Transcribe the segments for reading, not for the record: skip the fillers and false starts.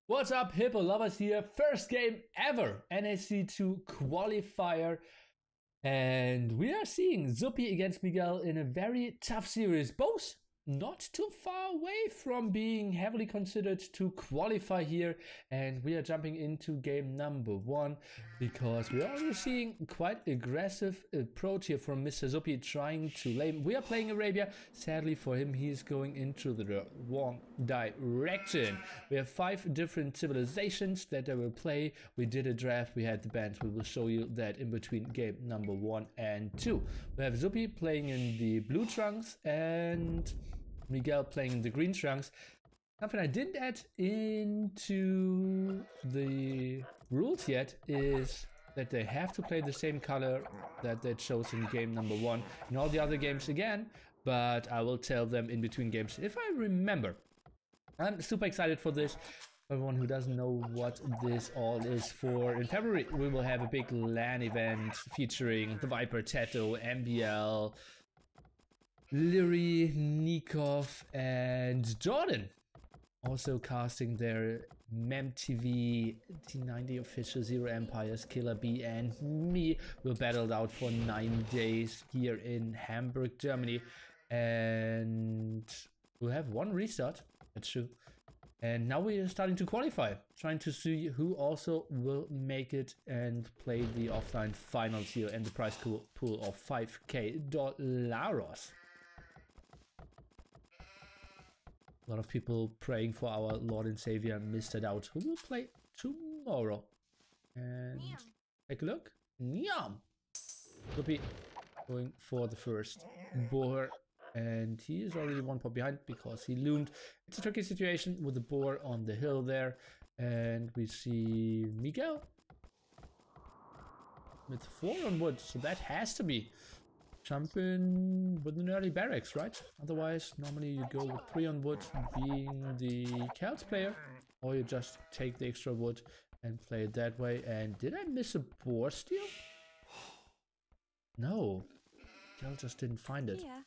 What's up, Hippo lovers here? First game ever, NAC2-Qualifier. And we are seeing Zuppi against Miguel in a very tough series. Both not too far away from being heavily considered to qualify here. And we are jumping into game number 1 because we're already seeing quite aggressive approach here from Mr. Zuppi trying to lane. We are playing Arabia. Sadly for him, he's going into the wrong direction. We have 5 different civilizations that they will play. We did a draft, we had the bands. We will show you that in between game number 1 and 2. We have Zuppi playing in the blue trunks and Miguel playing in the green trunks. Something I didn't add into the rules yet is that they have to play the same color that they chose in game number 1 in all the other games again, but I will tell them in between games if I remember. I'm super excited for this. For everyone who doesn't know what this all is for, in February we will have a big LAN event featuring TheViper, TaToH, MBL, Liereyy, Nicov, and Jordan. Also casting their MembTV, T90 official, ZeroEmpires, Killer B, and me will battle it out for 9 days here in Hamburg, Germany. And we'll have 1 restart, that's true. And now we are starting to qualify, trying to see who also will make it and play the offline finals here and the prize pool of $5,000. A lot of people praying for our Lord and Savior, Mr. Doubt, who will play tomorrow. And take a look. Yum! Zuppi going for the first boar. And he is already 1 pot behind because he loomed. It's a tricky situation with the boar on the hill there. And we see Miguel with 4 on wood. So that has to be jumping with an early barracks, right? Otherwise, normally you go with 3 on wood being the Celts player. Or you just take the extra wood and play it that way. And did I miss a boar steal? No. Miguel just didn't find it. Yeah.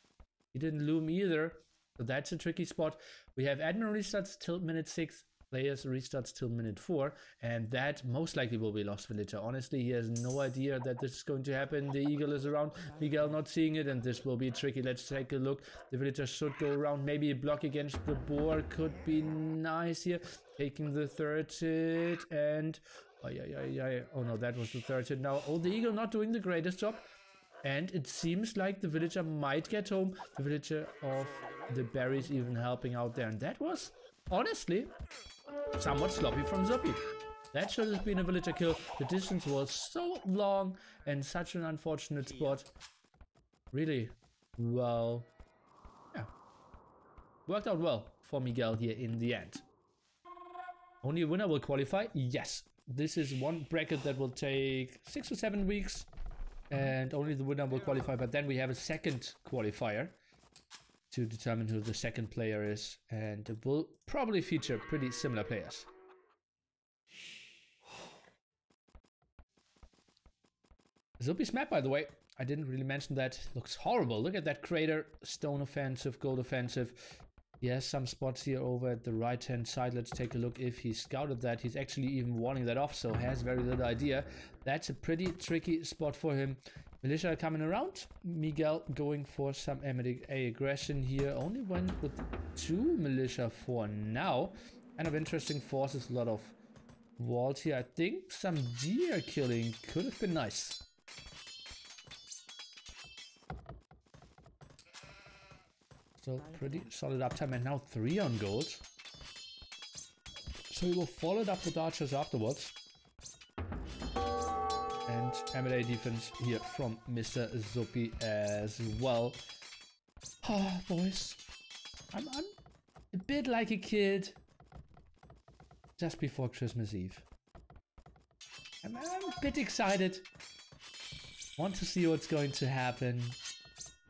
He didn't loom either, so that's a tricky spot. We have admin restarts till minute 6, players restarts till minute 4, and that most likely will be lost villager. Honestly, he has no idea that this is going to happen. The eagle is around, Miguel not seeing it, and this will be tricky. Let's take a look. The villager should go around. Maybe a block against the boar could be nice here. Taking the 3rd hit, and oh no, that was the 3rd hit now. Oh, the eagle not doing the greatest job. And it seems like the villager might get home. The villager of the berries even helping out there. And that was, honestly, somewhat sloppy from Zuppi. That should have been a villager kill. The distance was so long and such an unfortunate spot. Really, well, yeah. Worked out well for Miguel here in the end. Only a winner will qualify? Yes. This is 1 bracket that will take 6 or 7 weeks. And only the winner will qualify, but then we have a second qualifier to determine who the second player is, and it will probably feature pretty similar players. Zuppi's map, by the way, I didn't really mention that. Looks horrible. Look at that crater. Stone offensive, gold offensive. He has some spots here over at the right hand side. Let's take a look if he scouted that. He's actually even warning that off, so has very little idea. That's a pretty tricky spot for him. Militia coming around. Miguel going for some MA aggression here. Only went with 2 militia for now. Kind of interesting forces, a lot of walls here. I think some deer killing could have been nice. So pretty solid uptime, and now 3 on gold. So we will follow it up with archers afterwards. And MLA defense here from Mr. Zuppi as well. Oh, boys. I'm a bit like a kid just before Christmas Eve. I'm a bit excited. Want to see what's going to happen.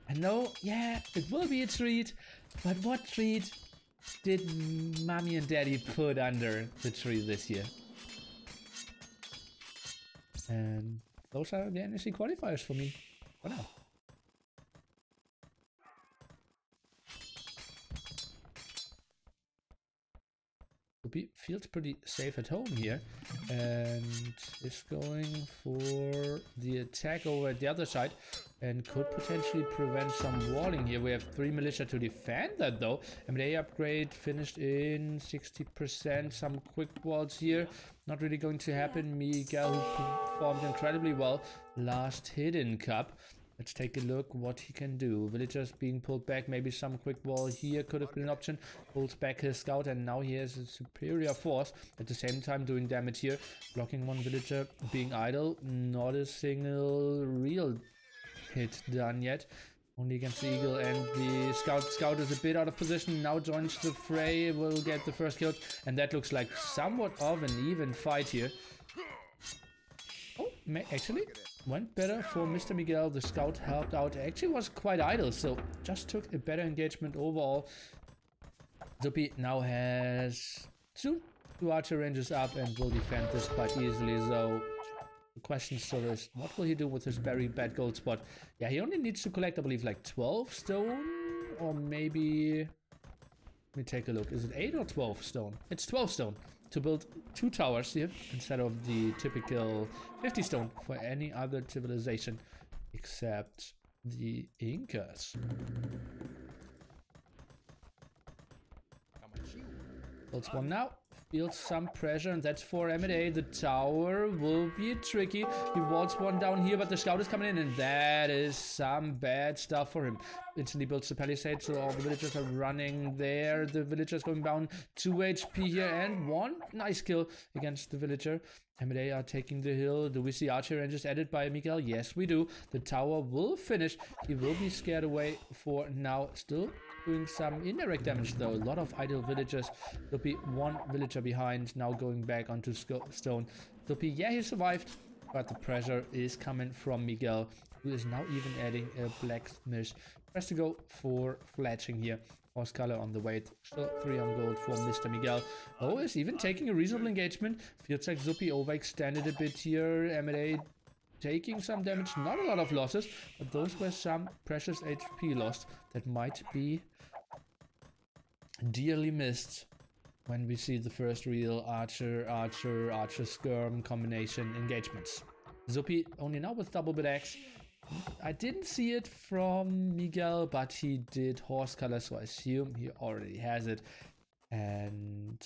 I know, yeah, it will be a treat, but what treat did Mommy and Daddy put under the tree this year? And those are the NAC qualifiers for me for now. Zuppi feels pretty safe at home here and is going for the attack over at the other side and could potentially prevent some walling here. We have 3 militia to defend that though. MDA upgrade finished in 60%. Some quick walls here. Not really going to happen. Miguel, who performed incredibly well last Hidden Cup. Let's take a look what he can do. Villagers being pulled back. Maybe some quick wall here could have been an option. Pulls back his scout and now he has a superior force. At the same time doing damage here. Blocking one villager. Being idle. Not a single real hit done yet. Only against the eagle and the scout. Scout is a bit out of position. Now joins the fray. Will get the first kill. And that looks like somewhat of an even fight here. Oh, actually went better for Mr. Miguel. The scout helped out. Actually was quite idle, so just took a better engagement overall. Zuppi now has soon 2 archer ranges up and will defend this quite easily. So the question still is, what will he do with his very bad gold spot? Yeah, he only needs to collect, I believe, like 12 stone, or maybe... Let me take a look. Is it 8 or 12 stone? It's 12 stone to build 2 towers here instead of the typical 50 stone for any other civilization except the Incas. Builds one now. Feels some pressure, and that's for M&A. The tower will be tricky. He walls one down here, but the scout is coming in, and that is some bad stuff for him. Instantly builds the palisade, so all the villagers are running there. The villagers going down 2 HP here, and 1 nice kill against the villager. M&A are taking the hill. Do we see archer ranges added by Miguel? Yes, we do. The tower will finish. He will be scared away for now. Still doing some indirect damage though. A lot of idle villagers. Zuppi 1 villager behind, now going back onto stone. Zuppi, yeah, he survived, but the pressure is coming from Miguel, who is now even adding a blacksmith. Press to go for fletching here. Horse color on the weight. Still 3 on gold for Mr. Miguel. Oh, is even taking a reasonable engagement. Feels like Zuppi overextended a bit here. M&A taking some damage, not a lot of losses, but those were some precious HP lost that might be dearly missed when we see the first real archer skirm combination engagements. Zuppi only now with double bit axe. I didn't see it from Miguel, but he did horse color, so I assume he already has it. And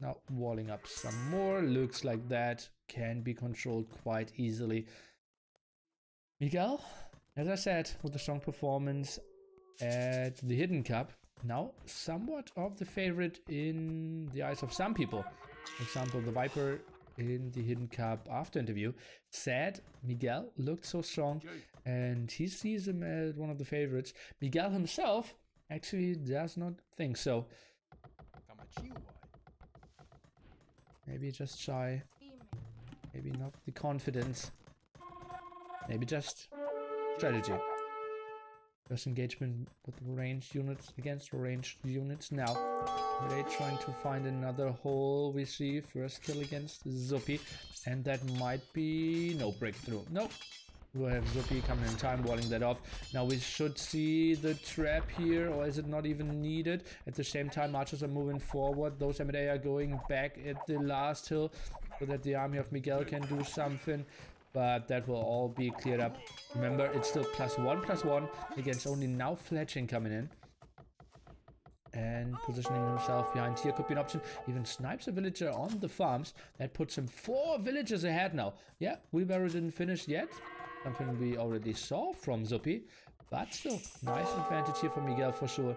now walling up some more. Looks like that can be controlled quite easily. Miguel, as I said, with a strong performance at the Hidden Cup, now somewhat of the favorite in the eyes of some people. For example, TheViper in the Hidden Cup after interview said Miguel looked so strong and he sees him as one of the favorites. Miguel himself actually does not think so. Maybe just shy. Maybe not the confidence. Maybe just strategy. First engagement with ranged units against ranged units now. Are they trying to find another hole? We see first kill against Zuppi, and that might be no breakthrough. Nope. We'll have Zuppi coming in time, walling that off. Now we should see the trap here, or is it not even needed? At the same time, archers are moving forward. Those M&A are going back at the last hill so that the army of Miguel can do something. But that will all be cleared up. Remember, it's still +1/+1 against only now fletching coming in. And positioning himself behind here could be an option. Even snipes a villager on the farms. That puts him 4 villagers ahead now. Yeah, WBro didn't finish yet. Something we already saw from Zuppi. But still, nice advantage here for Miguel for sure.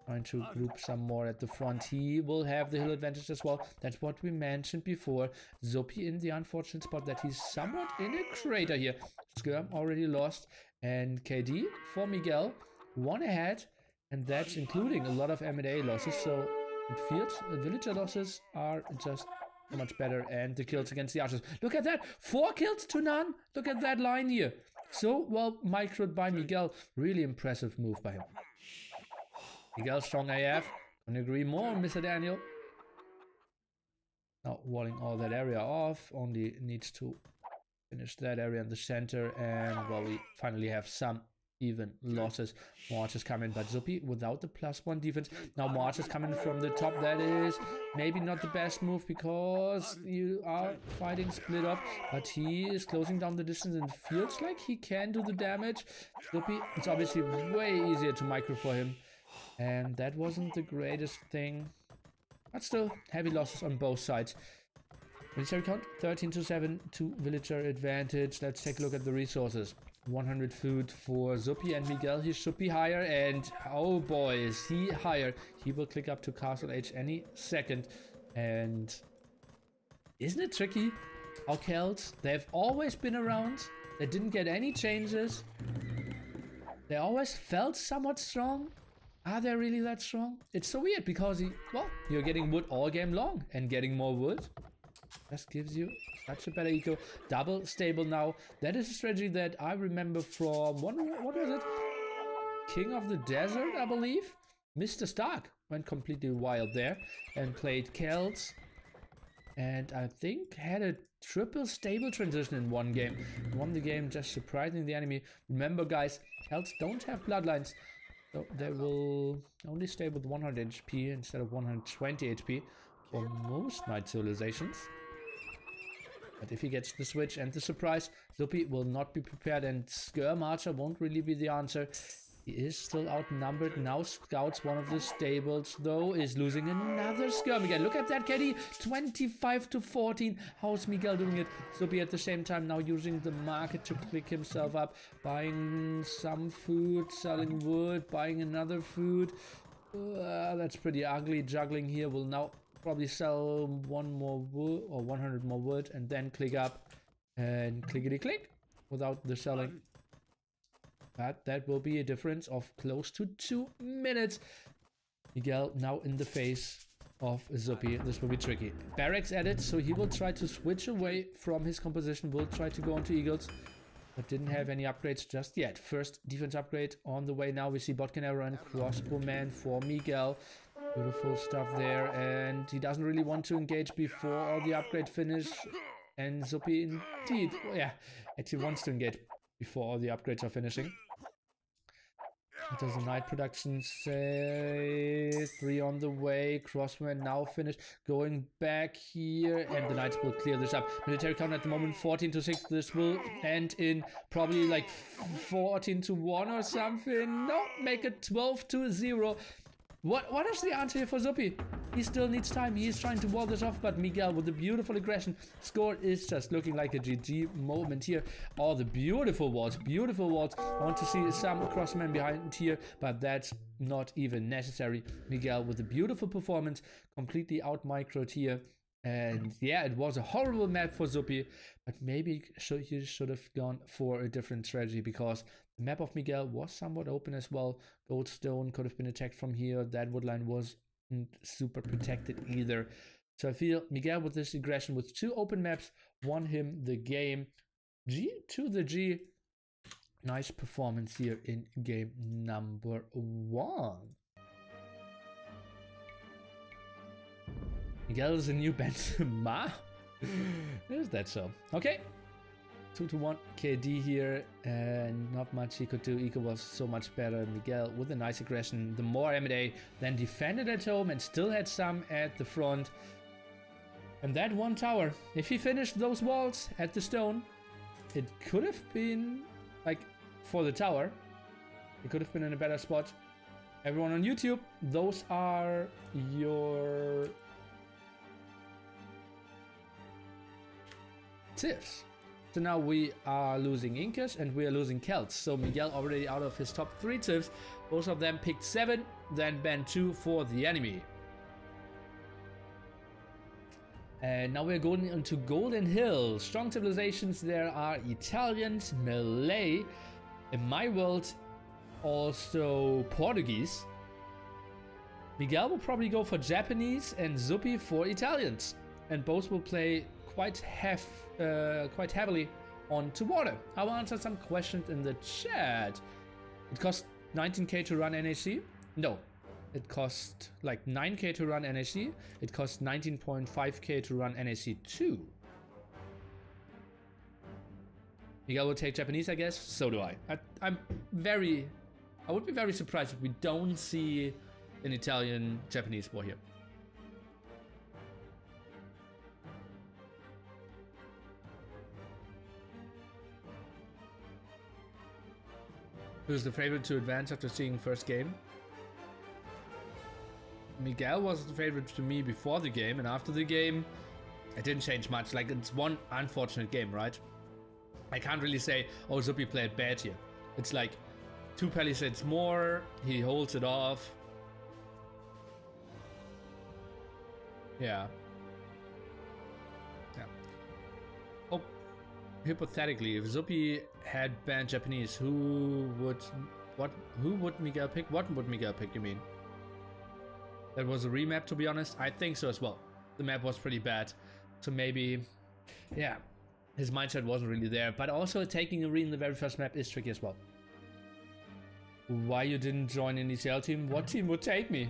Trying to group some more at the front. He will have the hill advantage as well. That's what we mentioned before. Zuppi in the unfortunate spot that he's somewhat in a crater here. Skirm already lost. And KD for Miguel. 1 ahead. And that's including a lot of M&A losses. So it feels the villager losses are just so much better. And the kills against the archers. Look at that. 4 kills to none. Look at that line here. So well microed by Miguel. Really impressive move by him. Miguel strong AF. Couldn't agree more, Mr. Daniel. Now walling all that area off. Only needs to finish that area in the center. And well, we finally have some even losses. March is coming, but Zuppi without the +1 defense. Now March is coming from the top. That is maybe not the best move because you are fighting split up, but he is closing down the distance and feels like he can do the damage. Zuppi, it's obviously way easier to micro for him, and that wasn't the greatest thing, but still heavy losses on both sides. Military count 13-7 to villager advantage. Let's take a look at the resources. 100 food for Zuppi and Miguel. He should be higher, and oh boy, is he higher. He will click up to Castle H any second. And isn't it tricky? Our Celts, they've always been around. They didn't get any changes. They always felt somewhat strong. Are they really that strong? It's so weird because well, you're getting wood all game long, and getting more wood just gives you such a better eco. Double stable now. That is a strategy that I remember from, what was it? King of the Desert, I believe? Mr. Stark went completely wild there and played Celts. And I think had a triple stable transition in one game. Won the game just surprising the enemy. Remember guys, Celts don't have bloodlines. So they will only stay with 100 HP instead of 120 HP for most Knight civilizations. But if he gets the switch and the surprise, Zuppi will not be prepared, and Skirm Archer won't really be the answer. He is still outnumbered. Now scouts one of the stables, though, is losing another Skirm again. Look at that, Caddy. 25-14. How's Miguel doing it? Zuppi at the same time now using the market to click himself up. Buying some food, selling wood, buying another food. That's pretty ugly. Juggling here will now probably sell one more wood or 100 more wood and then click up and clickety click without the selling. But that will be a difference of close to 2 minutes. Miguel now in the face of Zuppi. This will be tricky. Barracks added, so he will try to switch away from his composition. Will try to go into Eagles, but didn't have any upgrades just yet. First defense upgrade on the way now. We see Botkin Arrow and Crossbowman for Miguel. Beautiful stuff there, and he doesn't really want to engage before all the upgrade finish. And Zuppi indeed, yeah, actually wants to engage before all the upgrades are finishing. What does the Knight production say? 3 on the way. Crossman now finished. Going back here, and the Knights will clear this up. Military count at the moment 14-6. This will end in probably like 14-1 or something. No, make it 12-0. What is the answer here for Zuppi? He still needs time. He is trying to wall this off, but Miguel with the beautiful aggression. Score is just looking like a GG moment here. All the beautiful walls, beautiful walls. I want to see some crossmen behind here, but that's not even necessary. Miguel with a beautiful performance, completely out microed here. And yeah, it was a horrible map for Zuppi, but maybe he should have gone for a different strategy, because the map of Miguel was somewhat open as well. Goldstone could have been attacked from here. That woodline wasn't super protected either. So I feel Miguel with this aggression with 2 open maps won him the game. G to the G. Nice performance here in game number 1. Miguel is a new Benzema. Is that so? Okay. 2-1 KD here, and not much he could do. Eco was so much better. Miguel with a nice aggression. The more M&A, then defended at home and still had some at the front. And that one tower, if he finished those walls at the stone, it could have been, like, for the tower, it could have been in a better spot. Everyone on YouTube, those are your civs. So now we are losing Incas and we are losing Celts. So Miguel already out of his top 3 civs. Both of them picked 7, then banned 2 for the enemy. And now we're going into Golden Hill. Strong civilizations there are Italians, Malay, in my world also Portuguese. Miguel will probably go for Japanese and Zuppi for Italians. And both will play quite heavily onto water. I will answer some questions in the chat. It costs 19k to run NAC? No. It costs like 9k to run NAC. It costs 19.5k to run NAC2. Miguel will take Japanese, I guess. So do I. I would be very surprised if we don't see an Italian-Japanese war here. Who's the favorite to advance after seeing first game? Miguel was the favorite to me before the game, and after the game, it didn't change much. Like, it's one unfortunate game, right? I can't really say, oh, Zuppi played bad here. It's like 2 palisades more, he holds it off. Yeah. Yeah. Oh, hypothetically, if Zuppi had banned Japanese, who would Miguel pick? What would Miguel pick, you mean? That was a remap, to be honest. I think so as well. The map was pretty bad. So maybe, yeah, his mindset wasn't really there. But also taking a re in the very first map is tricky as well. Why you didn't join an ECL team? What team would take me?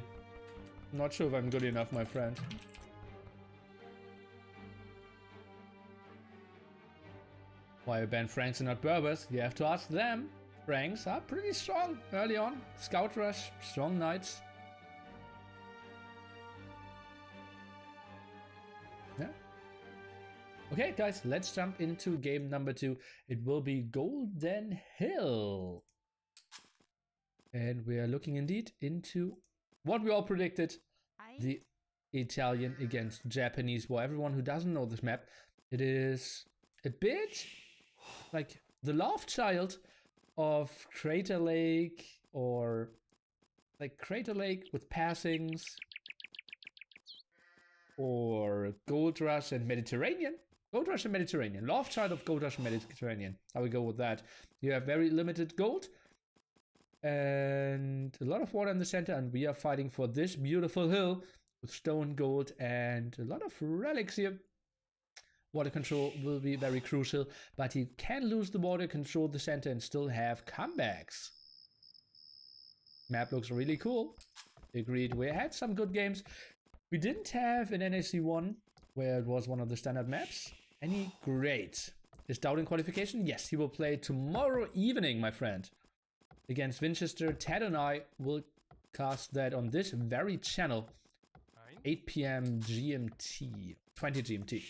I'm not sure if I'm good enough, my friend. Why I banned Franks and not Berbers? You have to ask them. Franks are pretty strong early on. Scout rush, strong knights. Yeah. Okay, guys, let's jump into game number 2. It will be Golden Hill. And we are looking indeed into what we all predicted. The Italian against Japanese war. Everyone who doesn't know this map, it is a bit like the love child of Crater Lake, or like Crater Lake with passings, or Gold Rush and Mediterranean. Gold Rush and Mediterranean. Love child of Gold Rush and Mediterranean. I will go with that. You have very limited gold and a lot of water in the center, and we are fighting for this beautiful hill with stone, gold, and a lot of relics here. Water control will be very crucial, but he can lose the water, control the center, and still have comebacks. Map looks really cool. Agreed. We had some good games. We didn't have an NAC1 where it was one of the standard maps. Any great. Is Doubting qualification? Yes, he will play tomorrow evening, my friend, against Winchester. Ted and I will cast that on this very channel, 8 PM GMT, 20 GMT.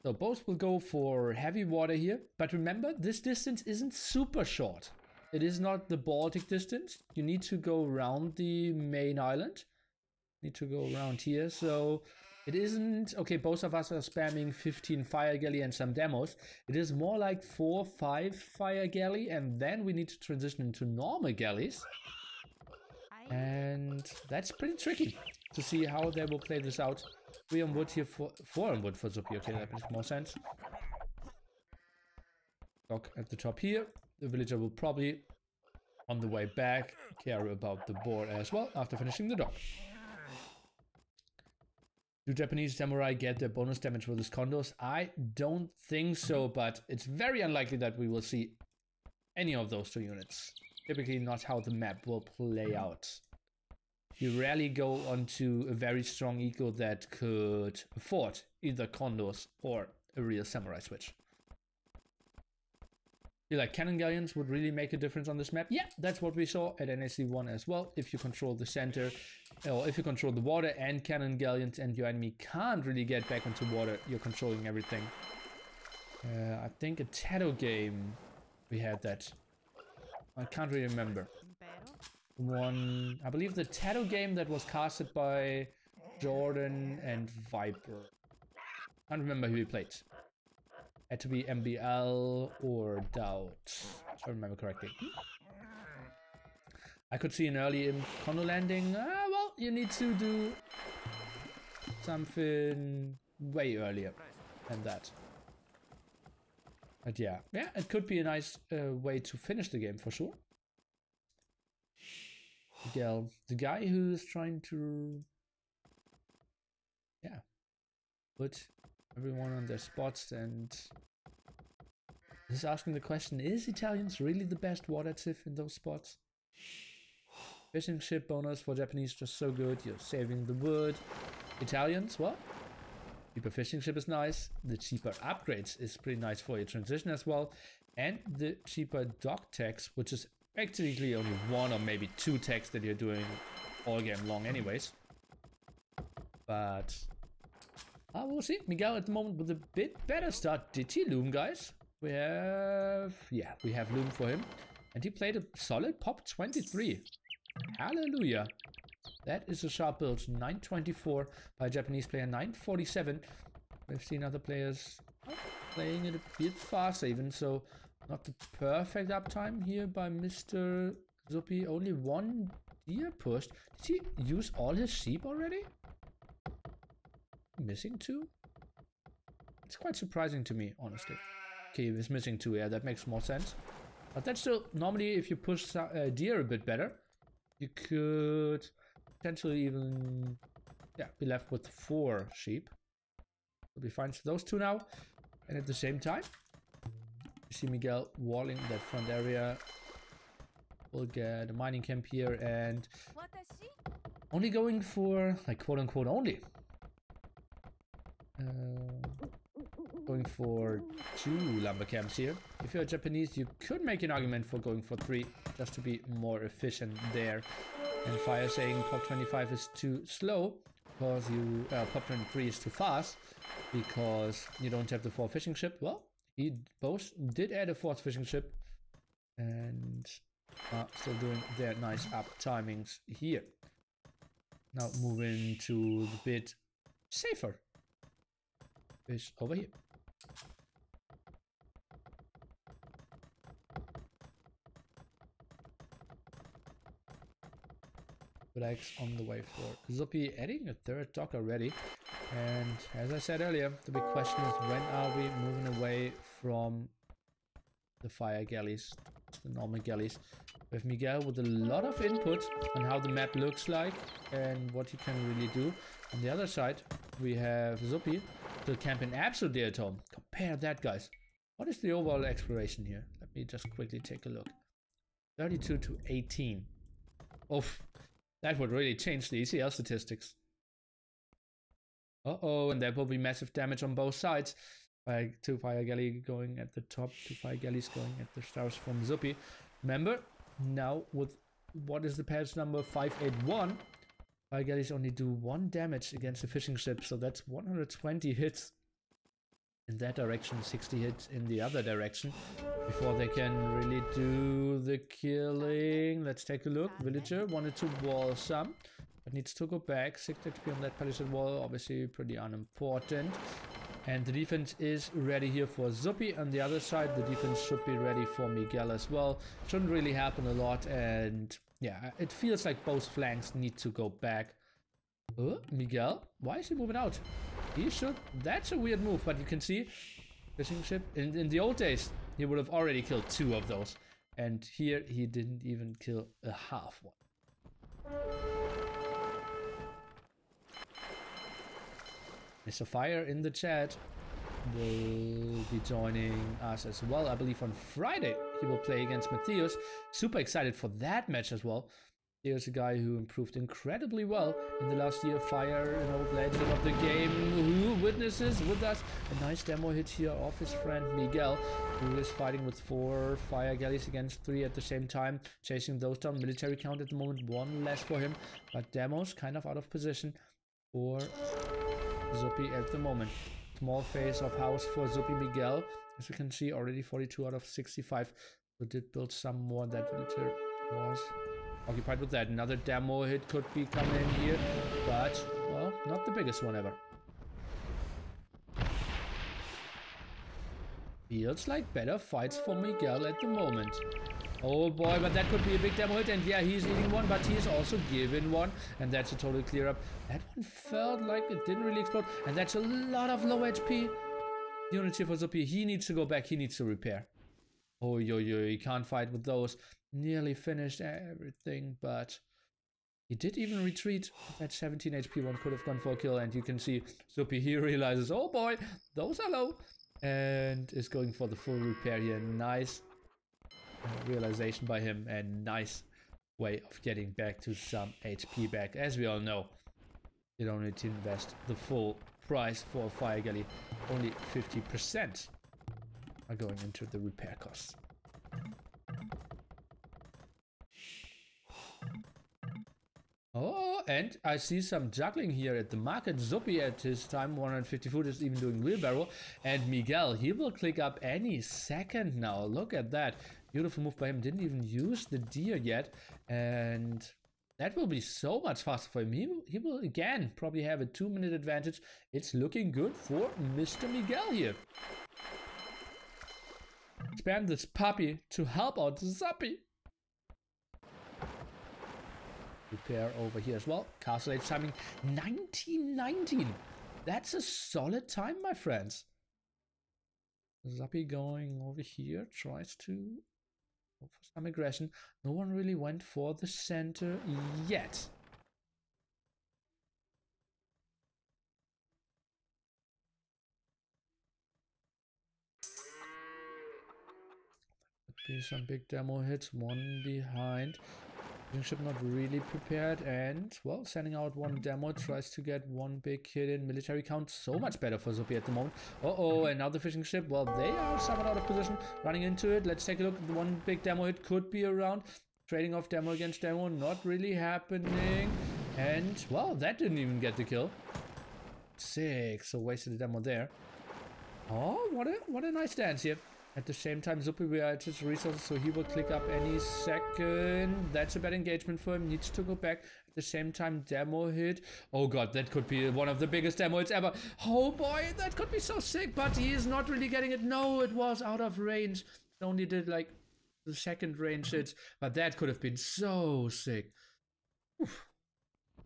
So both will go for heavy water here, but remember, this distance isn't super short. It is not the Baltic distance. You need to go around the main island. Need to go around here, so it isn't, okay, both of us are spamming 15 fire galley and some demos. It is more like 4 or 5 fire galley, and then we need to transition into normal galleys. And that's pretty tricky to see how they will play this out. 3 on wood here, 4 on wood for Zuppi. Okay, that makes more sense. Dock at the top here. The villager will probably, on the way back, care about the board as well after finishing the dock. Do Japanese samurai get their bonus damage for this condos? I don't think so, but it's very unlikely that we will see any of those 2 units. Typically not how the map will play out. You rarely go onto a very strong eco that could afford either condos or a real samurai switch. You like cannon galleons would really make a difference on this map? Yeah, that's what we saw at NAC1 as well. If you control the center, or if you control the water and cannon galleons and your enemy can't really get back into water, you're controlling everything. I think a TaToH game we had that. I can't really remember. I believe the TaToH game that was casted by Jordan and Viper. I can't remember who we played. Had to be MBL or Doubt, if I remember correctly. I could see an early condo landing. Well, you need to do something way earlier than that. But yeah, it could be a nice way to finish the game for sure. Miguel, the guy who's trying to, put everyone on their spots, and is asking the question, is Italians really the best water civ in those spots? Fishing ship bonus for Japanese just so good, you're saving the wood. Italians, well, Cheaper fishing ship is nice. The cheaper upgrades is pretty nice for your transition as well. And the cheaper dock tax, which is actually only 1 or maybe 2 tax that you're doing all game long anyways. But we'll see. Miguel at the moment with a bit better start. Did he loom, guys? We have loom for him. And he played a solid pop 23. Hallelujah. That is a sharp build. 924 by a Japanese player, 947. We've seen other players playing it a bit faster even, so not the perfect uptime here by Mr. Zuppi. Only 1 deer pushed. Did he use all his sheep already? Missing 2? It's quite surprising to me, honestly. Okay, he was missing 2, yeah, that makes more sense. But that's still, normally if you push deer a bit better, you could potentially even, be left with 4 sheep. We'll be fine for those 2 now. And at the same time, you see Miguel walling that front area. We'll get a mining camp here and only going for, like, quote unquote only. Going for 2 lumber camps here. If you're Japanese, you could make an argument for going for 3 just to be more efficient there. And Fire saying pop 25 is too slow because you pop 23 is too fast because you don't have the 4th fishing ship. Well, he both did add a 4th fishing ship and still doing their nice up timings here. Now moving to the bit safer fish over here. Flags on the way for Zuppi, adding a 3rd dock already. And as I said earlier, the big question is when are we moving away from the fire galleys to the normal galleys? With Miguel with a lot of input on how the map looks like and what he can really do. On the other side, we have Zuppi still camping absolutely at home. Compare that, guys. What is the overall exploration here? Let me just quickly take a look. 32 to 18. Oof. That would really change the ECL statistics. Uh-oh, and there will be massive damage on both sides. 2 fire galley going at the top, 2 fire galleys going at the stars from Zuppi. Remember, now with what is the patch number 581, fire galleys only do 1 damage against the fishing ship, so that's 120 hits in that direction, 60 hits in the other direction before they can really do the killing. Let's take a look. Villager wanted to wall some, but needs to go back. 6 HP on that palisade wall, obviously pretty unimportant. And the defense is ready here for Zuppi. On the other side, the defense should be ready for Miguel as well. Shouldn't really happen a lot, and yeah, it feels like both flanks need to go back. Miguel, why is he moving out? He should. That's a weird move, but you can see fishing ship in the old days he would have already killed 2 of those, and here he didn't even kill a half one. Mr. Fire in the chat will be joining us as well. I believe on Friday he will play against Matthias. Super excited for that match as well. Here's a guy who improved incredibly well in the last year. Fire, an old legend of the game, who witnesses with us a nice demo hit here of his friend Miguel, who is fighting with 4 fire galleys against 3 at the same time, chasing those down. Military count at the moment, 1 less for him, but demos kind of out of position for Zuppi at the moment. Small face of house for Zuppi Miguel, as we can see already 42 out of 65. We did build some more. That villager was occupied with that. Another demo hit could be coming in here, but well, not the biggest one ever. Feels like better fights for Miguel at the moment. Oh boy, but that could be a big demo hit, and yeah, he's eating one, but he's also given one, and that's a total clear up. That one felt like it didn't really explode, and that's a lot of low HP units here for Zuppi. He needs to go back, he needs to repair. Oh, he can't fight with those. Nearly finished everything, but he did even retreat. That 17 HP one could have gone for a kill, and you can see Zuppi, he realizes, oh boy, those are low, and is going for the full repair here. Nice realization by him, and nice way of getting back to some HP back. As we all know, you don't need to invest the full price for a fire galley. Only 50% are going into the repair costs. Oh, and I see some juggling here at the market. Zuppi at his time 150 foot is even doing wheelbarrow. And Miguel, he will click up any second now. Look at that. Beautiful move by him. Didn't even use the deer yet. And that will be so much faster for him. He will again probably have a 2-minute advantage. It's looking good for Mr. Miguel here. Spam this puppy to help out Zuppi. Repair over here as well. Castle Age timing 1919. That's a solid time, my friends. Zuppi going over here. Tries to go for some aggression. No one really went for the center yet. Could be some big demo hits. One behind. Ship not really prepared, and well, sending out one demo, tries to get one big hit in. Military count so much better for Zuppi at the moment. Another fishing ship. Well, they are somewhat out of position, running into it. Let's take a look. One big demo hit could be around. Trading off demo against demo, not really happening. And well, that didn't even get the kill. 6, so wasted a demo there. Oh, what a nice dance here. At the same time, Zuppi will add his resources, so he will click up any second. That's a bad engagement for him. Needs to go back. At the same time, demo hit. Oh god, that could be one of the biggest demo hits ever. Oh boy, that could be so sick, but he is not really getting it. No, it was out of range. It only did like the second range hits, but that could have been so sick.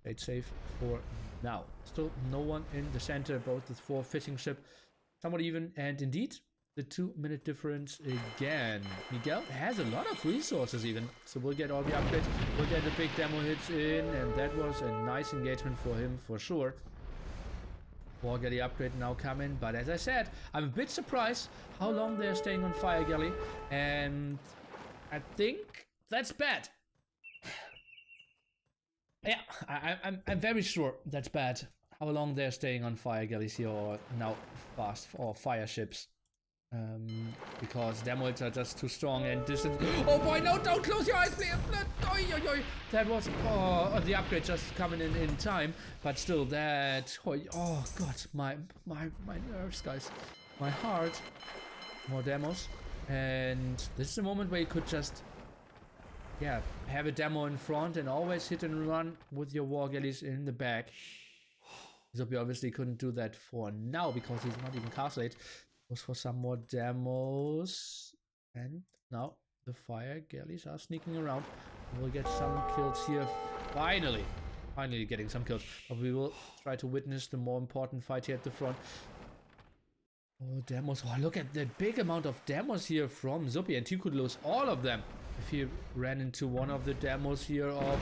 Stayed safe for now. Still no one in the center. Both the 4 fishing ship somewhat even, and indeed the 2-minute difference again. Miguel has a lot of resources even, so we'll get all the upgrades. We'll get the big demo hits in, and that was a nice engagement for him for sure. War galley upgrade now coming, but as I said, I'm a bit surprised how long they're staying on fire galley, and I think that's bad. Yeah, I'm very sure that's bad. How long they're staying on fire galleys here, or now fast or fire ships. Because demo hits are just too strong and distance. Oh boy, no, don't close your eyes, please. That was the upgrade just coming in time, but still that. Oh god, my nerves, guys, my heart. More demos, and this is a moment where you could just have a demo in front and always hit and run with your war galleys in the back. Zuppi obviously couldn't do that for now because he's not even castle age. Goes for some more demos, and now the fire galleys are sneaking around. We'll get some kills here. Finally getting some kills, but we will try to witness the more important fight here at the front. Oh, demos. Oh, look at the big amount of demos here from Zuppi, and he could lose all of them if he ran into one of the demos here of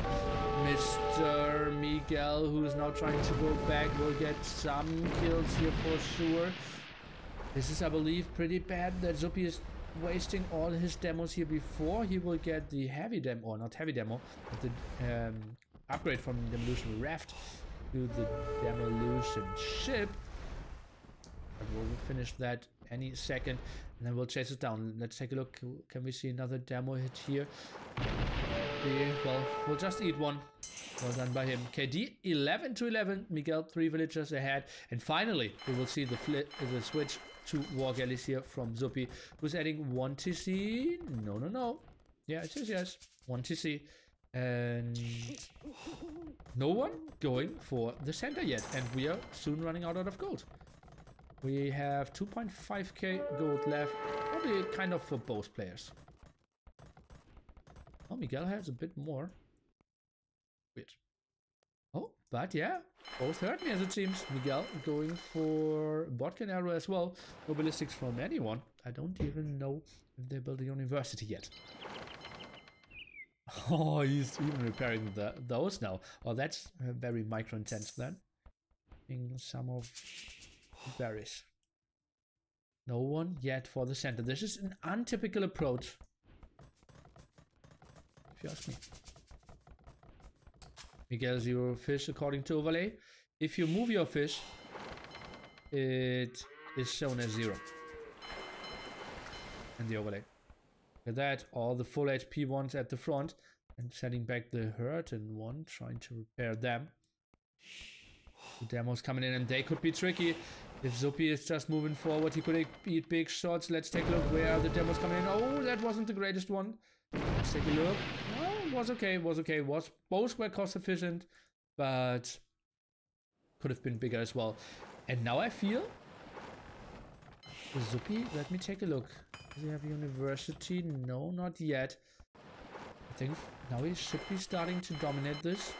Mr. Miguel, who is now trying to go back. We'll get some kills here for sure. This is, I believe, pretty bad that Zuppi is wasting all his demos here before he will get the heavy demo, or not heavy demo, but the upgrade from Demolition Raft to the Demolition Ship. And we'll finish that any second, and then we'll chase it down. Let's take a look. Can we see another demo hit here? Well, we'll just eat one. Well done by him. KD 11-11. Miguel 3 villagers ahead, and finally we will see the switch to war galleys here from Zuppi, who's adding 1 TC. No. Yeah, it says yes. 1 TC. And no one going for the center yet. And we are soon running out of gold. We have 2.5k gold left. Probably kind of for both players. Oh, Miguel has a bit more. Weird. Oh, but yeah, both hurt me as it seems. Miguel going for botkin arrow as well. No ballistics from anyone. I don't even know if they built a university yet. Oh, he's even repairing those now. Oh, that's very micro intense then. In some of the berries. No one yet for the center. This is an untypical approach, if you ask me. Miguel 0 fish according to overlay. If you move your fish, it is shown as 0. And the overlay. Look at that, all the full HP ones at the front. And setting back the hurt and one, trying to repair them. The demos coming in and they could be tricky. If Zuppi is just moving forward, he could eat big shots. Let's take a look where the demos coming in. Oh, that wasn't the greatest one. Let's take a look. Oh, it was okay, both were cost efficient, but could have been bigger as well. And now I feel Zuppi, let me take a look. Does he have university? No, not yet. I think now he should be starting to dominate this.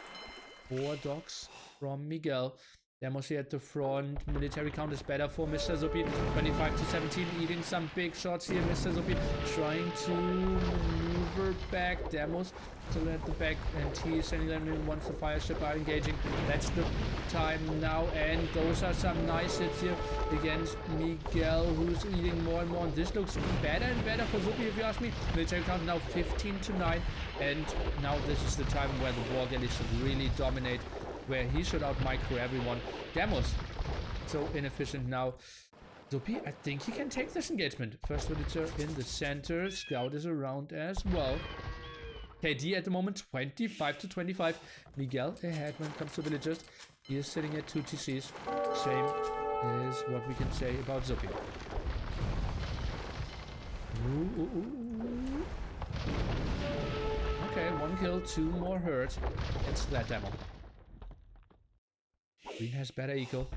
4 dogs from Miguel. Demos here at the front. Military count is better for Mr. Zuppi. 25 to 17, eating some big shots here. Mr. Zuppi trying to maneuver back. Demos still at the back, and he's sending them in once the fire ship are engaging. That's the time now, and those are some nice hits here against Miguel, who's eating more and more. And this looks better and better for Zuppi, if you ask me. Military count now 15 to 9, and now this is the time where the war galley should really dominate, where he should out-micro everyone. Demos so inefficient now. Zuppi, I think he can take this engagement. First villager in the center. Scout is around as well. KD at the moment 25 to 25. Miguel ahead when it comes to villagers. He is sitting at 2 TCs. Same is what we can say about Zuppi. Okay, 1 kill, 2 more hurt. It's that demo. Green has better eco.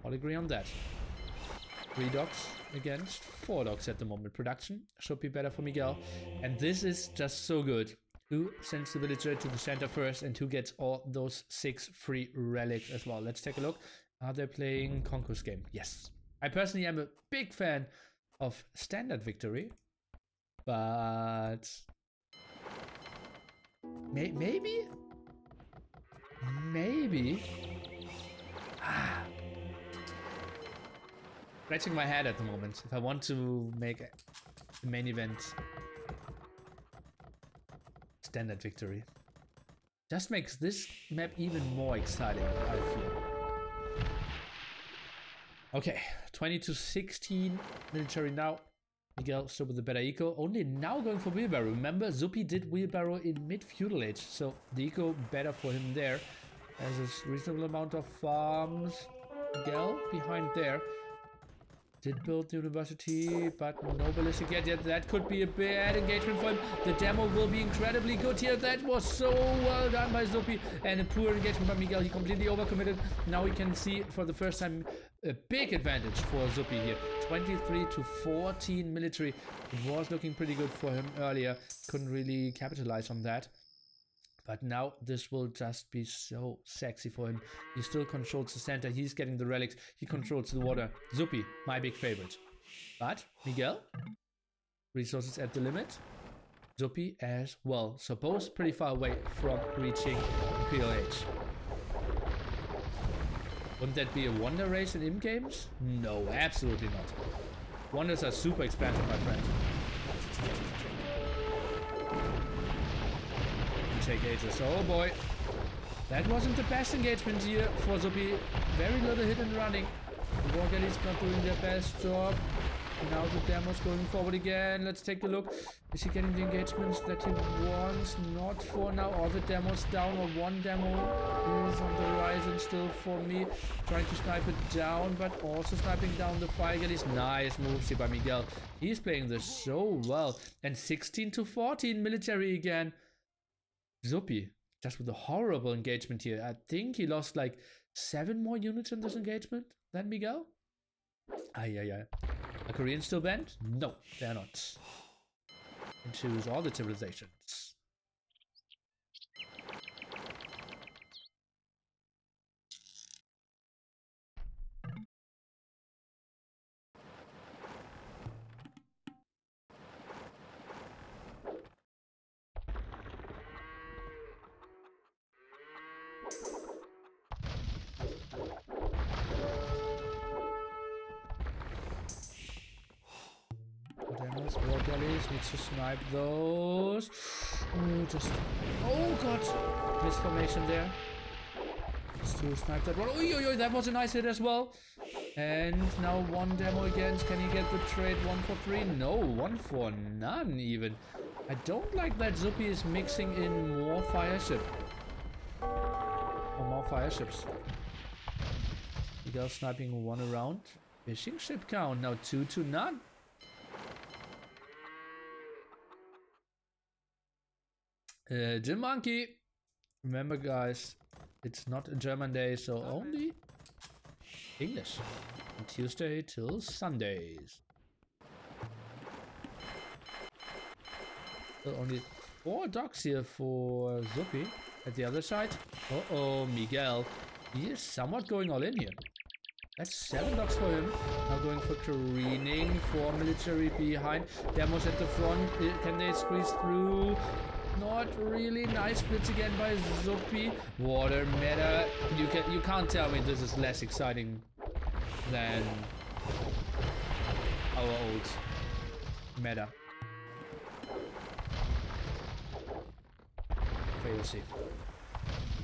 I'll agree on that. 3 dogs against 4 dogs at the moment. Production should be better for Miguel. And this is just so good. Who sends the villager to the center first, and who gets all those 6 free relics as well? Let's take a look. Are they playing Conquest game? Yes. I personally am a big fan of standard victory. But maybe? Scratching my head at the moment. If I want to make the main event standard victory, just makes this map even more exciting, I feel. Okay, 20 to 16 military now. Miguel still with the better eco. Only now going for wheelbarrow. Remember, Zuppi did wheelbarrow in mid-feudal age, so the eco better for him there. Has a reasonable amount of farms. Miguel behind there. Did build the university, but no ballistic yet. That could be a bad engagement for him. The demo will be incredibly good here. That was so well done by Zuppi, and a poor engagement by Miguel. He completely overcommitted. Now we can see for the first time a big advantage for Zuppi here. 23 to 14 military. It was looking pretty good for him earlier. Couldn't really capitalize on that. But now this will just be so sexy for him. He still controls the center. He's getting the relics. He controls the water. Zuppi, my big favorite. But Miguel, resources at the limit. Zuppi as well. So both pretty far away from reaching Imperial age. Wouldn't that be a wonder race in IM games? No, absolutely not. Wonders are super expensive, my friend. Take ages. Oh boy, that wasn't the best engagement here for Zuppi. Very little hit and running. The war galley's not doing their best job. Now the demo's going forward again. Let's take a look. Is he getting the engagements that he wants? Not for now. All the demos down, or one demo is on the horizon still for me. Trying to snipe it down, but also sniping down the fire galleys. Nice moves here by Miguel. He's playing this so well. And 16 to 14 military again. Zuppi, just with a horrible engagement here. I think he lost like 7 more units in this engagement than Miguel. Are Koreans still banned? No, they're not. And choose all the civilizations. War galleys, needs to snipe those. Oh god, misformation there. Needs to snipe that one. Oh, that was a nice hit as well. And now one demo against. Can he get the trade? 1 for 3? No, 1 for none even. I don't like that Zuppi is mixing in more fireship. Or more fireships. Miguel sniping one around. Fishing ship count now 2 to none. Jim Monkey. Remember guys, it's not a German day, so only English. From Tuesday till Sundays. So only 4 dogs here for Zuppi. At the other side. Uh-oh, Miguel. He is somewhat going all in here. That's 7 dogs for him. Now going for careening. 4 military behind. Demos at the front. Can they squeeze through? Not really. Nice splits again by Zuppi. Water meta. You can't tell me this is less exciting than our old meta. We'll see.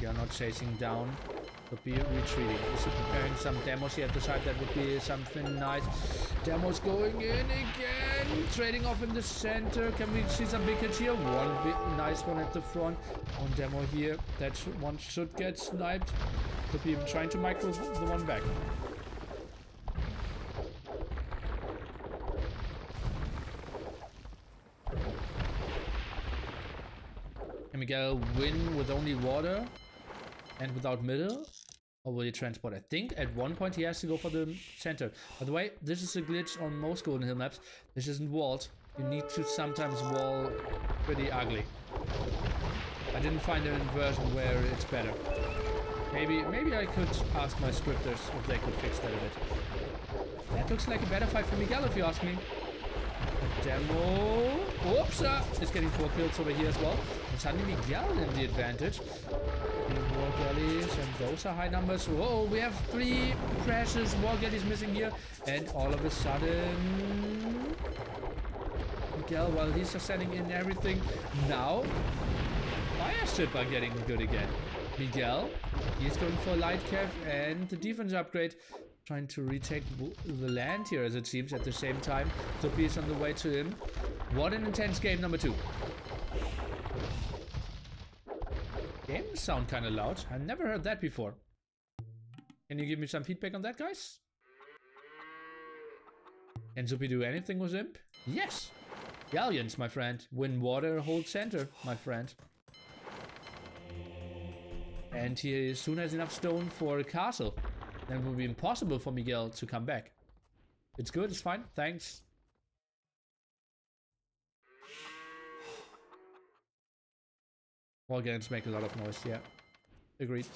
We are not chasing down. Zuppi retreating. Is he preparing some demos here at the side? That would be something nice. Demos going in again. Trading off in the center. Can we see some big hits here? One big nice one at the front. One demo here. That one should get sniped. Zuppi even trying to micro the one back. Can Miguel win with only water and without middle? Or will he transport? I think at one point he has to go for the center. By the way, this is a glitch on most Golden Hill maps. This isn't walled. You need to sometimes wall pretty ugly. I didn't find an inversion where it's better. Maybe I could ask my scripters if they could fix that a bit. That looks like a better fight for Miguel if you ask me. Demo. Oops! It's getting 4 kills over here as well. And suddenly Miguel in the advantage. War galleys, and those are high numbers. Whoa, we have 3 crashes. War galleys missing here. And all of a sudden, Miguel, while he's just sending in everything. Now, fireship are getting good again. Miguel, he's going for light cav and the defense upgrade. Trying to retake the land here, as it seems, at the same time. Zuppi is on the way to him. What an intense game, number 2. Games sound kind of loud. I've never heard that before. Can you give me some feedback on that, guys? Can Zuppi do anything with Imp? Yes! Galleons, my friend. Win water, hold center, my friend. And he soon has enough stone for a castle. Then it will be impossible for Miguel to come back. It's good, it's fine, thanks. War games make a lot of noise, yeah. Agreed.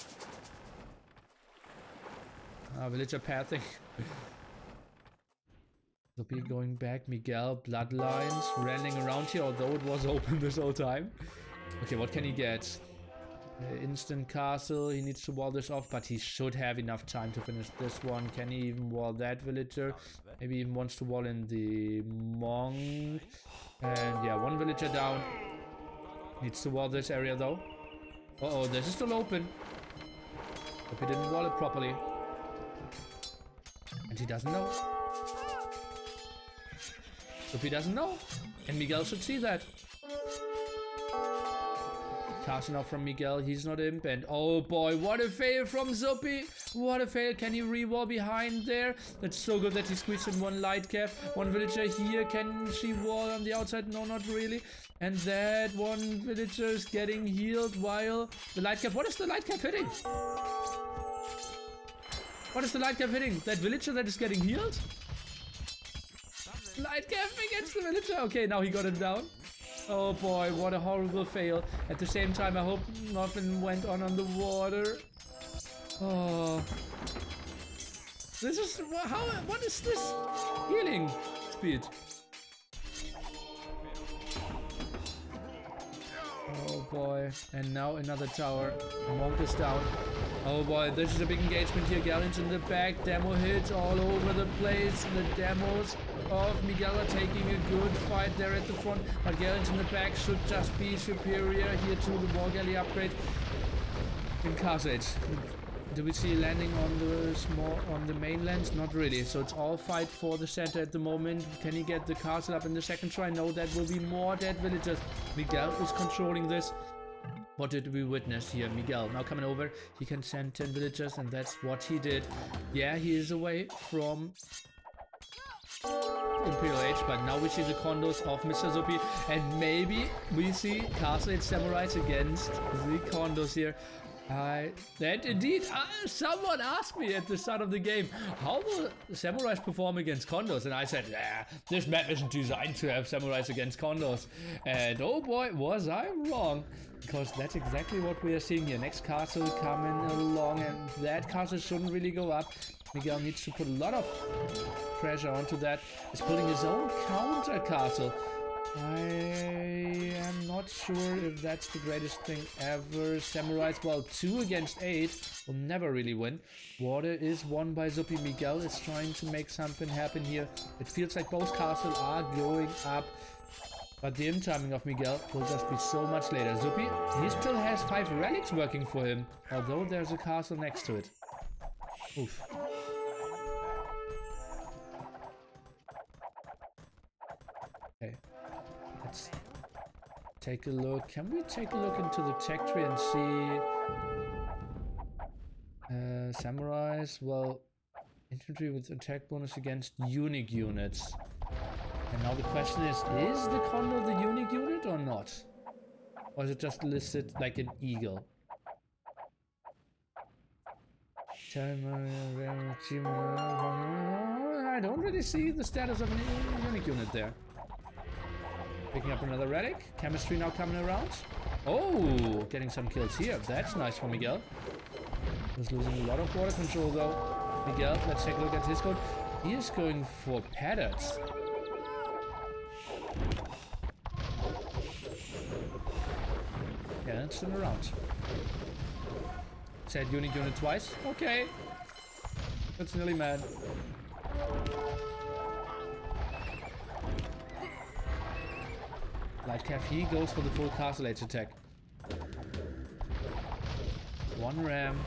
Villager pathing. Zuppi going back, Miguel, bloodlines, running around here, although it was open this whole time. Okay, what can he get? Instant castle, he needs to wall this off, but he should have enough time to finish this one. Can he even wall that villager? Maybe he even wants to wall in the monk. And yeah, 1 villager down. Needs to wall this area though. Uh-oh, this is still open. Hope he didn't wall it properly. And he doesn't know. Hope he doesn't know. And Miguel should see that. Casting off from Miguel, he's not imp, and oh boy, what a fail from Zuppi! What a fail, can he re-wall behind there? That's so good that he squeezed in 1 light cap. 1 villager here, can she wall on the outside? No, not really. And that 1 villager is getting healed while the light cap, what is the light cap hitting? What is the light cap hitting? That villager that is getting healed? Light cap against the villager, okay, now he got it down. Oh boy, what a horrible fail. At the same time, I hope nothing went on the water. Oh. This is... what is this healing speed? Oh boy. And now another tower. Monk is down. Oh boy, this is a big engagement here. Galleons in the back. Demo hits all over the place. The demos of Miguel are taking a good fight there at the front. But Galleons in the back should just be superior here to the war galley upgrade. In Castle Age. do we see landing on the mainland? Not really. So it's all fight for the center at the moment. Can he get the castle up in the second try? No, that will be more dead villagers. Miguel is controlling this. What did we witness here? Miguel now coming over. He can send 10 villagers, and that's what he did. Yeah, he is away from Imperial Age, but now we see the condos of Mr. Zuppi, and maybe we see Castle Age Samurais against the condos here. That indeed, someone asked me at the start of the game, how will samurais perform against condos? And I said, this map isn't designed to have samurais against condos. And oh boy, was I wrong. Because that's exactly what we are seeing here. Next castle coming along, and that castle shouldn't really go up. Miguel needs to put a lot of pressure onto that. He's building his own counter castle. I am not sure if that's the greatest thing ever. Samurais, well, 2 against 8 will never really win. Water is won by Zuppi. Miguel is trying to make something happen here. It feels like both castles are going up. But the in-timing of Miguel will just be so much later. Zuppi, he still has 5 relics working for him, although there's a castle next to it. Oof. Okay. Let's take a look. Can we take a look into the tech tree and see samurais? Well, infantry with attack bonus against unique units. And now the question is the condo the unique unit or not? Or is it just listed like an eagle? I don't really see the status of a unique unit there. Picking up another relic. Chemistry now coming around. Oh, getting some kills here. That's nice for Miguel. He's losing a lot of water control though. Miguel, let's take a look at his code. He is going for patterns. Yeah, it's still around. Said unique unit twice. Okay. That's nearly mad. Lightcav, he goes for the full castle age attack. 1 ram,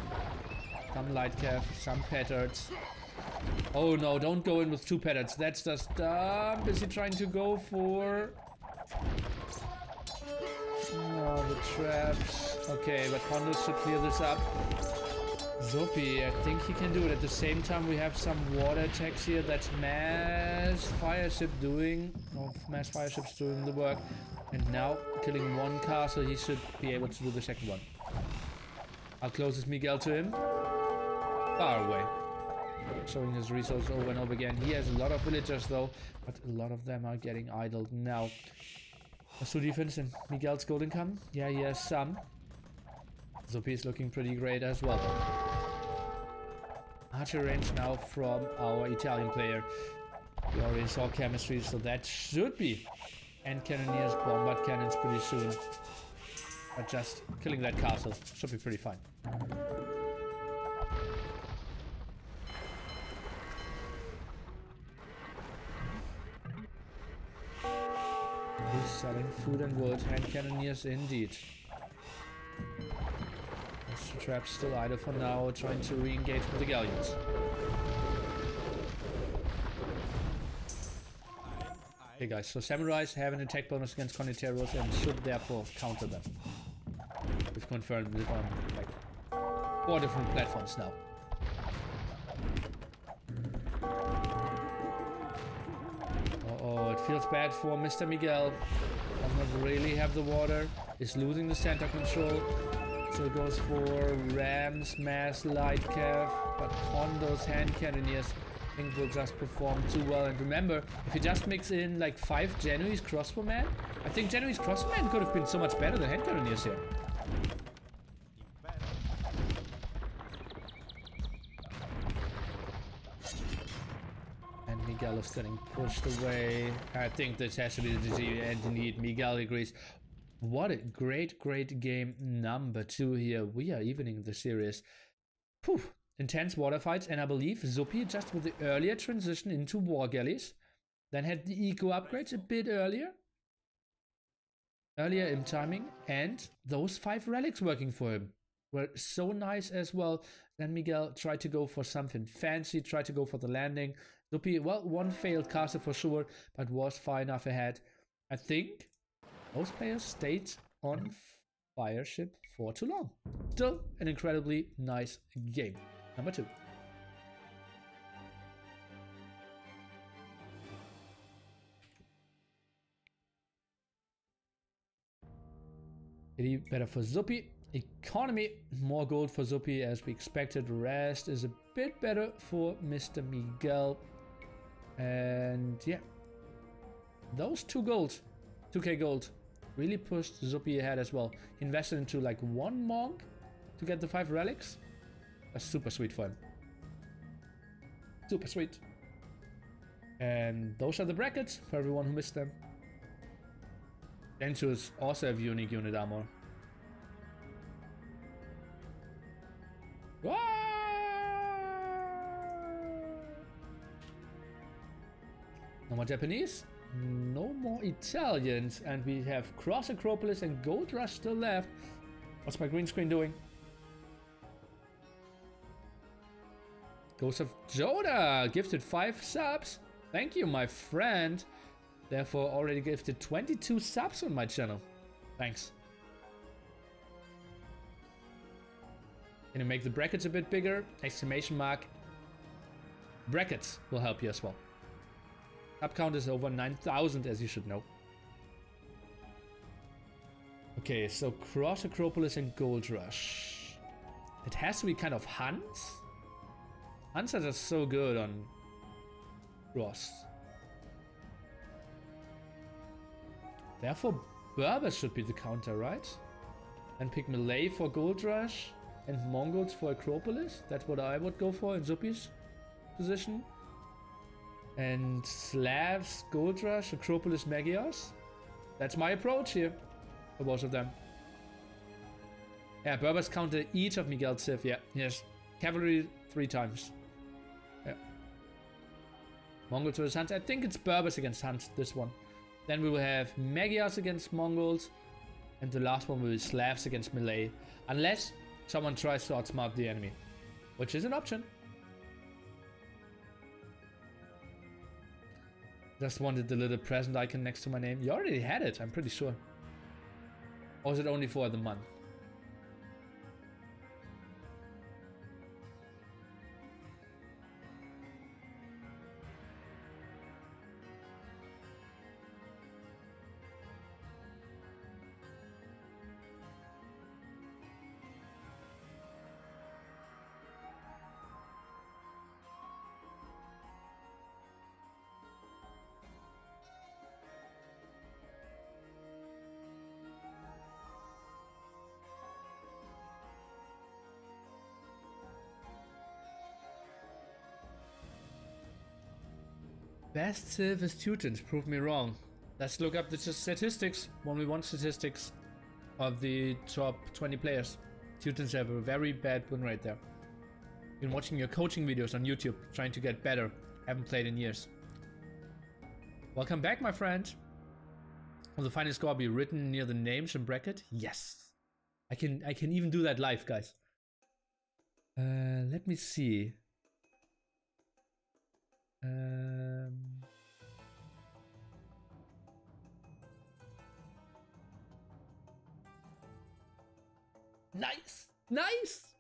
some Lightcav, some patterns. Oh no, don't go in with 2 patterns. That's just dumb. Is he trying to go for... Oh, the traps. Okay, but condos should clear this up. Zuppi, I think he can do it. At the same time, we have some water attacks here. That's mass fireship doing... Oh, mass fireships doing the work. And now, killing 1 castle, he should be able to do the second one. How close is Miguel to him? Far away. Showing his resources over and over again. He has a lot of villagers though, but a lot of them are getting idled now. Let's do defense and Miguel's gold income. Yeah, he has some. Zuppi is looking pretty great as well. Archer range now from our Italian player. We already saw chemistry, so that should be. And cannoneers, bombard cannons pretty soon. But just killing that castle should be pretty fine. He's selling food and wood, hand cannoneers indeed. The trap's still idle for now, trying to re-engage with the galleons. Okay guys, so samurais have an attack bonus against condotieros and should therefore counter them. We've confirmed it on like 4 different platforms now. Uh-oh, it feels bad for Mr. Miguel. Does not really have the water. Is losing the center control. So it goes for rams, mass, light cav, but condos, hand cannoneers, I think will just perform too well. And remember, if you just mix in like 5 Genoese crossbowmen, I think Genoese crossbowmen could have been so much better than hand cannoneers here. And Miguel is getting pushed away. I think this has to be the Decisive, and indeed Miguel agrees. What a great game number 2 here. We are evening the series. Whew. Intense water fights, and I believe Zuppi, just with the earlier transition into war galleys, then had the eco upgrades a bit earlier in timing, and those 5 relics working for him. were so nice as well. Then Miguel tried to go for something fancy, tried to go for the landing. Zuppi, well, one failed castle for sure, but was far enough ahead. I think most players stayed on fire ship for too long. Still an incredibly nice game. Number 2. Better for Zuppi. Economy, more gold for Zuppi as we expected. Rest is a bit better for Mr. Miguel. And yeah, those 2K gold, really pushed Zuppi ahead as well. He invested into like 1 monk to get the 5 relics. That's super sweet for him. Super sweet. And those are the brackets for everyone who missed them. Densus also have unique unit armor. Whoa! No more Japanese, no more Italians, and we have Cross Acropolis and Gold Rush still left. What's my green screen doing? Ghost of Joda gifted 5 subs. Thank you, my friend. Therefore, already gifted 22 subs on my channel. Thanks. Can you make the brackets a bit bigger? Exclamation mark. Brackets will help you as well. Sub count is over 9,000, as you should know. Okay, so Cross Acropolis and Gold Rush. It has to be kind of Hunts. Hunts are just so good on Cross. Therefore, Berbers should be the counter, right? And pick Malay for Gold Rush and Mongols for Acropolis. That's what I would go for in Zuppi's position. And Slavs, Gold Rush, Acropolis, Magyars. That's my approach here for both of them. Yeah, Berbers counter each of Miguel's Civ. Yeah, yes. Cavalry 3 times. Yeah. Mongols versus Huns. I think it's Berbers against Huns, this one. Then we will have Magyars against Mongols. And the last one will be Slavs against Malay. Unless someone tries to outsmart the enemy. Which is an option. Just wanted the little present icon next to my name. You already had it, I'm pretty sure. Or is it only for the month? Best Civ is Teutons, prove me wrong. Let's look up the statistics, 1v1 statistics of the top 20 players. Teutons have a very bad win rate there. Been watching your coaching videos on YouTube, trying to get better. Haven't played in years. Welcome back, my friend. Will the final score be written near the names and bracket? Yes. I can even do that live, guys. Let me see. Nice!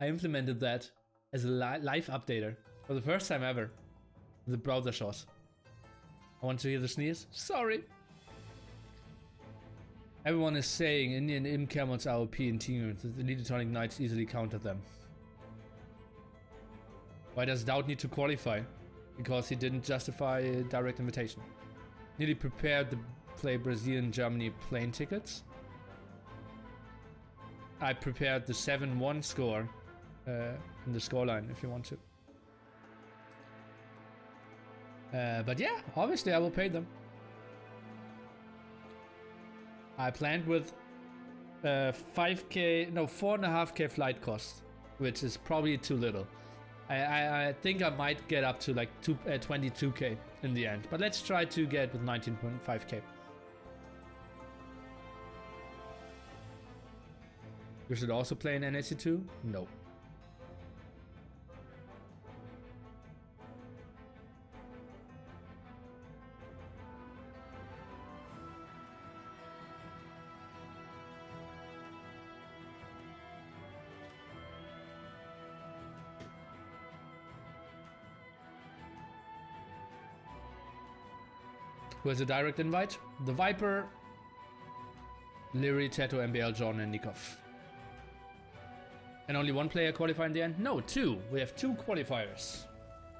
I implemented that as a live updater for the first time ever. The browser shot. I want to hear the sneeze. Sorry. Everyone is saying Indian Imp Camels are OP in team units. The Elite Tonic Knights easily counter them. Why does Doubt need to qualify? Because he didn't justify a direct invitation. Nearly prepared to play Brazil and Germany plane tickets. I prepared the 7-1 score in the scoreline if you want to. But yeah, obviously I will pay them. I planned with 4.5k flight cost, which is probably too little. I think I might get up to like 22k in the end, but let's try to get with 19.5k. You should also play in NAC2? No. Who has a direct invite? TheViper, Liereyy, TaToH, MBL, John, and Nicov. And only one player qualify in the end? No, two. We have two qualifiers.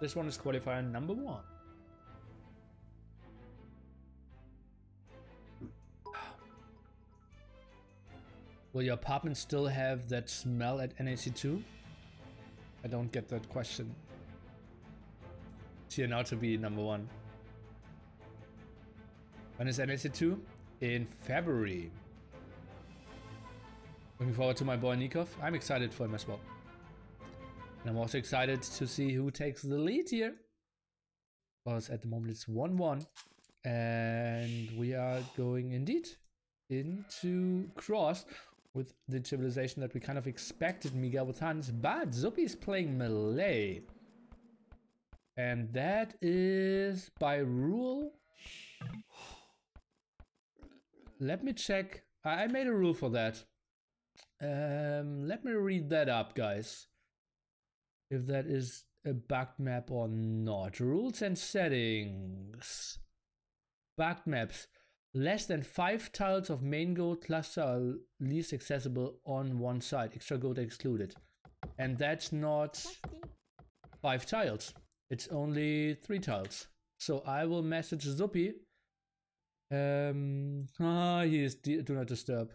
This one is qualifier number 1. Will your apartment still have that smell at NAC2? I don't get that question. It's here now to be number 1. When is NAC2? In February. Looking forward to my boy Nicov. I'm excited for him as well. And I'm also excited to see who takes the lead here. Because at the moment it's 1-1. And we are going indeed into cross with the civilization that we kind of expected, Miguel with Hans. But Zuppi is playing melee. And that is by rule. Let me check. I made a rule for that. Let me read that up, guys. If that is a bugged map or not. Rules and settings. Bugged maps. Less than 5 tiles of main gold cluster are least accessible on one side. Extra gold excluded. And that's not 5 tiles. It's only 3 tiles. So I will message Zuppi. He is do not disturb.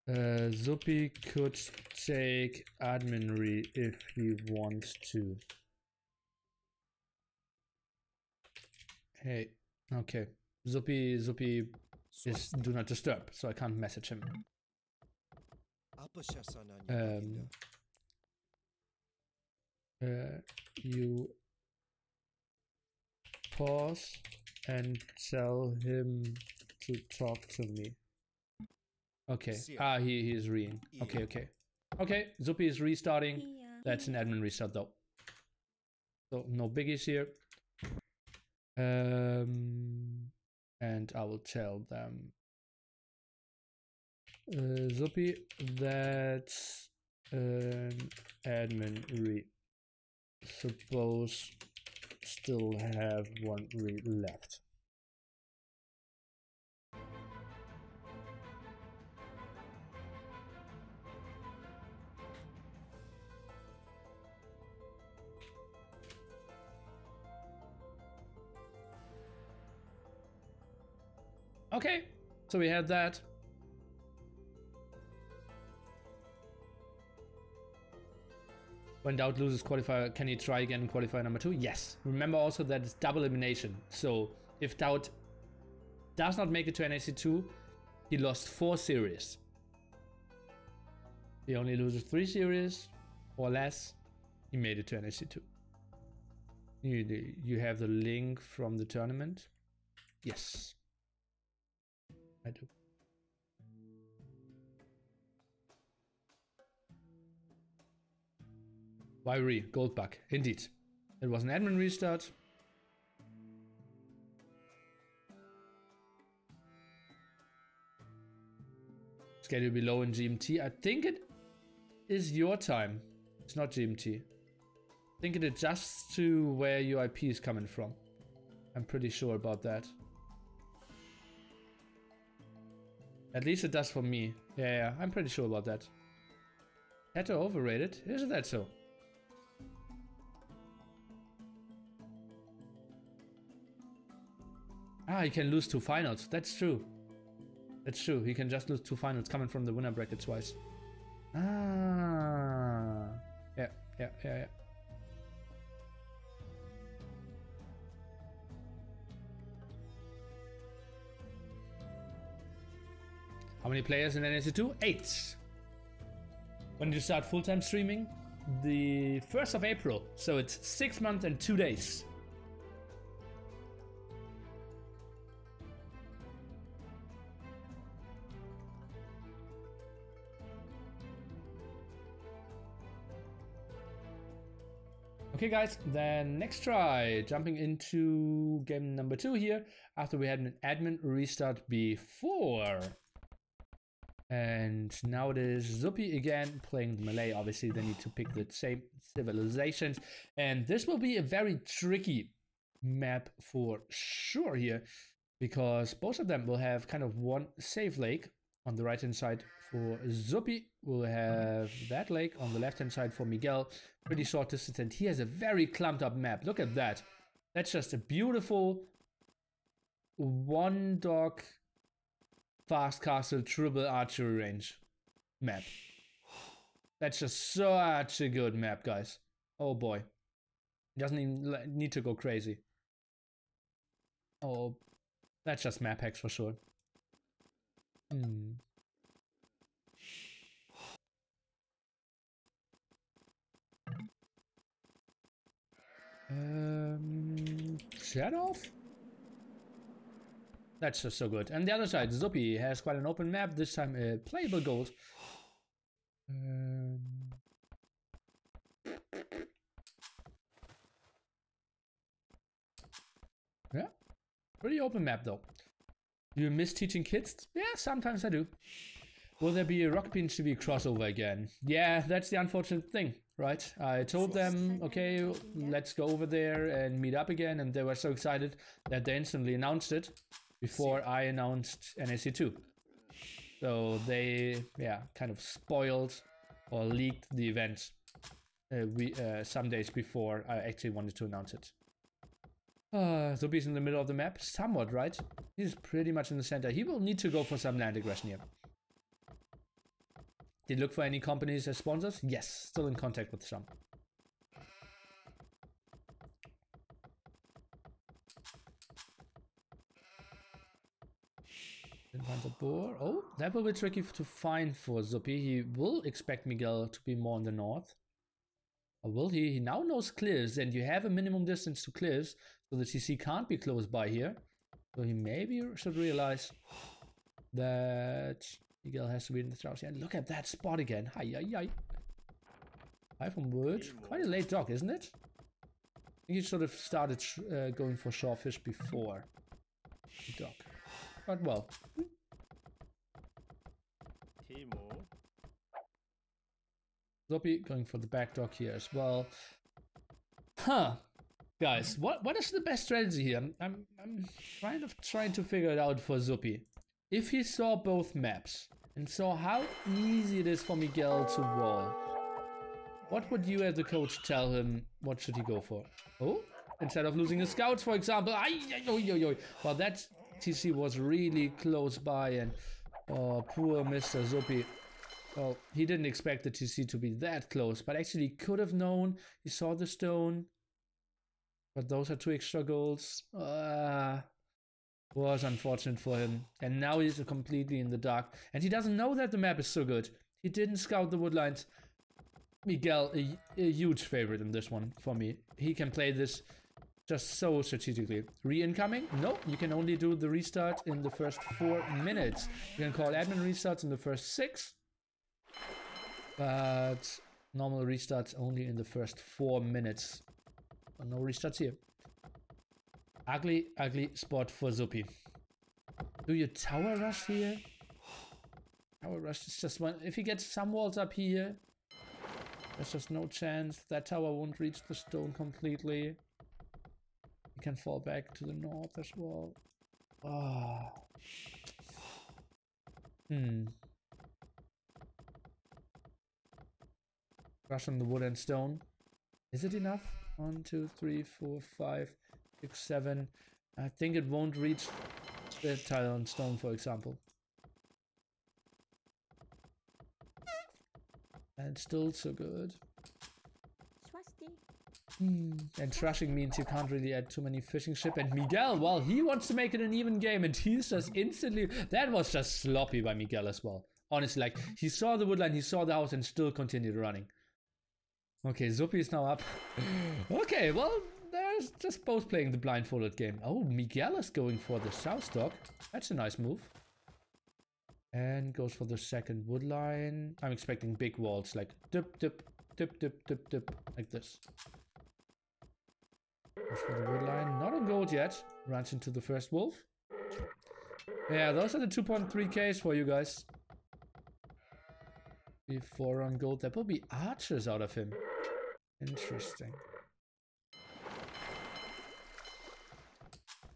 Zuppi could take admin if he wants to. Hey, okay. Zuppi is do not disturb, so I can't message him. You pause and tell him to talk to me. Okay. He is reading. Okay. Okay, Zuppi is restarting. That's an admin restart though. So no biggies here. And I will tell them. Zuppi, that's an admin re. Suppose still have 1 re left. Okay, so we had that. When doubt loses qualifier, can he try again in qualifier number 2? Yes. Remember also that it's double elimination. So if doubt does not make it to NAC2, he lost 4 series. He only loses 3 series or less. He made it to NAC2. You have the link from the tournament? Yes. I do. Wiry, gold bug. Indeed. It was an admin restart. Schedule below in GMT. I think it is your time. It's not GMT. I think it adjusts to where your IP is coming from. I'm pretty sure about that. At least it does for me. Yeah, I'm pretty sure about that. TaToH overrated? Isn't that so? Ah, he can lose 2 finals. That's true. That's true. He can just lose 2 finals coming from the winner bracket twice. Ah. Yeah. How many players in NAC2? 8. When did you start full-time streaming? The 1st of April. So it's 6 months and 2 days. Okay guys, then next try, jumping into game number 2 here, after we had an admin restart before. And now it is Zuppi again, playing the melee. Obviously they need to pick the same civilizations. And this will be a very tricky map for sure here, because both of them will have kind of one safe lake on the right hand side for Zuppi. We'll have that lake on the left hand side for Miguel. Pretty short distance, and he has a very clumped up map. Look at that. That's just a beautiful one dog fast castle triple archery range map. That's just such a good map, guys. Oh boy. He doesn't even need to go crazy. Oh, that's just map hacks for sure. Shut off? That's just so good. And the other side, Zuppi has quite an open map, this time playable gold. Yeah, pretty open map though. Do you miss teaching kids? Yeah, sometimes I do. Will there be a WBro16 crossover again? Yeah, that's the unfortunate thing, right? I told them, okay, let's go over there and meet up again, and they were so excited that they instantly announced it before I announced NAC2. So they, yeah, kind of spoiled or leaked the event some days before I actually wanted to announce it. Zuppi's in the middle of the map, somewhat, right? He's pretty much in the center. He will need to go for some land aggression here. Did you look for any companies as sponsors? Yes, still in contact with some. Didn't find the boar. Oh, that will be tricky to find for Zuppi. He will expect Miguel to be more in the north. Or will he? He now knows cliffs, and you have a minimum distance to cliffs, so the TC can't be close by here. So he maybe should realize that Miguel has to be in the south. Yeah, look at that spot again. Hi, hi, hi. 5 on wood. Quite a late dock, isn't it? I think he should have started going for shawfish before the dock. But well. Zuppi going for the back dock here as well. Huh. Guys, what is the best strategy here? I'm trying to figure it out for Zuppi. If he saw both maps and saw how easy it is for Miguel to wall, what would you as the coach tell him? What should he go for? Oh, instead of losing his scouts, for example. Well, that TC was really close by, and oh, poor Mr. Zuppi. Well, he didn't expect the TC to be that close, but actually could have known. He saw the stone. But those are 2 extra goals. Was unfortunate for him. And now he's completely in the dark. And he doesn't know that the map is so good. He didn't scout the woodlines. Miguel, a huge favorite in this one for me. He can play this just so strategically. Re-incoming? No, you can only do the restart in the first 4 minutes. You can call admin restarts in the first 6. But normal restarts only in the first 4 minutes. No restarts here. Ugly, ugly spot for Zuppi. Do you tower rush here? Tower rush is just one. If he gets some walls up here, there's just no chance. That tower won't reach the stone completely. He can fall back to the north as well. Oh. Rush on the wood and stone. Is it enough? 1, 2, 3, 4, 5, 6, 7. I think it won't reach the tile on stone, for example. And still so good. And trashing means you can't really add too many fishing ship. And Miguel, well, he wants to make it an even game, and he's just instantly... That was just sloppy by Miguel as well. Honestly, like, he saw the woodline, he saw the house, and still continued running. Okay, Zuppi is now up. Okay, well, they're just both playing the blindfolded game. Oh, Miguel is going for the south dock. That's a nice move. And goes for the second woodline. I'm expecting big walls, like dip, dip, dip, dip, dip, dip, like this. Goes for the wood line. Not on gold yet. Runs into the first wolf. Yeah, those are the 2.3Ks for you guys. Before on gold. That will be archers out of him. Interesting.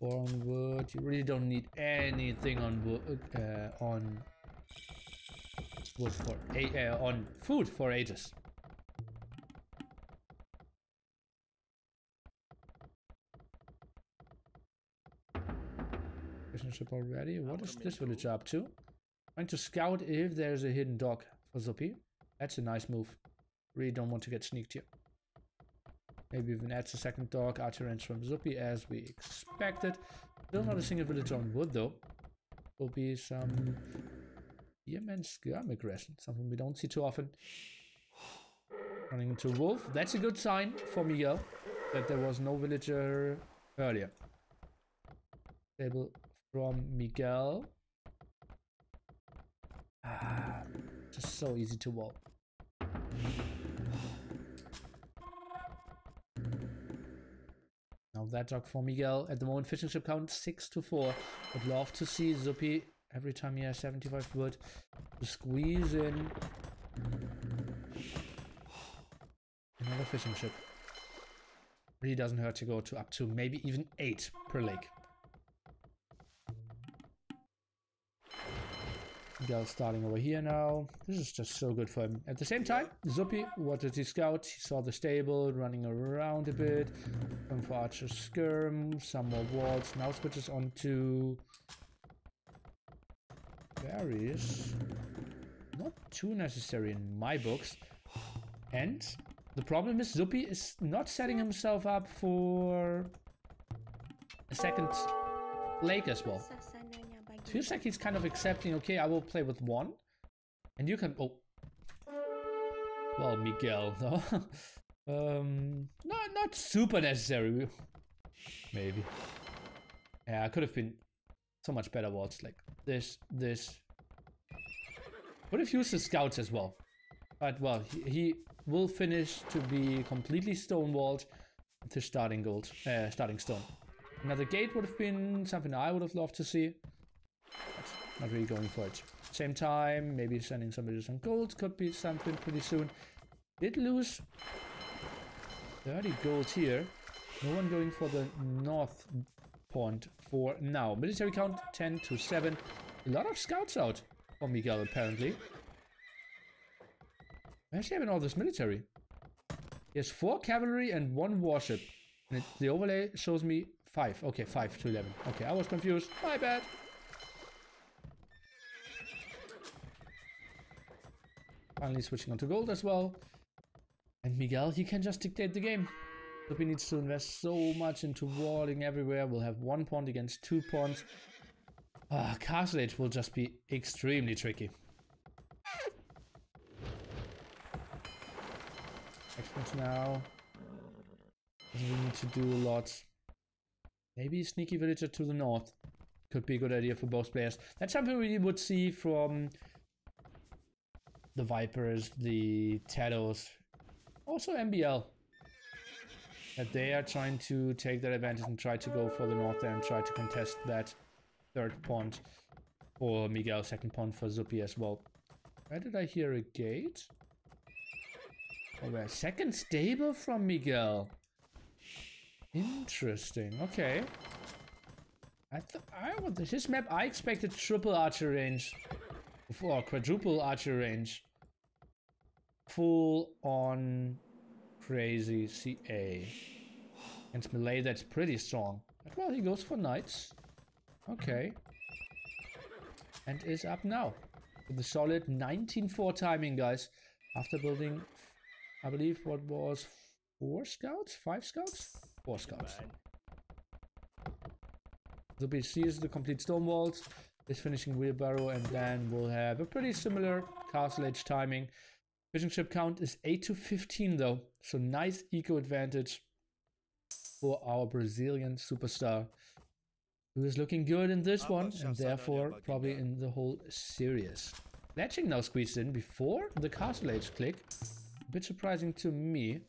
4 on wood. You really don't need anything on wood. On food for ages. Fishing ship already. What is this villager up to? Trying to scout if there's a hidden dock for Zuppi. That's a nice move. Really don't want to get sneaked here. Maybe even adds a second dock. Archer range from Zuppi as we expected. Still not a single villager on wood though. Will be some Yemen skirm aggression. Something we don't see too often. Running into wolf. That's a good sign for Miguel that there was no villager earlier. Stable from Miguel. Just so easy to wall. Now that dock for Miguel. At the moment, fishing ship count 6-4. Would love to see Zuppi every time he has 75 wood to squeeze in another fishing ship. Really doesn't hurt to go to up to maybe even 8 per lake. Miguel starting over here now. This is just so good for him. At the same time, Zuppi, what did he scout? He saw the stable, running around a bit. Going for archer skirm, some more walls. Now switches on to berries. Not too necessary in my books. And the problem is Zuppi is not setting himself up for a second lake as well. It feels like he's kind of accepting, okay, I will play with 1. And you can... Oh. Well, Miguel, no? Not super necessary. Maybe. Yeah, I could have been so much better walls. Like this. Would have used his scouts as well. But, well, he will finish to be completely stone-walled with his starting stone. Another gate would have been something I would have loved to see. But not really going for it. Same time, maybe sending some villages on gold could be something pretty soon. Did lose 30 gold here. No one going for the north point for now. Military count 10-7. A lot of scouts out for Miguel apparently. Where's he having all this military? He has 4 cavalry and 1 warship. And the overlay shows me 5. Okay, 5 to 11. Okay, I was confused. My bad. Finally switching on to gold as well. And Miguel, he can just dictate the game. Zuppi needs to invest so much into walling everywhere. We'll have 1 pawn against 2 pawns. Castle Age will just be extremely tricky. Experts now. Doesn't really need to do a lot. Maybe sneaky villager to the north. Could be a good idea for both players. That's something we would see from the Vipers, the TaToHs, also MBL. That they are trying to take that advantage and try to go for the north there and try to contest that 3rd pawn for Miguel, 2nd pawn for Zuppi as well. Where did I hear a gate? Oh, where? 2nd stable from Miguel. Interesting. Okay. His map, I expected triple archer range or quadruple archer range. Full on crazy CA. Against melee, that's pretty strong. But well, he goes for knights. Okay. And is up now. With a solid 19-4 timing, guys. After building, I believe, what was 4 scouts? 5 scouts? 4 scouts. Zuppi sees the complete stone walls. Is finishing wheelbarrow, and then we'll have a pretty similar castle age timing. Fishing ship count is 8-15 though, so nice eco advantage for our Brazilian superstar, who is looking good in this one, and therefore probably in the whole series. Latching now squeezed in before the castle age click. A bit surprising to me.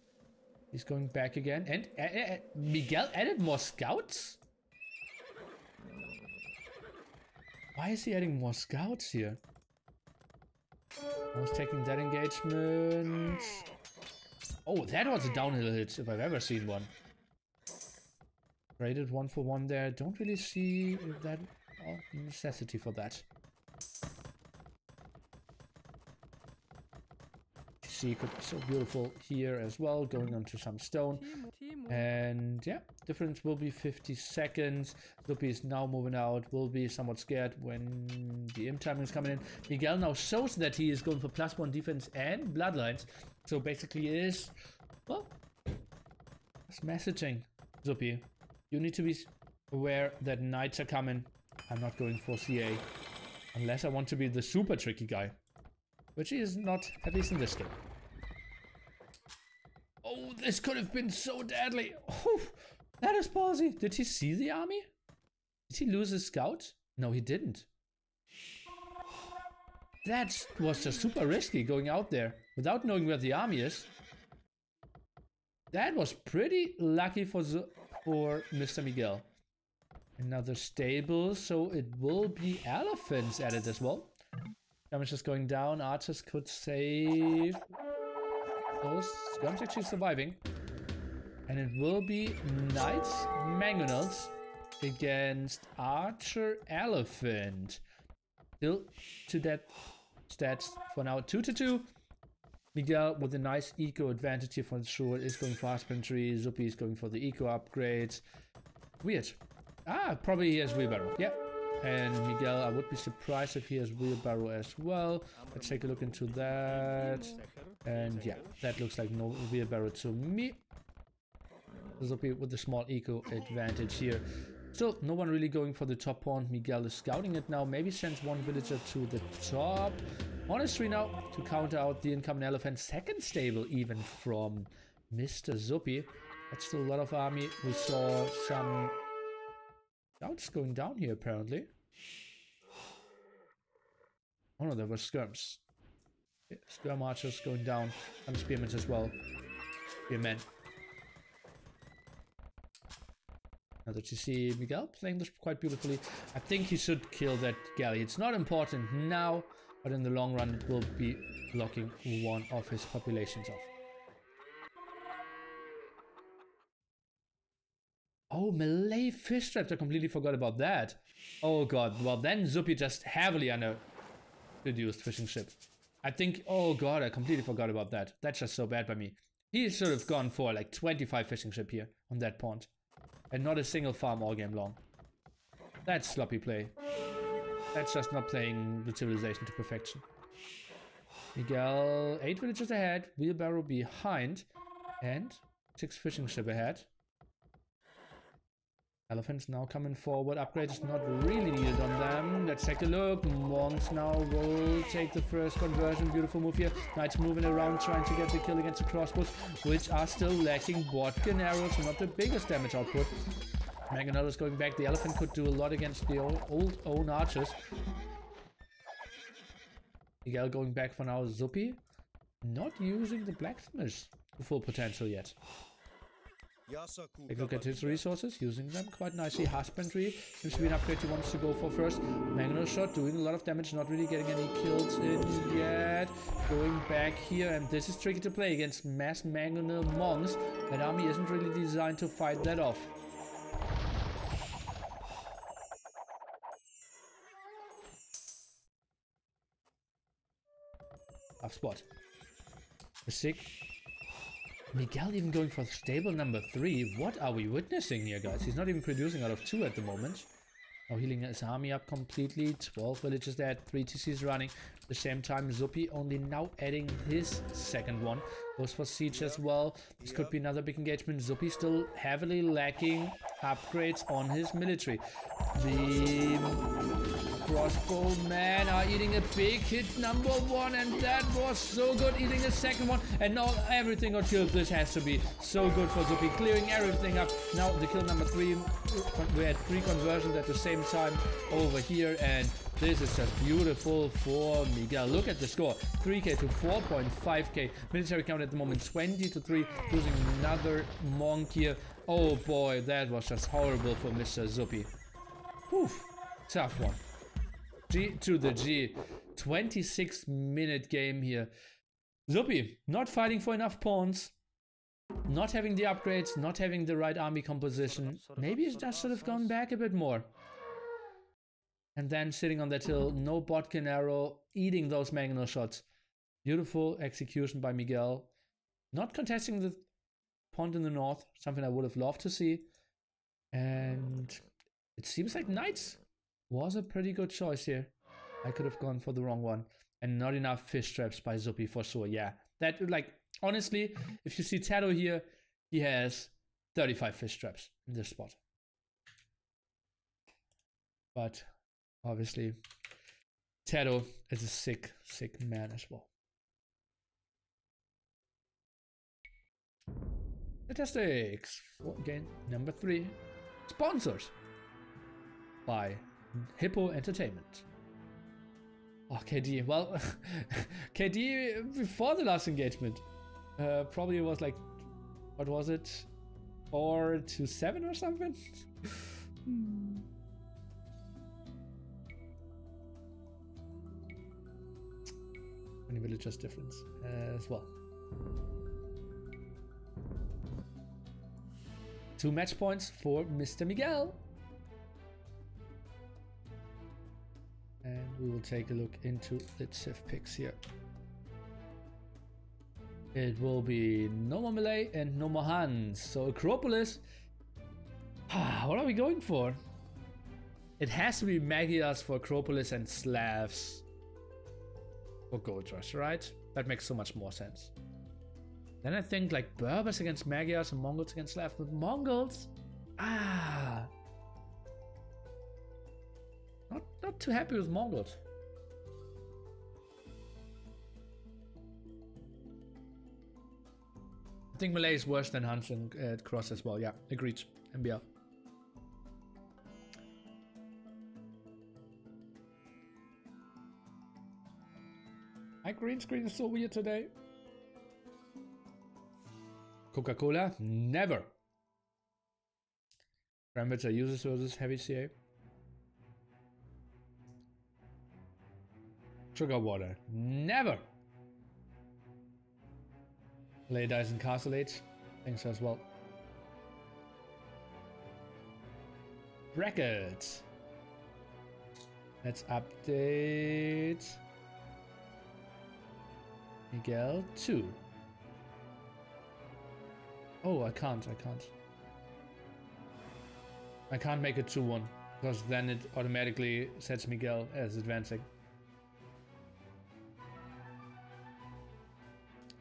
He's going back again. And Miguel added more scouts? Why is he adding more scouts here? I was taking that engagement. Oh, that was a downhill hit if I've ever seen one. Rated 1 for 1 there. Don't really see if that necessity for that. See, could be so beautiful here as well, going onto some stone. And yeah, difference will be 50 seconds. Zuppi is now moving out, will be somewhat scared when the imp timing is coming in. Miguel now shows that he is going for +1 defense and bloodlines. So basically it is, well, it's messaging. Zuppi, you need to be aware that knights are coming. I'm not going for CA unless I want to be the super tricky guy, which he is not, at least in this game. Oh, this could have been so deadly. Oh, that is ballsy. Did he see the army? Did he lose his scout? No, he didn't. That was just super risky going out there without knowing where the army is. That was pretty lucky for Mr. Miguel. Another stable, so it will be elephants added as well. Damage is going down. Archers could save. Those skirms actually surviving. And it will be Knights Mangonels against Archer Elephant. Still to that stats for now. 2-2. Miguel with a nice eco advantage here for sure is going for husbandry. Zuppi is going for the eco upgrades. Weird. Ah, probably he has wheelbarrow. Yeah. And Miguel, I would be surprised if he has wheelbarrow as well. Let's take a look into that. And yeah, that looks like no wheelbarrow to me. Zuppi with the small eco advantage here. Still, no one really going for the top pawn. Miguel is scouting it now. Maybe sends one villager to the top. Monastery now to counter out the incoming elephant. Second stable even from Mr. Zuppi. That's still a lot of army. We saw some scouts going down here apparently. Oh no, there were skirms. Yeah, skirm archers going down. Some spearmen as well. Spearmen. Now that you see Miguel playing this quite beautifully, I think he should kill that galley. It's not important now, but in the long run it will be blocking one of his populations off. Oh, melee fish traps. I completely forgot about that. Oh god, well then Zuppi just heavily underproduced fishing ship. I think, oh god, I completely forgot about that. That's just so bad by me. He should have gone for like 25 fishing ship here on that pond. And not a single farm all game long. That's sloppy play. That's just not playing the civilization to perfection. Miguel, 8 villages ahead, wheelbarrow behind, and 6 fishing ship ahead. Elephants now coming forward. Upgrade is not really needed on them. Let's take a look. Monks now will take the first conversion. Beautiful move here. Knights moving around trying to get the kill against the crossbows, which are still lacking Botkin arrows. So not the biggest damage output. Mangonel is going back. The elephant could do a lot against the old own archers. Miguel going back for now. Zuppi not using the blacksmiths to full potential yet. Take a look at his resources, using them quite nicely. Husbandry seems to be an upgrade he wants to go for first. Mangonel shot doing a lot of damage, not really getting any kills in yet. Going back here, and this is tricky to play against mass Mangonel monks. That army isn't really designed to fight that off. Tough spot. The sick. Miguel even going for stable number 3. What are we witnessing here, guys? He's not even producing out of 2 at the moment. Now healing his army up completely. 12 villages there, 3 TCs running. At the same time, Zuppi only now adding his second one. Goes for siege as well. This could be another big engagement. Zuppi still heavily lacking upgrades on his military. The crossbow men are eating a big hit number 1, and that was so good, eating a second one, and now everything got killed. This has to be so good for Zuppi, clearing everything up. Now the kill number 3, we had 3 conversions at the same time over here, and this is just beautiful for Miguel. Look at the score. 3k to 4.5k. Military count at the moment 20 to 3. Losing another monk here. Oh boy, that was just horrible for Mr. Zuppi. Whew. Tough one. G to the G. 26-minute game here. Zuppi not fighting for enough pawns. Not having the upgrades. Not having the right army composition. Maybe it just should have gone back a bit more. And then sitting on that hill, no Botkin arrow, eating those mangonel shots. Beautiful execution by Miguel. Not contesting the point in the north, something I would have loved to see. And it seems like knights was a pretty good choice here. I could have gone for the wrong one. And not enough fish traps by Zuppi for sure, yeah. That, like, honestly, if you see TaToH here, he has 35 fish traps in this spot. But obviously, TaToH is a sick, sick man as well. Statistics. Game number 3. Sponsors by Hippo Entertainment. Oh, KD. Well, KD before the last engagement. Probably was like, what was it? 4-7 or something? Many villagers difference as well. 2 match points for Mr. Miguel. And we will take a look into the Civ picks here. It will be no more melee and no more Hans. So Acropolis. What are we going for? It has to be Magyars for Acropolis and Slavs for Gold Rush, right? That makes so much more sense. Then I think like Berbers against Magyars and Mongols against Slavs. But Mongols? Not too happy with Mongols. I think Malay is worse than Hans and Cross as well. Yeah, agreed. MBL. My green screen is so weird today. Coca-Cola? Never. Parameter users versus heavy CA. Sugar water? Never. Lay dice and castle age. Thanks as well. Brackets. Let's update. Miguel 2. Oh, I can't. I can't make it 2-1 because then it automatically sets Miguel as advancing.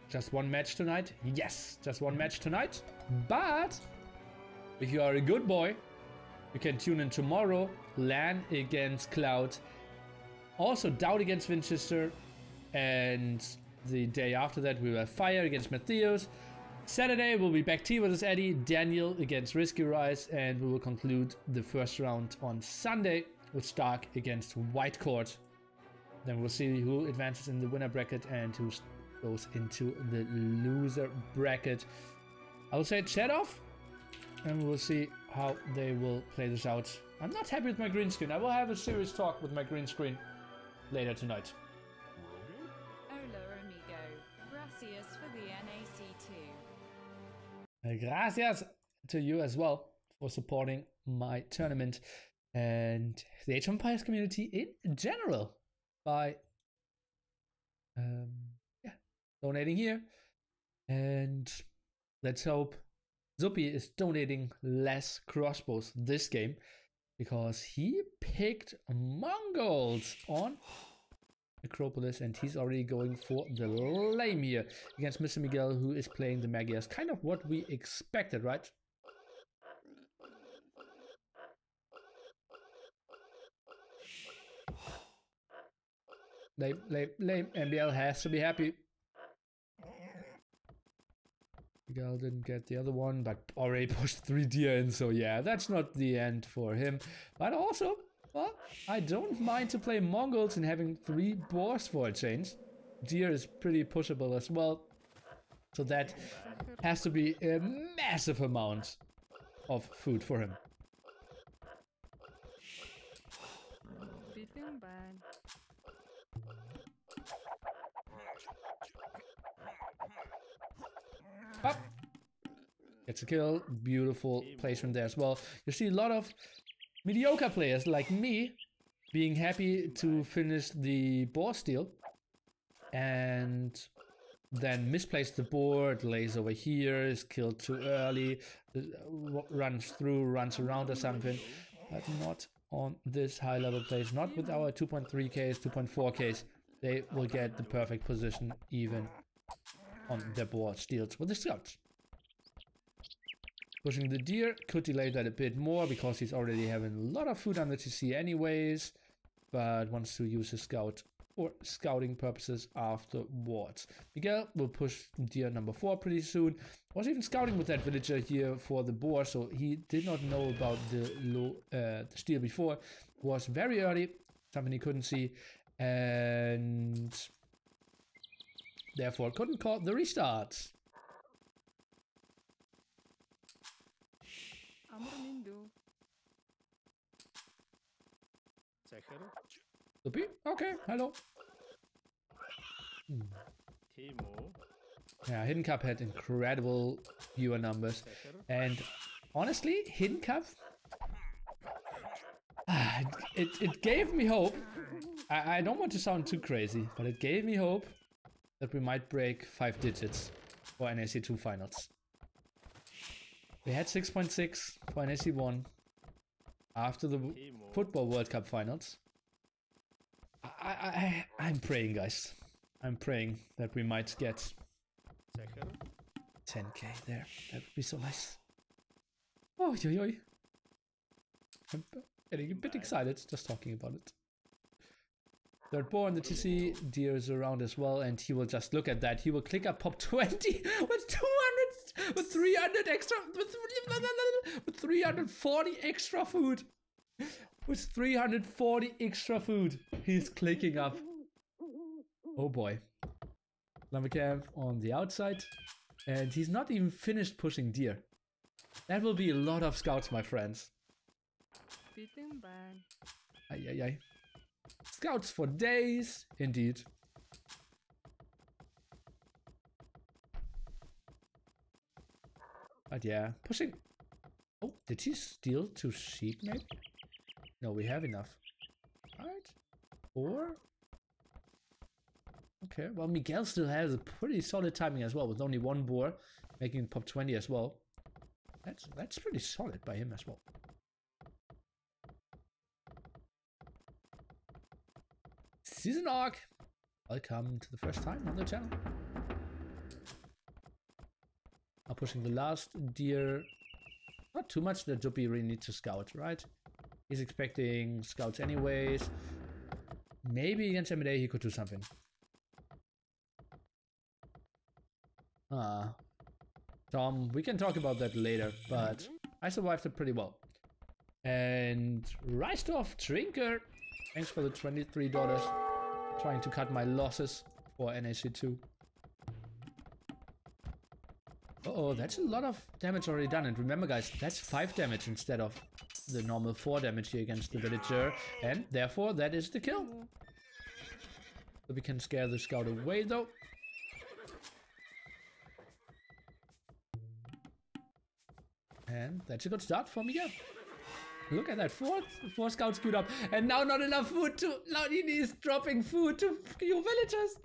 Just one match tonight? Yes, just one match tonight. But if you are a good boy, you can tune in tomorrow. LAN against Cloud. Also Doubt against Winchester. And the day after that we will have Fire against Matthias. Saturday will be Back T versus Eddie. Daniel against Risky Rise. And we will conclude the first round on Sunday with Stark against White Court. Then we'll see who advances in the winner bracket and who goes into the loser bracket. I will say chat off and we'll see how they will play this out. I'm not happy with my green screen. I will have a serious talk with my green screen later tonight. Hola amigo. Gracias for the NAC2. Gracias to you as well for supporting my tournament and the ZeroEmpires community in general by donating here. And let's hope Zuppi is donating less crossbows this game because he picked Mongols on Acropolis and he's already going for the lame here against Mr. Miguel, who is playing the Magyars. Kind of what we expected, right? Lame. MBL has to be happy. Miguel didn't get the other one, but already pushed 3 deer in, so yeah, that's not the end for him. But also, Well, I don't mind to play Mongols and having 3 boars for a change. Deer is pretty pushable as well. So that has to be a massive amount of food for him. Up. Gets a kill. Beautiful placement there as well. You see a lot of mediocre players like me being happy to finish the boar steal and then misplace the board, lays over here, is killed too early, runs through, runs around or something, but not on this high level place, not with our 2.3Ks, 2.4Ks. They will get the perfect position even on the board steals with the scouts. Pushing the deer, could delay that a bit more because he's already having a lot of food on the TC anyways, but wants to use his scout for scouting purposes afterwards. Miguel will push deer number 4 pretty soon. Was even scouting with that villager here for the boar, so he did not know about the steal before. Was very early, something he couldn't see, and therefore couldn't call the restart. Zuppi? Okay, hello. Yeah, Hidden Cup had incredible viewer numbers. And honestly, Hidden Cup, it gave me hope. I don't want to sound too crazy, but it gave me hope that we might break 5 digits for NAC2 finals. We had 6.6 for NAC1 after the Football World Cup finals. I'm praying, guys. I'm praying that we might get 10k there. That would be so nice. Oh, yo, yo. I'm getting a bit excited just talking about it. Third boar on the TC, deer is around as well, and he will just look at that. He will click up pop 20 with 200, with 300 extra, with 340 extra food. With 340 extra food, he's clicking up. Oh boy. Lumber camp on the outside, and he's not even finished pushing deer. That will be a lot of scouts, my friends. Ay, ay, ay. Scouts for days, indeed. But yeah, pushing. Oh, did he steal 2 sheep maybe? No, we have enough. Alright. 4. Okay, well, Miguel still has a pretty solid timing as well, with only 1 boar, making pop 20 as well. That's pretty solid by him as well. Season Arc! Welcome to the first time on the channel. Now pushing the last deer. Not too much that Zuppi really needs to scout, right? He's expecting scouts anyways. Maybe against M&A he could do something. Tom, we can talk about that later, but I survived it pretty well. And Reisdorf Trinker, thanks for the $23. Trying to cut my losses for NAC2. Uh-oh, that's a lot of damage already done. And remember guys, that's 5 damage instead of the normal 4 damage here against the villager. And therefore that is the kill. So we can scare the scout away though. And that's a good start for Miguel. Look at that, 4 scouts queued up, and now not enough food to... Nili is dropping food to you villagers.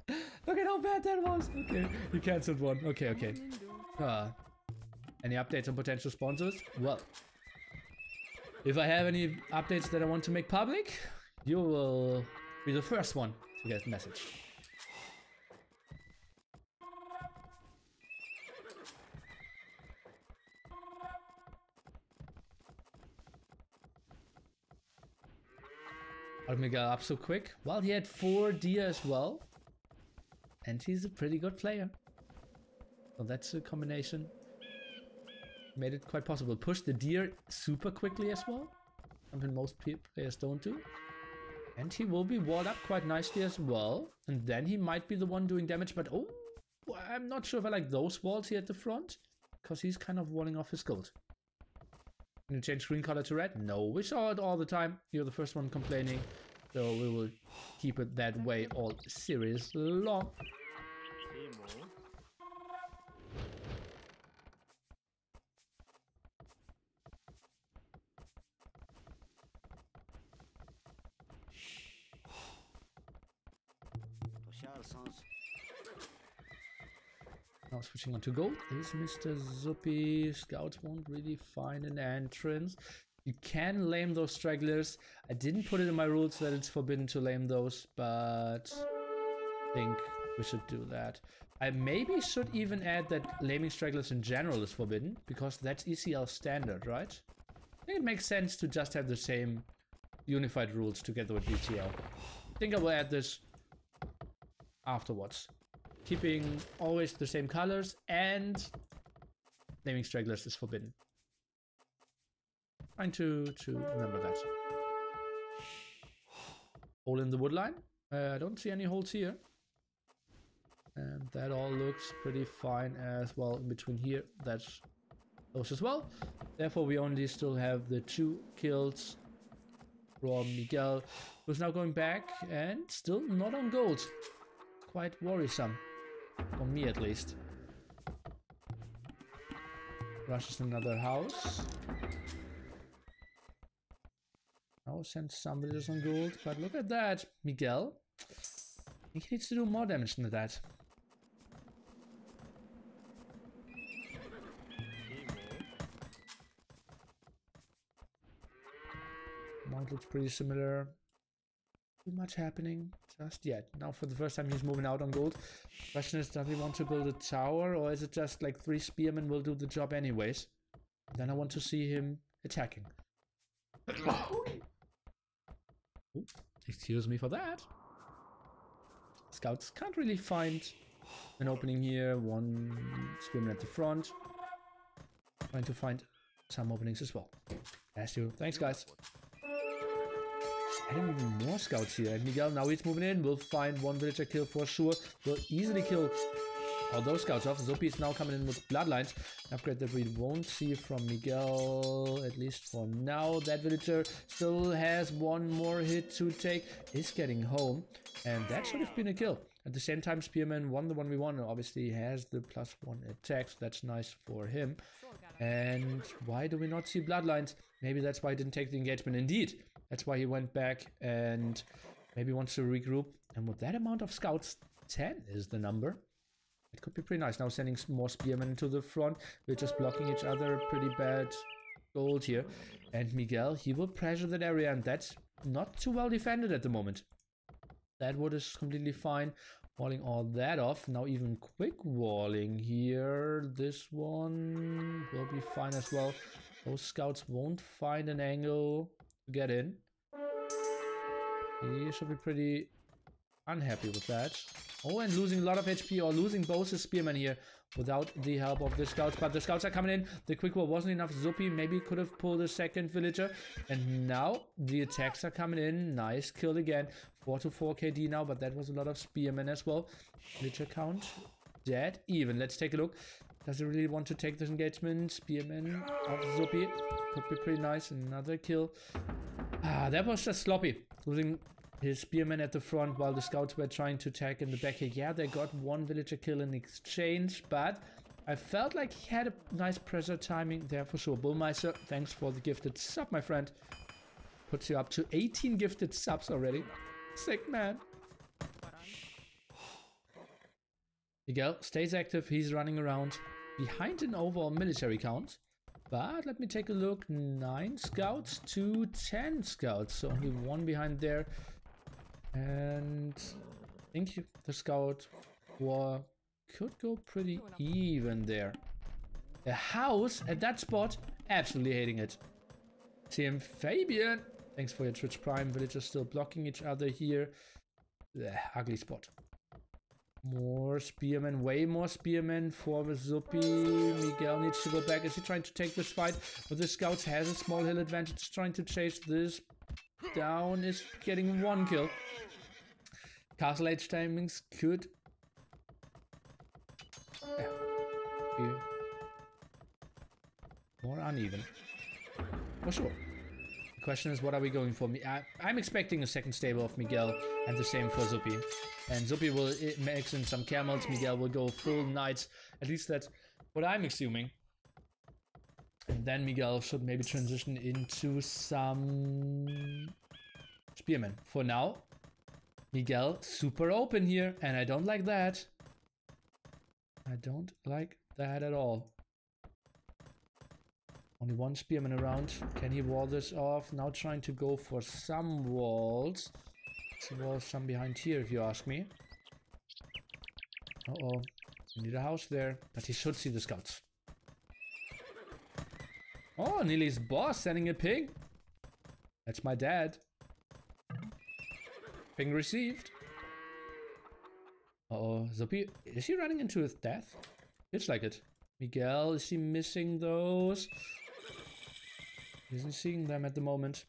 Look at how bad that was. Okay, he cancelled 1. Okay, okay. Any updates on potential sponsors? Well, if I have any updates that I want to make public, you will be the first one to get a message. How did Miguel up so quick? Well, he had 4 deer as well. And he's a pretty good player. So that's a combination. Made it quite possible. Pushed the deer super quickly as well. something most players don't do. And he will be walled up quite nicely as well. And then he might be the one doing damage, but oh, I'm not sure if I like those walls here at the front, because he's kind of walling off his gold. Can you change green color to red? No, we saw it all the time. You're the first one complaining, so we will keep it that way all series long. Now switching on to gold is Mr. Zuppi. Scouts won't really find an entrance. You can lame those stragglers. I didn't put it in my rules that it's forbidden to lame those, but I think we should do that. I maybe should even add that laming stragglers in general is forbidden, because that's ECL standard, right? I think it makes sense to just have the same unified rules together with ECL. I think I will add this afterwards. Keeping always the same colors, and naming stragglers is forbidden. Trying to remember that. Hole in the wood line. I don't see any holes here. And that all looks pretty fine as well. In between here, that's close as well. Therefore, we only still have the 2 kills from Miguel, who's now going back and still not on gold. Quite worrisome. For me, at least. Rushes another house. Now sends some villagers on gold, but look at that, Miguel. He needs to do more damage than that. Mount looks pretty similar. Too much happening just yet. Now for the first time he's moving out on gold. Question is, does he want to build a tower, or is it just like 3 spearmen will do the job anyways? Then I want to see him attacking. Ooh, excuse me for that. Scouts can't really find an opening here. 1 spearman at the front. Trying to find some openings as well. As you. Thanks, guys. Adding even more scouts here. And Miguel, now he's moving in. We'll find 1 villager kill for sure. We'll easily kill all those scouts off. Zuppi is now coming in with bloodlines. Upgrade that we won't see from Miguel, at least for now. That villager still has 1 more hit to take. Is getting home. And that should have been a kill. At the same time, Spearman won the 1v1. Obviously, he has the +1 attack, so that's nice for him. And why do we not see bloodlines? Maybe that's why he didn't take the engagement. Indeed, that's why he went back and maybe wants to regroup. And with that amount of scouts, 10 is the number. It could be pretty nice. Now sending more spearmen into the front. We're just blocking each other. Pretty bad gold here. And Miguel, he will pressure that area, and that's not too well defended at the moment. That wood is completely fine. Walling all that off. Now even quick walling here. This one will be fine as well. Those scouts won't find an angle to get in. He should be pretty unhappy with that. Oh, and losing a lot of HP, or losing both his spearmen here without the help of the scouts. But the scouts are coming in. The quick wall wasn't enough. Zuppi maybe could have pulled a second villager. And now the attacks are coming in. Nice kill again. 4 to 4 KD now, but that was a lot of spearmen as well. Villager count dead even. Let's take a look. Does he really want to take this engagement? Spearman of Zuppi. Could be pretty nice. Another kill. Ah, that was just sloppy. Losing his spearmen at the front while the scouts were trying to attack in the back here. Yeah, they got 1 villager kill in exchange, but I felt like he had a nice pressure timing there for sure. Bullmeister, thanks for the gifted sub, my friend. Puts you up to 18 gifted subs already. Sick, man. Miguel stays active. He's running around behind an overall military count. But let me take a look. 9 scouts to 10 scouts. So only 1 behind there. And I think the scout war could go pretty even there. The house at that spot, absolutely hating it. Team Fabian, thanks for your Twitch Prime. Villagers still blocking each other here. Ugly spot. More spearmen, way more spearmen for Zuppi. Miguel needs to go back. Is he trying to take this fight? But the scouts has a small hill advantage, trying to chase this down, is getting 1 kill. Castle Age timings could be more uneven. For sure. The question is, what are we going for? I'm expecting a second stable of Miguel, and the same for Zuppi. And Zuppi will mix in some camels. Miguel will go full knights. At least that's what I'm assuming. And then Miguel should maybe transition into some spearmen. For now, Miguel super open here, and I don't like that. I don't like that at all. Only 1 spearman around. Can he wall this off? Now trying to go for some walls. There's a wall some behind here, if you ask me. Uh-oh. We need a house there. But he should see the scouts. Oh, Nili's boss sending a ping. That's my dad. Ping received. Uh-oh. Zuppi, is he running into his death? Looks like it. Miguel, is he missing those? He isn't seeing them at the moment.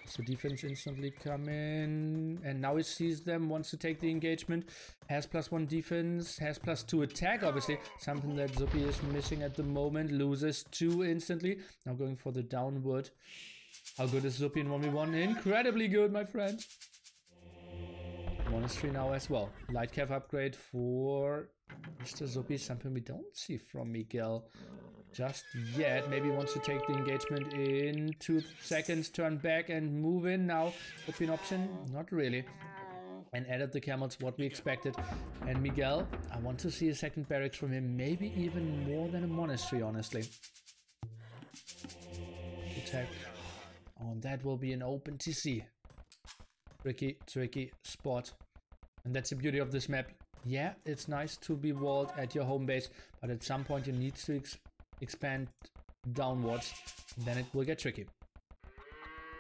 So defense instantly come in. And now he sees them, wants to take the engagement. Has +1 defense, has +2 attack, obviously. Something that Zuppi is missing at the moment. Loses 2 instantly. Now going for the downward. How good is Zuppi in 1v1? Incredibly good, my friend. Monastery now as well. Light cav upgrade for Mr. Zuppi. Something we don't see from Miguel just yet. Maybe he wants to take the engagement in 2 seconds, turn back and move in now. Could be an option. Not really. And added the camels, what we expected. And Miguel, I want to see a second barracks from him. Maybe even more than a monastery, honestly. Attack. Oh, and that will be an open TC. Tricky spot. And that's the beauty of this map. Yeah, it's nice to be walled at your home base, but at some point you need to expand downwards. Then it will get tricky.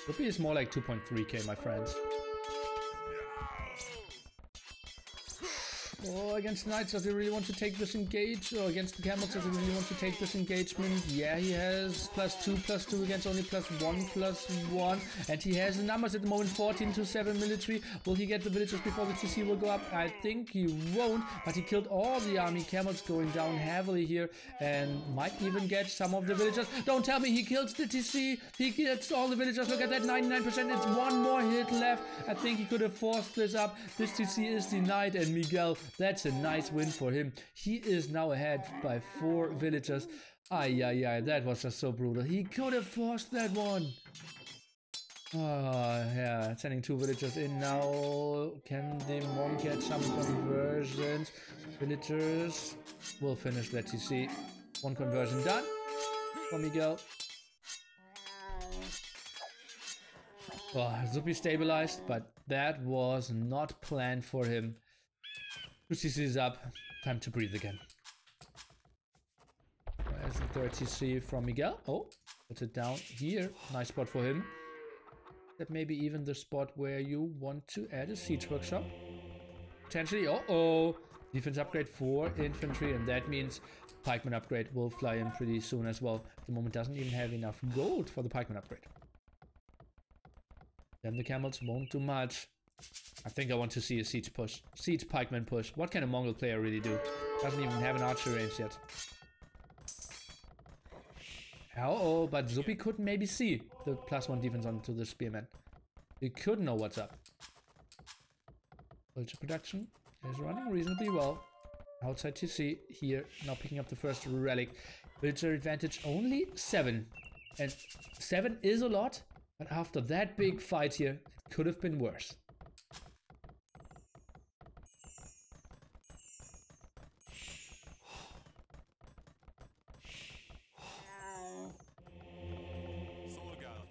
Zuppi is more like 2.3k, my friends. Oh, against Knights, does he really want to take this engage? Or against the Camels, does he really want to take this engagement? Yeah, he has +2 against only +1. And he has the numbers at the moment, 14 to 7 military. Will he get the villagers before the TC will go up? I think he won't, but he killed all the army. Camels going down heavily here and might even get some of the villagers. Don't tell me he kills the TC. He gets all the villagers. Look at that, 99%. It's 1 more hit left. I think he could have forced this up. This TC is denied, and Miguel, that's a nice win for him. He is now ahead by 4 villagers. Ay, that was just so brutal. He could have forced that one. Yeah, sending 2 villagers in now. Can the Mon get some conversions? Villagers will finish that TC. 1 conversion done for Miguel. Zuppi stabilized, but that was not planned for him. 2 CCs up, time to breathe again. There's the 3rd TC from Miguel. Oh, puts it down here. Nice spot for him. That may be even the spot where you want to add a siege workshop. Potentially. Oh, defense upgrade for infantry, and that means pikeman upgrade will fly in pretty soon as well. At the moment doesn't even have enough gold for the pikeman upgrade. Then the camels won't do much. I think I want to see a siege push. Siege pikeman push. What can a Mongol player really do? Doesn't even have an archer range yet. Oh, but Zuppi could maybe see the +1 defense onto the spearman. He could know what's up. Villager production is running reasonably well. Outside TC here, now picking up the first relic. Villager advantage only 7. And 7 is a lot, but after that big fight here, it could have been worse.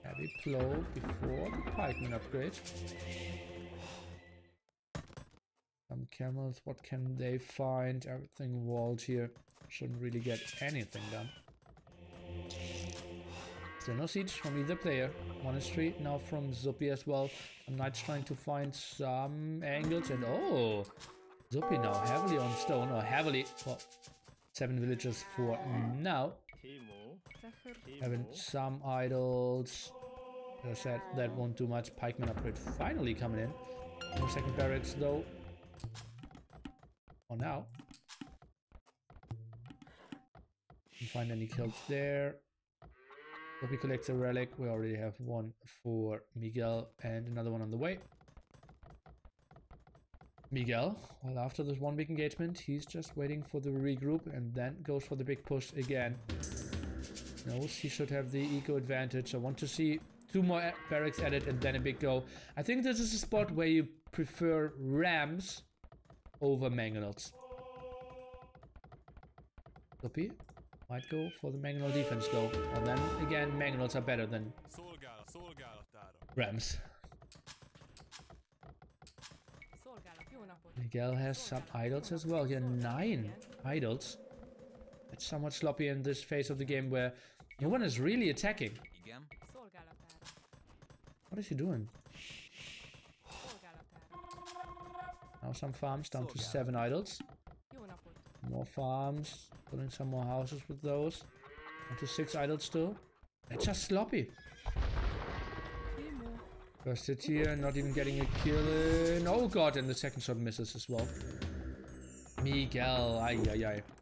Heavy blow before the pikeman upgrade. Some camels, what can they find? Everything walled here. Shouldn't really get anything done. Still no siege from either player. Monastery now from Zuppi as well. Some knights trying to find some angles, and oh! Zuppi now heavily on stone, or heavily, well, 7 villagers for now. Having some idols. As I said, that won't do much. Pikeman upgrade finally coming in. No second barracks though. For now. Didn't find any kills there. Zuppi collects a relic. We already have one for Miguel and another one on the way. Miguel, well, after this one big engagement, he's just waiting for the regroup and then goes for the big push again. Knows he should have the eco advantage. I want to see 2 more barracks added and then a big go. I think this is a spot where you prefer rams over mangonels. Zuppi might go for the mangonel defense though. And then again, mangonels are better than rams. Miguel has some idols as well. Here, 9 idols. It's somewhat sloppy in this phase of the game where no one is really attacking. What is he doing? Now some farms down to 7 idols. More farms. Building some more houses with those. Down to 6 idols still. It's just sloppy. First hit here, not even getting a kill in. Oh god, and the second shot misses as well. Miguel,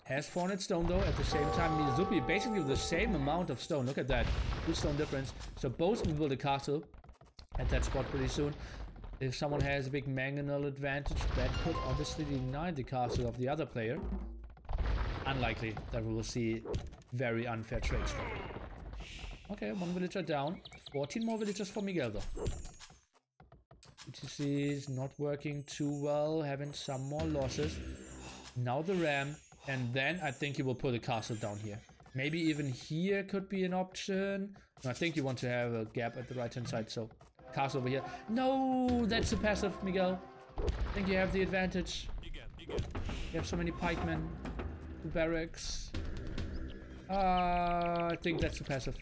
has 400 stone though. At the same time, Zuppi basically with the same amount of stone. Look at that. 2 stone difference. So both will build a castle at that spot pretty soon. If someone has a big mangonel advantage, that could obviously deny the castle of the other player. Unlikely that we will see very unfair trades though. Okay, 1 villager down. 14 more villagers for Miguel though. BTC is not working too well, having some more losses. Now the ram, and then I think he will put a castle down here. Maybe even here could be an option. No, I think you want to have a gap at the right hand side, so castle over here. No, that's a passive, Miguel. I think you have the advantage. You have so many pikemen. 2 barracks. I think that's a passive.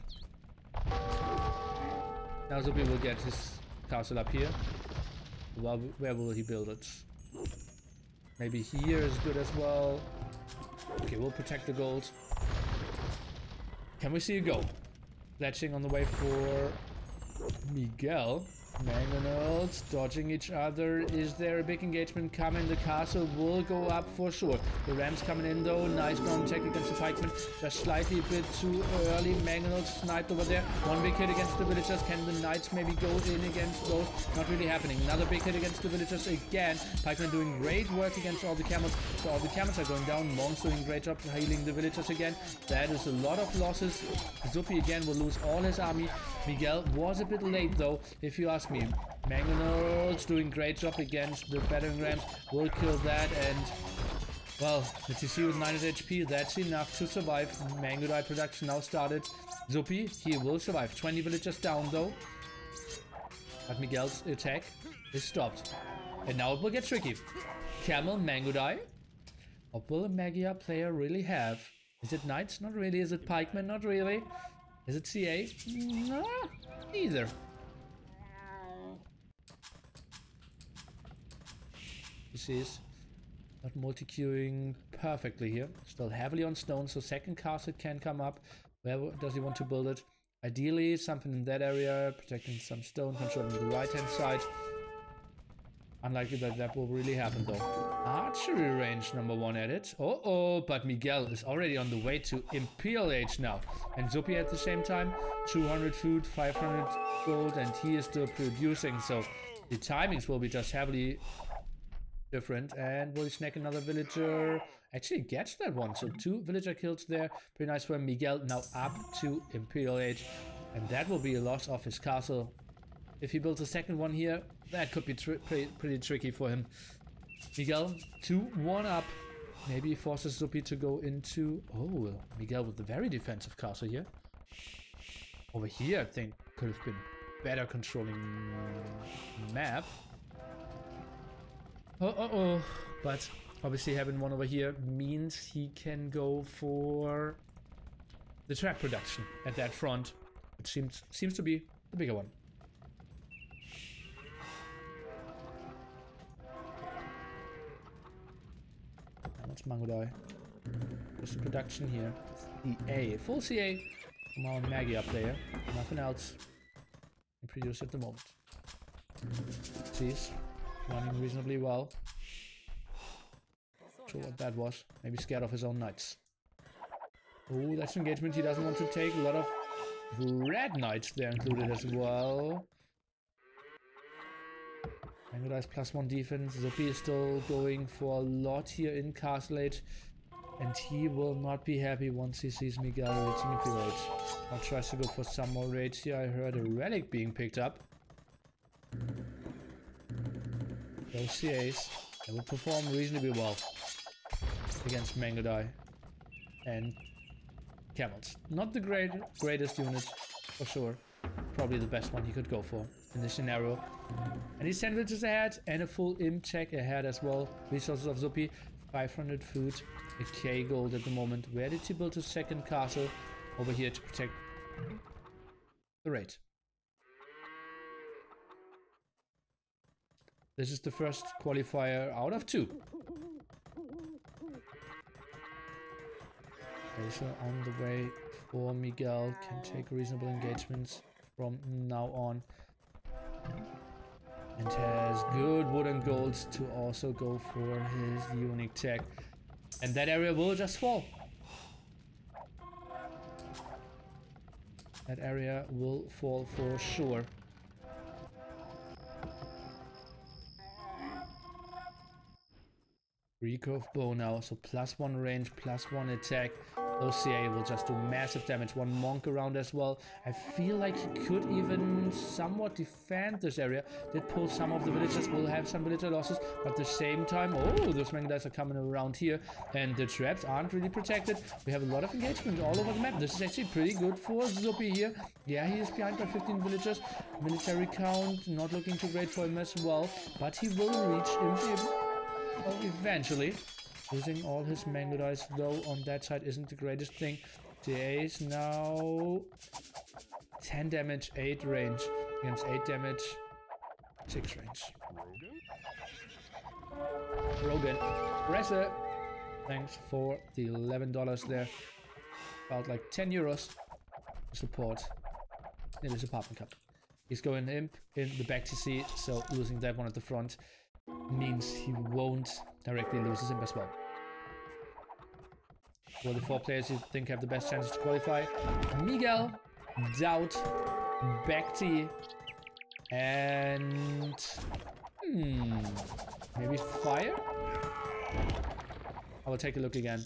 Now Zuppi will get his castle up here. Well, where will he build it? Maybe here is good as well. Okay, we'll protect the gold. Can we see a go? Fletching on the way for Miguel. Mangonels dodging each other. Is there a big engagement coming? The castle will go up for sure. The rams coming in though. Nice ground attack against the pikemen. Just slightly a bit too early. Mangonels sniped over there. 1 big hit against the villagers. Can the knights maybe go in against those? Not really happening. Another big hit against the villagers again. Pikemen doing great work against all the camels. So all the camels are going down. Monks doing a great job healing the villagers again. That is a lot of losses. Zuppi again will lose all his army. Miguel was a bit late though, if you ask me. Mangonels doing great job against the battering rams. Will kill that, and well, the TC with 900 HP, that's enough to survive. Mangonel production now started. Zuppi, he will survive. 20 villagers down though. But Miguel's attack is stopped. And now it will get tricky. Camel, Mangonel. What will a Magia player really have? Is it knights? Not really. Is it pikemen? Not really. Is it CA? No, neither. This is not multi-queuing perfectly here. Still heavily on stone, so second castle can come up. Where does he want to build it? Ideally, something in that area, protecting some stone, controlling the right-hand side. Unlikely that that will really happen though. Archery range number 1 added. Oh, but Miguel is already on the way to Imperial age now. And Zuppi at the same time, 200 food, 500 gold, and he is still producing. So the timings will be just heavily different. And will he snack another villager? Actually gets that one. So 2 villager kills there. Pretty nice for Miguel. Now up to Imperial age. And that will be a loss of his castle. If he builds a second one here, that could be pretty tricky for him. Miguel, 2-1 up. Maybe he forces Zuppi to go into... Oh, Miguel with the very defensive castle here. Over here, I think, could have been better controlling map. But obviously having one over here means he can go for the trap production at that front, which seems to be the bigger one. What's Mangodai? Just production here. CA. Full CA. Come on, Maggie up there. Nothing else can produce at the moment. She's running reasonably well. Not sure what that was. Maybe scared of his own knights. Oh, that's an engagement he doesn't want to take. A lot of red knights there included as well. Mangodai's +1 defense. Zuppi is still going for a lot here in Castle Age. And he will not be happy once he sees Miguel reaching a rage. Now tries to go for some more rage here. I heard a relic being picked up. Those CAs, they will perform reasonably well against Mangodai and camels. Not the greatest unit for sure. Probably the best one he could go for in this scenario. And he's 10 villages ahead and a full imp check ahead as well. Resources of Zuppi, 500 food, a K gold at the moment. Where did he build his second castle? Over here to protect the raid. This is the first qualifier out of 2. Laser on the way for Miguel. Can take reasonable engagements from now on. And has good wood and gold to also go for his unique tech. And that area will just fall. That area will fall for sure. Recurve bow now, so +1 range, +1 attack. Those CA will just do massive damage. One monk around as well. I feel like he could even somewhat defend this area. Did pull some of the villagers, will have some villager losses, but at the same time, oh, those Mangodais are coming around here, and the traps aren't really protected. We have a lot of engagement all over the map. This is actually pretty good for Zuppi here. Yeah, he is behind by 15 villagers. Military count not looking too great for him as well, but he will reach Imperial eventually. Losing all his Mangodais though on that side isn't the greatest thing. CA is now 10 damage, 8 range. Against 8 damage, 6 range. Rogan. Presser. Thanks for the $11 there. About like 10 euros. Support. Nili's apartment cup. He's going imp in the back TC, so losing that one at the front means he won't directly lose his imp as well. For the 4 players you think have the best chances to qualify: Miguel, Doubt, Bekti, and maybe Fire? I will take a look again.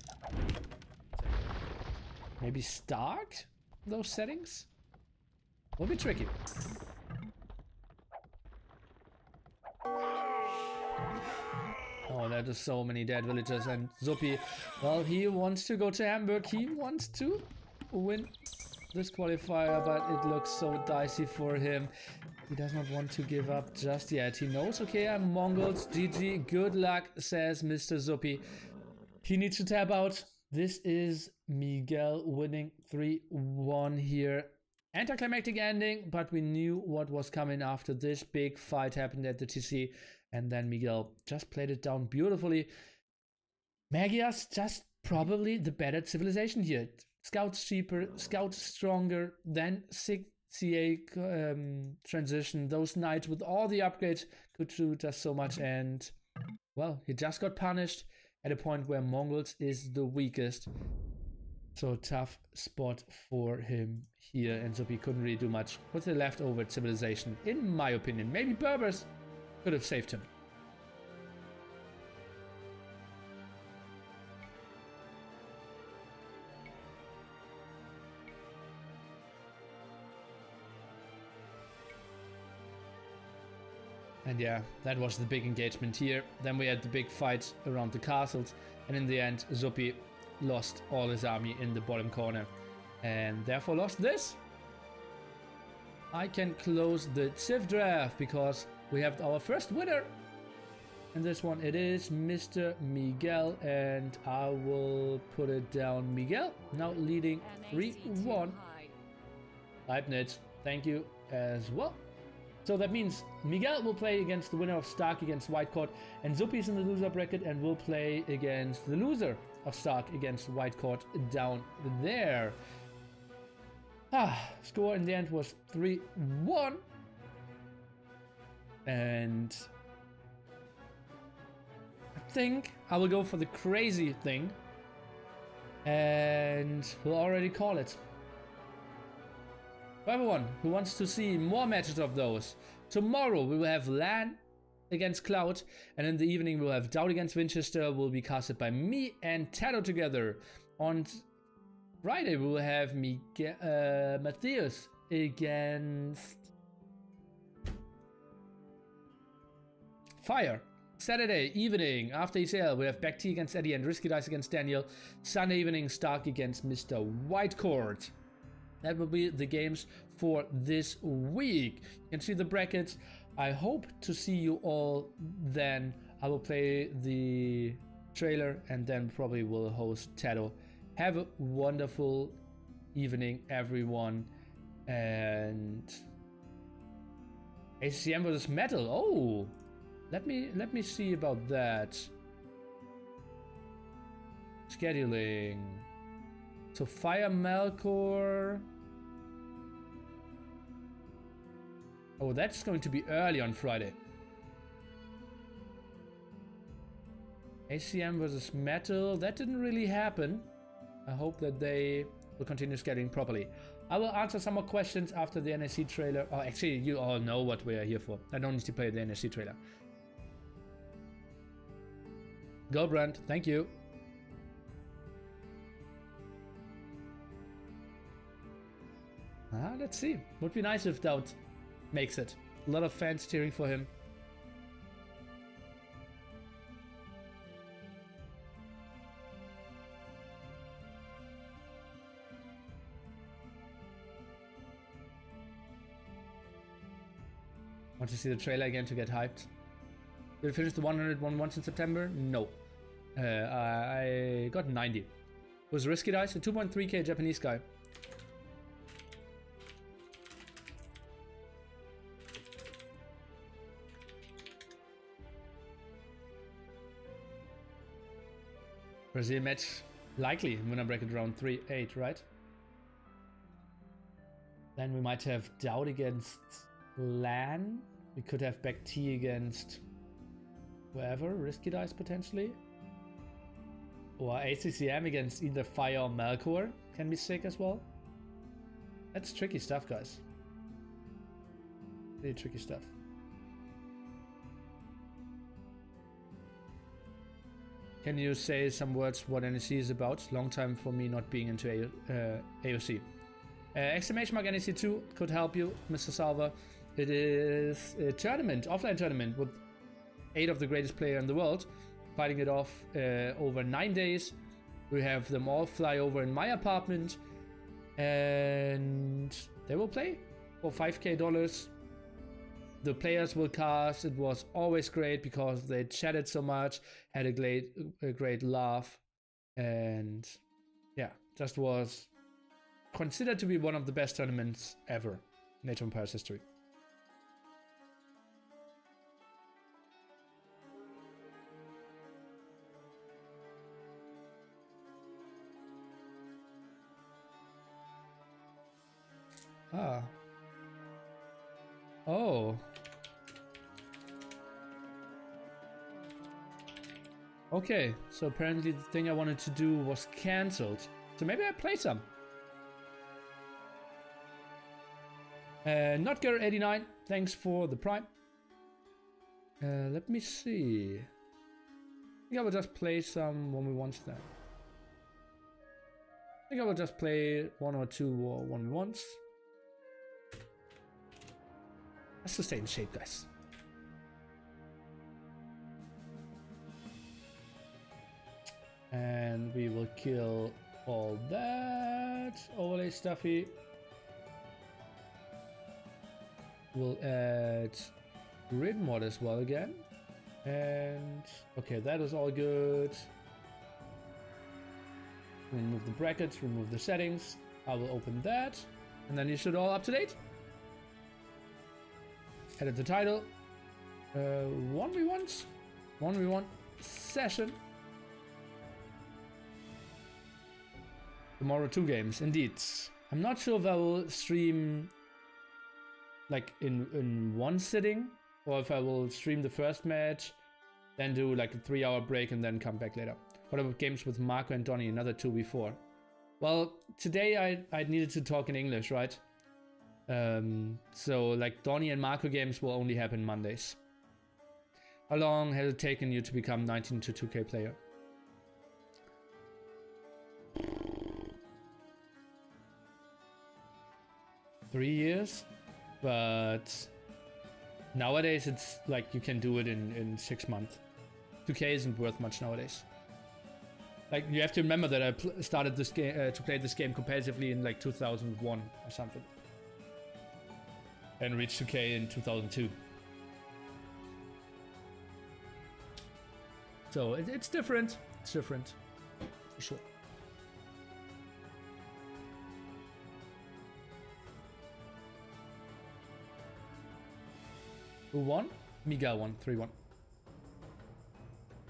Maybe Stark? Those settings? Will be tricky. Oh, there are so many dead villagers, and Zuppi, well, he wants to go to Hamburg. He wants to win this qualifier, but it looks so dicey for him. He does not want to give up just yet. He knows, okay, I'm Mongols. GG, good luck, says Mr. Zuppi. He needs to tap out. This is Miguel winning 3-1 here. Anticlimactic ending, but we knew what was coming after this big fight happened at the TC. And then Miguel just played it down beautifully. Magyar's just probably the better civilization here. Scouts cheaper, scouts stronger, then 6 CA transition. Those knights with all the upgrades could do just so much. And, well, he just got punished at a point where Mongols is the weakest. So tough spot for him here. And Zuppi couldn't really do much with the leftover civilization, in my opinion. Maybe Berbers could have saved him. And yeah, that was the big engagement here. Then we had the big fight around the castles. And in the end, Zuppi lost all his army in the bottom corner. And therefore lost this. I can close the Civ draft because we have our first winner. And this one, it is Mr. Miguel. And I will put it down. Miguel now leading 3-1. Leibniz, thank you as well. So that means Miguel will play against the winner of Stark against Whitecourt, and Zuppi is in the loser bracket and will play against the loser of Stark against Whitecourt down there. Score in the end was 3-1. And I think I will go for the crazy thing. And we'll already call it. For everyone who wants to see more matches of those, tomorrow we will have LAN against Cloud, and in the evening we'll have Doubt against Winchester, will be casted by me and TaToH together. On Friday we will have Miguel, Matthias against Fire. Saturday evening after ECL we have Back T against Eddie and Risky Dice against Daniel. Sunday evening Stark against Mr. Whitecourt. That will be the games for this week. You can see the brackets. I hope to see you all then. I will play the trailer and then probably will host TaToH. Have a wonderful evening, everyone. And ACM versus Metal. Oh, let me see about that. Scheduling. So Fire Melkor. Oh, that's going to be early on Friday. ACM versus Metal. That didn't really happen. I hope that they will continue scheduling properly. I will answer some more questions after the NSC trailer. Oh, actually, you all know what we are here for. I don't need to play the NSC trailer. Go, Brand. Thank you. Let's see. Would be nice if Doubt makes it. A lot of fans cheering for him. Want to see the trailer again to get hyped? Did you finish the 101 once in September? No. I got 90. Was Risky Dice a 2.3k Japanese guy? Brazil match likely winner bracket round 3-8, right? Then we might have Doubt against LAN. We could have Back T against whoever, Risky Dice potentially. Or ACCM against either Fire or Melkor can be sick as well. That's tricky stuff, guys. Really tricky stuff. Can you say some words what NEC is about? Long time for me not being into AOC. Exclamation mark NEC2 could help you, Mr. Salva. It is a tournament, offline tournament with 8 of the greatest players in the world, fighting it off over 9 days. We have them all fly over in my apartment, and they will play for $5k. The players will cast. It was always great because they chatted so much, had a great laugh, and yeah, just was considered to be one of the best tournaments ever in ZeroEmpires history. Ah. Oh. Okay, so apparently the thing I wanted to do was cancelled. So maybe I play some. NotGirl89, thanks for the prime. Let me see. I think I will just play some 1v1s then. I think I will just play 1 or 2 or 1v1s. Let's just stay in shape, guys. And we will kill all that overlay stuffy. We'll add grid mod as well again. And okay, that is all good. Remove the brackets, remove the settings. I will open that. And then you should all up to date. Edit the title. 1v1s. 1v1 session. Tomorrow 2 games, indeed. I'm not sure if I will stream like in one sitting, or if I will stream the first match, then do like a 3-hour break and then come back later. What about games with Marco and Donny, another 2 before? Well, today I needed to talk in English, right? So like Donny and Marco games will only happen Mondays. How long has it taken you to become 19-2K player? Three years, but nowadays it's like you can do it in 6 months. 2K isn't worth much nowadays. Like you have to remember that I started this game to play this game competitively in like 2001 or something, and reached 2K in 2002. So it's different. It's different, for sure. Who won? Miguel won, 3-1.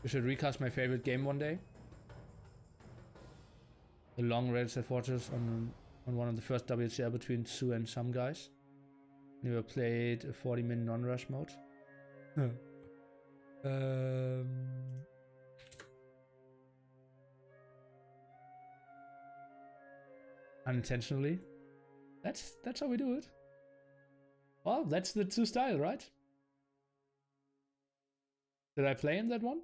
We should recast my favorite game one day. The long Red Set Fortress on one of the first WCL between Sue and some guys. Never played a 40-minute non-rush mode. Unintentionally. That's how we do it. Well, that's the 2 style, right? Did I play in that one?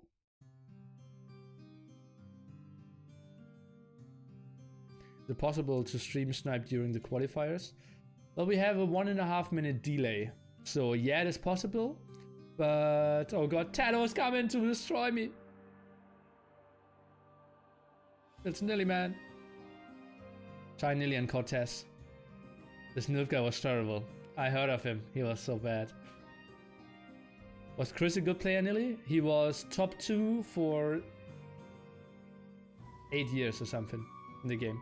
Is it possible to stream snipe during the qualifiers? Well, we have a 1.5 minute delay. So yeah, it is possible. But oh god, TaToH is coming to destroy me. It's Nili, man. Try Nili and Cortez. This Nilf guy was terrible. I heard of him. He was so bad. Was Chris a good player, Nili? He was top 2 for 8 years or something in the game.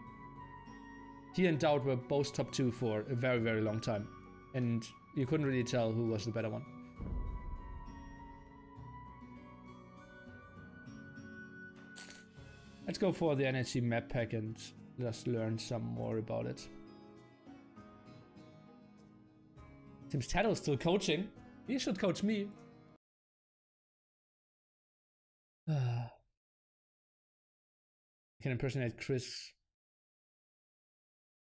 He and TaToH were both top 2 for a very, very long time. And you couldn't really tell who was the better one. Let's go for the NHC map pack and just learn some more about it. Seems TaToH is still coaching. He should coach me. I can impersonate Chris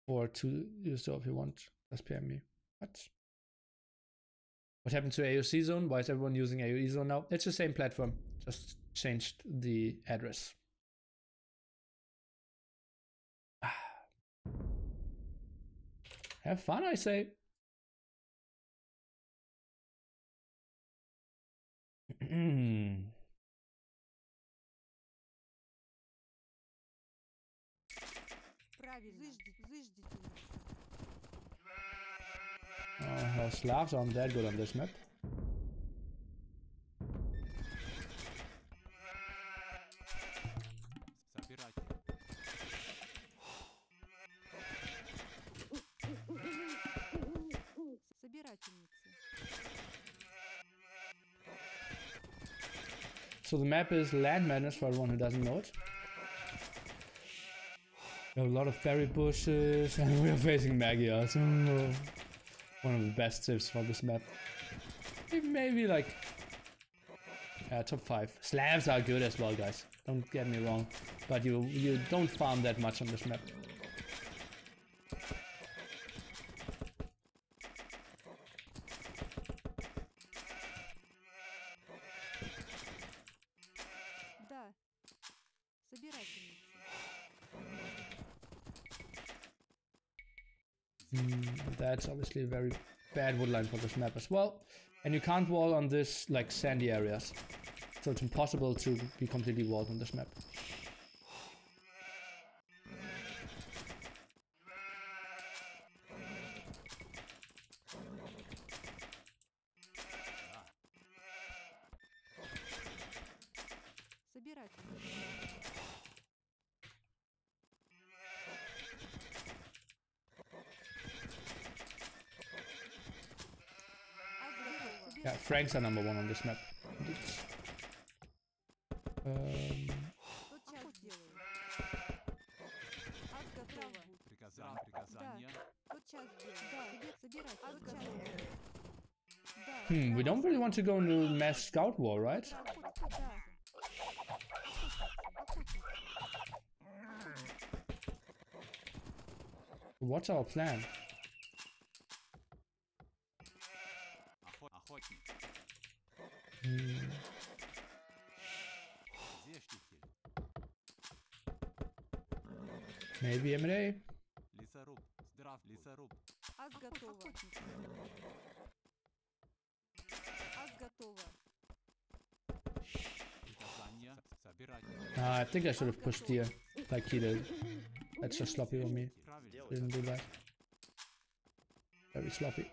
for 2 years if you want. Just PM me. What happened to AOC zone? Why is everyone using AOE zone now? It's the same platform. Just changed the address. Have fun, I say. Our Slavs aren't that good on this map. So the map is Land Madness for everyone who doesn't know it. We have a lot of berry bushes and we are facing Magyars. One of the best tips for this map. Maybe like top 5. Slavs are good as well, guys. Don't get me wrong, but you don't farm that much on this map. That's obviously a very bad woodline for this map as well. And you can't wall on this like sandy areas. So it's impossible to be completely walled on this map. Yeah, Franks are number 1 on this map. We don't really want to go into mass scout war, right? What's our plan? Maybe M&A. I think I should have pushed here, like he did. That's just sloppy on me. Didn't do that. Very sloppy.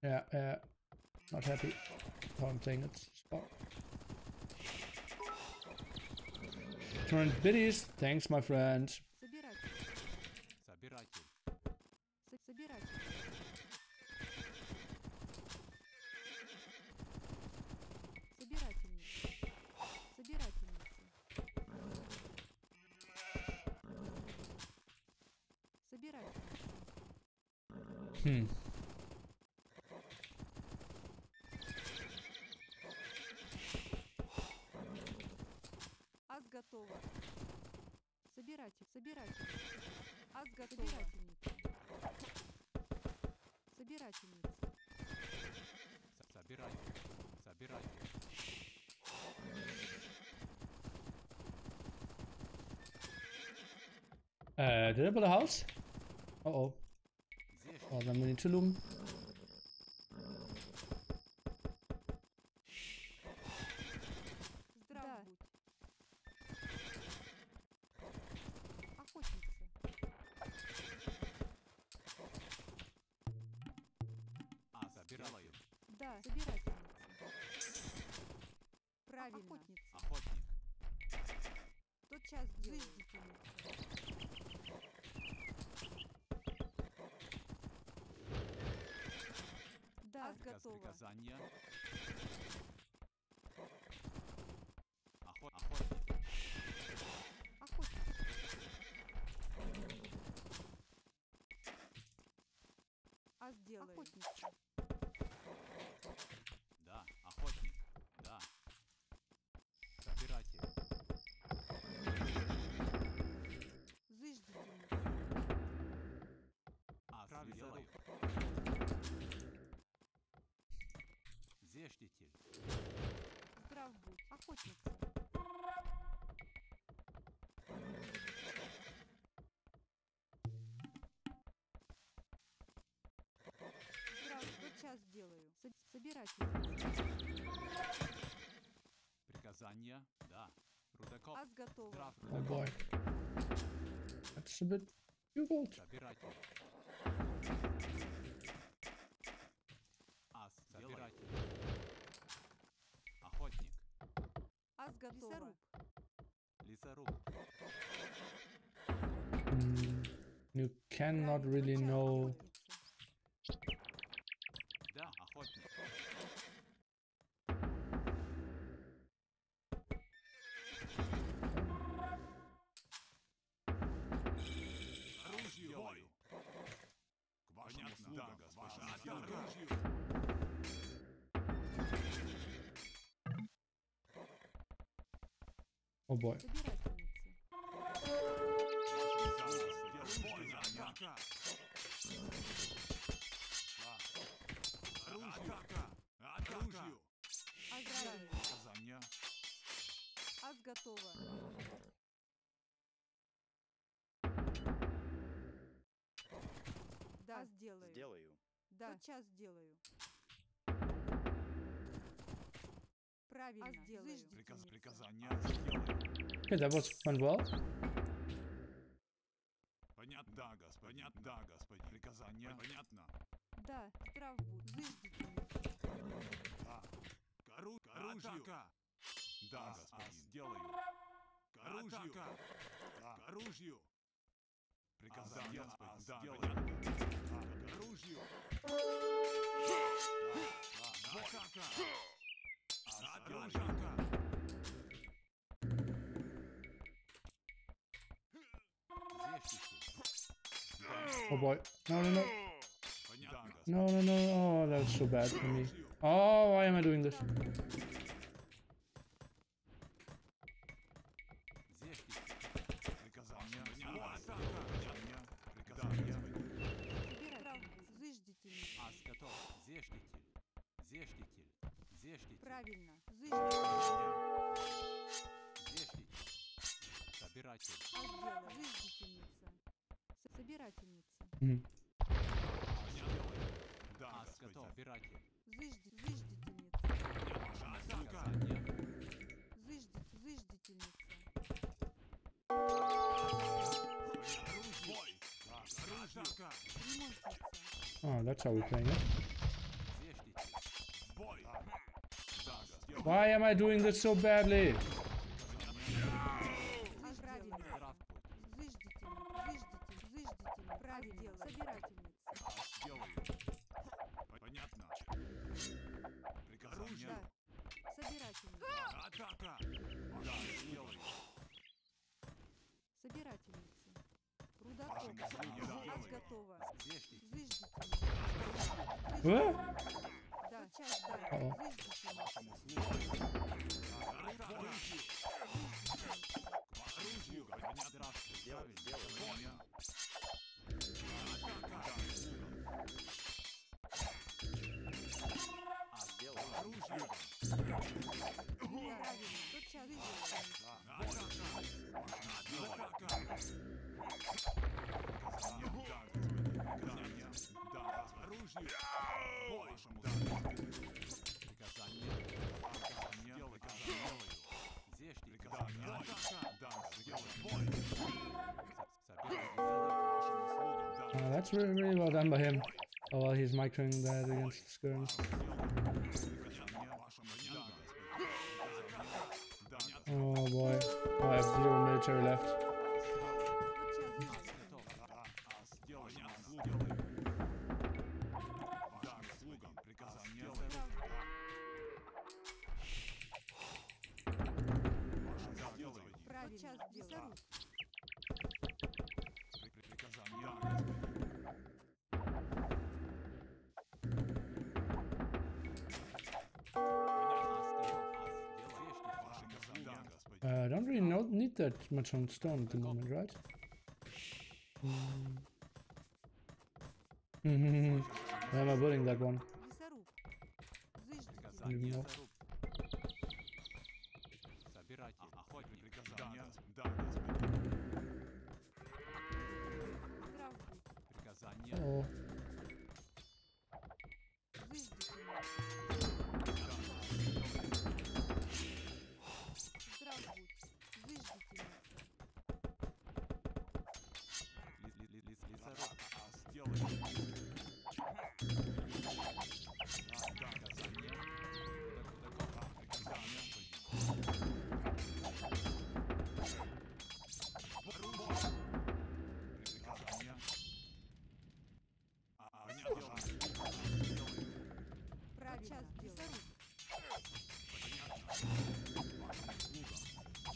Yeah, not happy how I'm playing it. Spot. Current biddies, thanks my friend. Готово. Собиратель. Аз готова. Собирательница. Собиратель. Did I build a house? Uh-oh. Well, then we need to loom. Охотница. Да, охотник. Да. Собиратель. Зыждительница. Делаю. Зештитель. Здрав будь. Охотница. Сейчас сделаю. Собирательница. Приказания? Да. Рудокоп. Аз готова. Oh boy. That's a bit too bold. Собиратель. Ас. Собиратель. Охотник. Аз готова. Лесоруб. You cannot really know. Да, охотник. Оружие бою. К вашему услугам, да, госпожа. Оружие. Oh boy. Аз готова. Да, сделаю. Да, сейчас сделаю. Правильно, сделаю. Приказания сделаю. Okay, that went well. Понятно, да, господин. Да, господин. Приказания. Понятно. Да, штраф будет. Зыждительница. Да. оружию. Да, господин. Сделаю. К оружию. К оружию. Приказание, господин. Сделаю. К оружию. Атака. Атака. Oh boy. No, no, no. No, no, no. Oh, that's so bad for me. Oh, why am I doing this? Правильно. Зыждительница. Собирательница. Oh, that's how we're playing it. Why am I doing this so badly? What? Uh-oh. That's really well done by him. Oh well, he's microing that against the skirms. Oh boy, I have 0 military left. I don't really need that much on stone at the moment, right? Why am I building that one? I don't even know. Oh.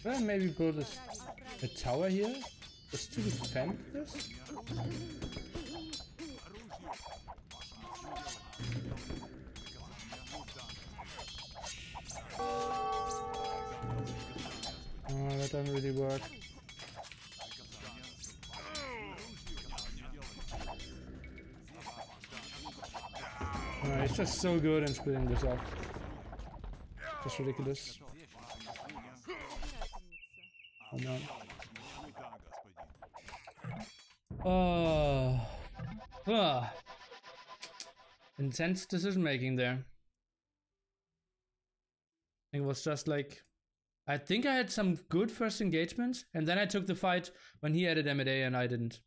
Should I maybe build a tower here just to defend this? Oh, that doesn't really work. It's just so good in splitting this off. Just ridiculous. Oh man. Intense decision making there. It was just like, I think I had some good first engagements, and then I took the fight when he added M&A and I didn't.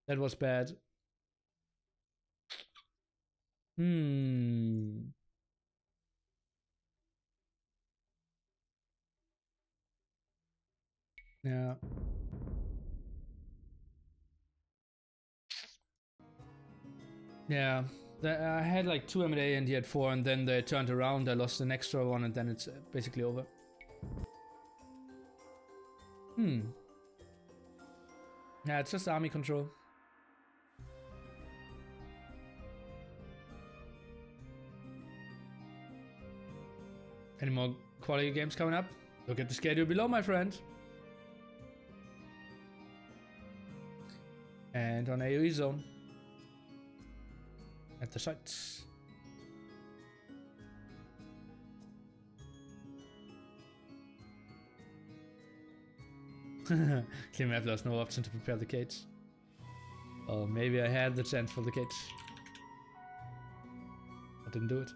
That was bad. Yeah. Yeah. I had like 2 M&A and he had 4, and then they turned around. I lost an extra one, and then it's basically over. Yeah, it's just army control. Any more quality games coming up? Look at the schedule below, my friend. And on AoE zone. At the sites. Clear map, there's no option to prepare the cage. Oh, maybe I had the chance for the cage. I didn't do it.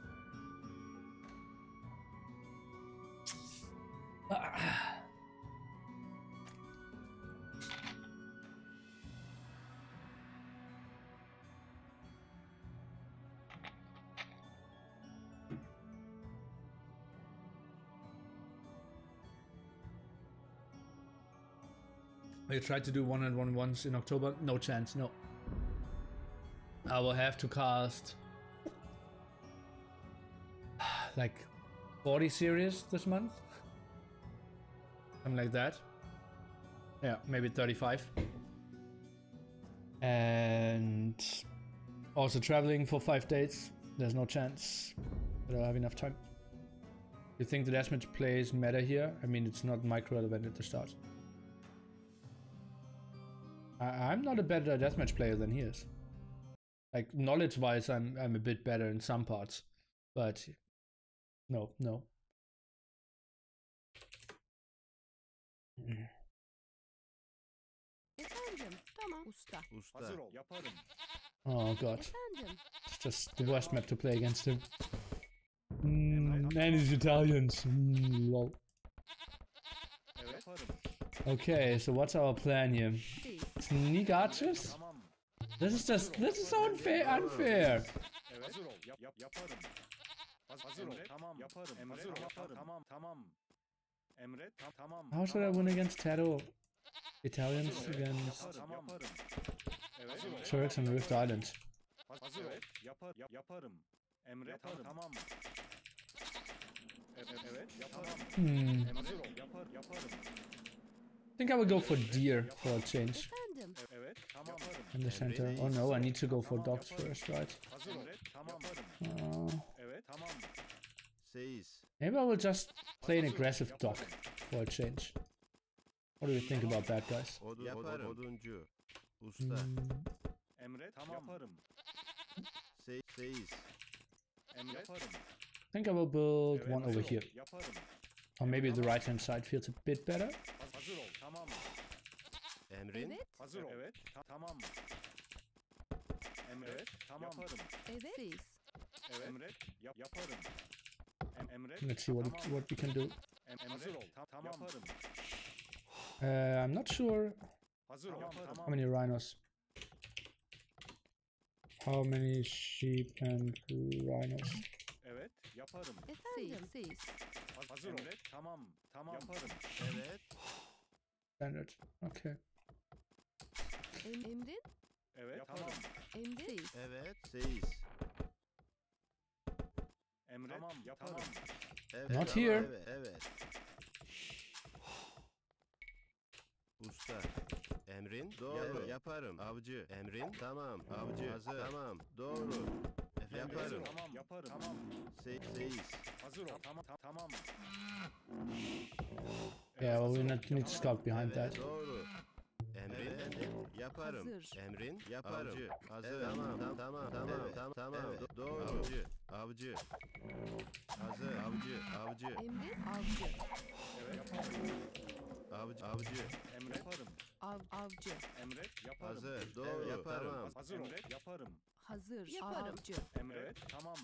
I tried to do 1-on-1 once in October. No chance, no. I will have to cast like 40 series this month. Something like that. Yeah, maybe 35. And also traveling for 5 days. There's no chance that I'll have enough time. You think the deathmatch plays matter here? I mean, it's not micro-relevant at the start. I'm not a better deathmatch player than he is. Like, knowledge-wise, I'm a bit better in some parts. But, no. Oh god. It's just the worst map to play against him. And he's Italians. Lol. Okay, so what's our plan here? Sneak archers? This is so unfair. How should I win against TaToH? Italians against Turks and Rift Island. I think I would go for deer for a change. In the center. Oh no, I need to go for dogs first, right? Maybe I will just play an aggressive dog for a change. What do you think about that, guys? I think I will build one over here. Or maybe the right hand side feels a bit better. Let's see what we can do. I'm not sure how many rhinos. How many sheep and rhinos? Standard. Okay. Not here. Usta. Emrin doğru yaparım. Avcı. Emrin tamam. Avcı hazır. Tamam. Doğru. Yaparım. Tamam. Yaparım. Tamam. Seyiz. Hazır ol. Tamam. Yeah, well, we need to scout behind that. Doğru. Emrin yaparım. Emrin yaparım. Avcı hazır. Tamam. Doğru. Avcı. Hazır. Avcı. Emrin avcı. Avcı. Emret yaparım. Avcı. Emret yaparım. Hazır. Doğru. Yaparım. Tamam. Hazır. Emret yaparım. Hazır. Yaparım. Avcı. Emret. Tamam.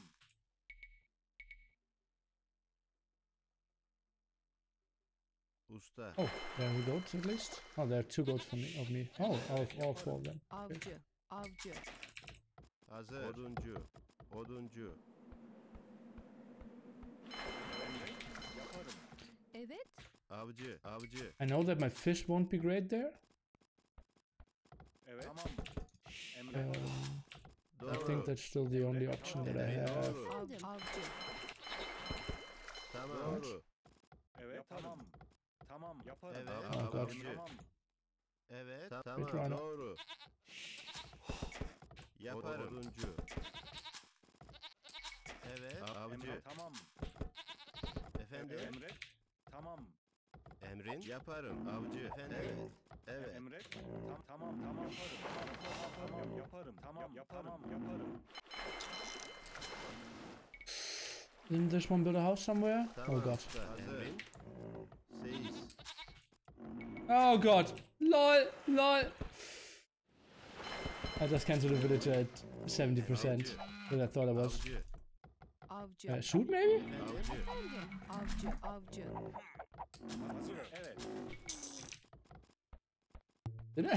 Usta. Oh, there are goats at least. Oh, there are 2 goats for me. Of me. Oh, all 4 of them. Avcı. Avcı. Hazır. Oduncu. Evet. Avcı. Avcı. I know that my fish won't be great there. Evet. Tamam. Emre. I think that's still the only option that I have. Doğru. Avcı. Tamam. Doğru. Evet. Tamam. Tamam. Yaparım. Evet. Oh, God. Avcı. Tamam. Evet. Runner. Tamam. Doğru. Yaparım. Oduncu. Evet. Avcı. Emre. Tamam. Efendim. Emre. Tamam. Emrin. Yaparım. Avcı. Efendim. Evet. Evet. Emre. Tamam. Tamam. Yaparım. Tamam. Yaparım. Didn't this one build a house somewhere? Tamam. Oh god. Usta. Emrin. Seyiz. Oh god. LOL. LOL. I just cancelled the villager at 70% that I thought I was. Avcı. Avcı. Shoot maybe? Avcı. Avcı. Hazır. Evet.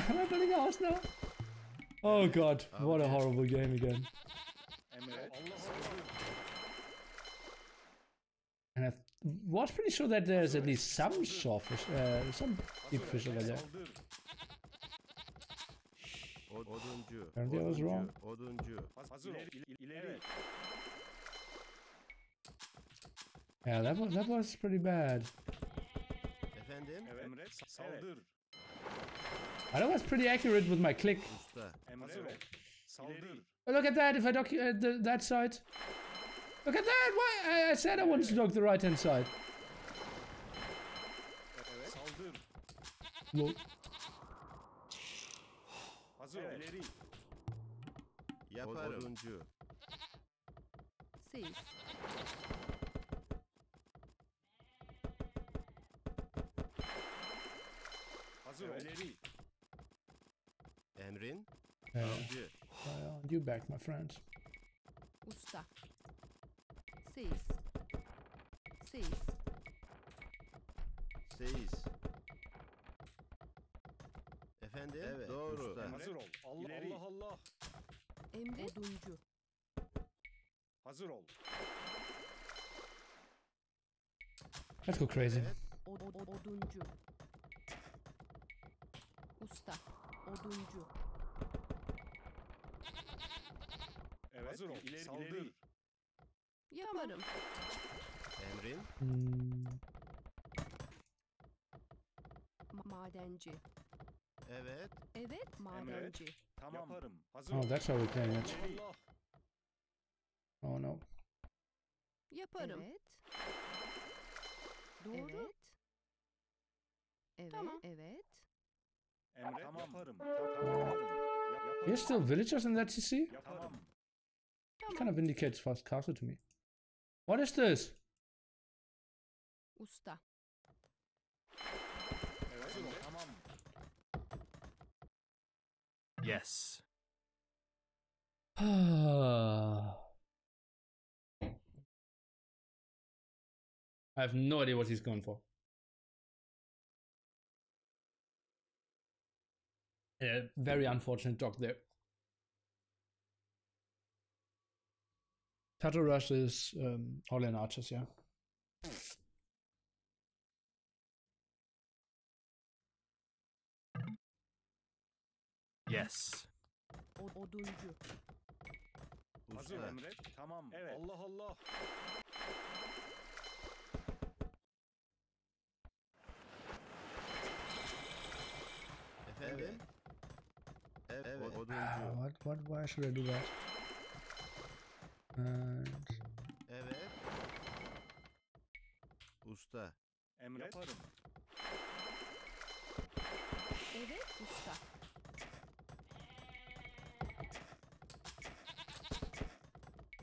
Am I building a house now? Oh god. What a horrible game again. Emre. And I was pretty sure that there's at least some shawfish, some deep fish over there. Saldır. Oduncu. Apparently I was wrong. Oduncu. Hazır. İleri. Yeah, that was pretty bad. Efendim. Evet. Emre. Saldır. But I was pretty accurate with my click. Usta. Emre. Saldır. Oh, look at that! If I dock that side, look at that! Why? I said I wanted to dock the right hand side. Evet. Saldır. Lol. Hazır. İleri. Yaparım. Oduncu. Sis. Hazır. İleri. Emrin. I Avcı. want you back, my friend. Usta. Sis. Sis. Seyiz. Efendim. Evet. Doğru. Usta. Hazır ol. Allah Allah. Emre. Oduncu. Hazır ol. Let's go crazy. Evet. Oduncu. Usta. Oduncu. Evet. Hazır ol. İleri. Saldır. Yaparım. Emrin. Madenci. Evet. Evet. Madenci. Tamam. Yaparım. Hazır Oh, ol. that's how we're playing it. Allah. Oh no. Yaparım. Evet. Doğru. Evet. Tamam. Evet. Emre. Tamam. Yaparım. Yaparım. There's still villagers in that CC? Tamam. It kind of indicates fast castle to me. What is this? Usta. Evet. Hazır ol. Tamam. Yes. I have no idea what he's going for. Very unfortunate dog there. TaToH is all in archers, yeah. Yes. Oduncu. Hazır Usta. Emre. Tamam. Evet. Allah Allah. Efendim. Evet. Oduncu. Why should I do that? And Evet. Usta. Emre. Yaparım. Evet. Usta.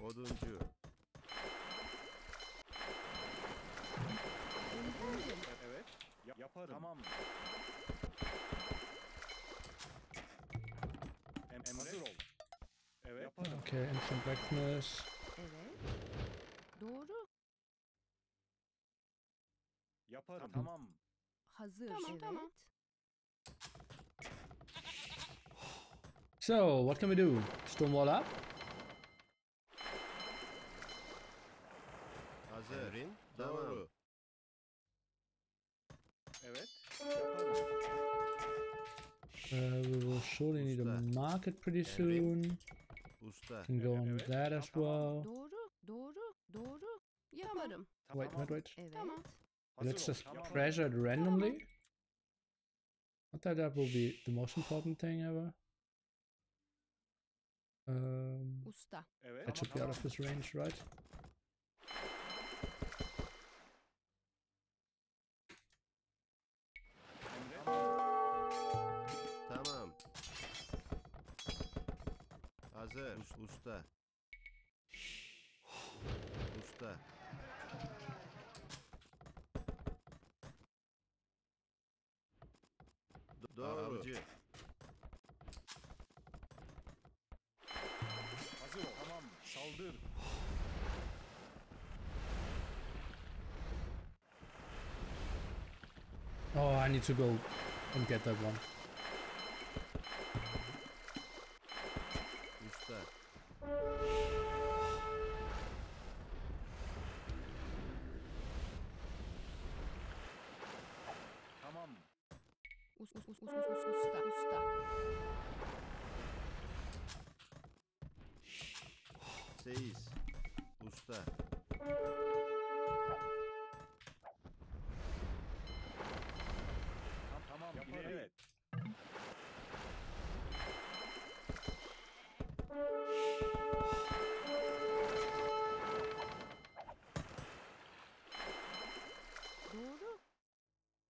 Oduncu. Evet. Yaparım. Tamam. Emre. Hazır ol. Evet. Yaparım. okay, instant blacksmith. Evet. Doğru. Yaparım. Tamam. Hazır. Evet. Tamam. So, what can we do? Stonewall up? Hazır. Emrin. Doğru. market pretty soon. Usta. Can go on that as well. Doğru. Yaparım. Wait. Evet. Let's just pressure it randomly. Not that that will be the most important thing ever. Usta. That should be out of his range, right? Tamam. Hazır. Usta. Usta. Doğru. Avcı. Hazır ol. Tamam. Saldır. Oh, I need to go and get that one. Usta. Tamam. Usta. 6. Usta. Tamam. İleri. Doğru.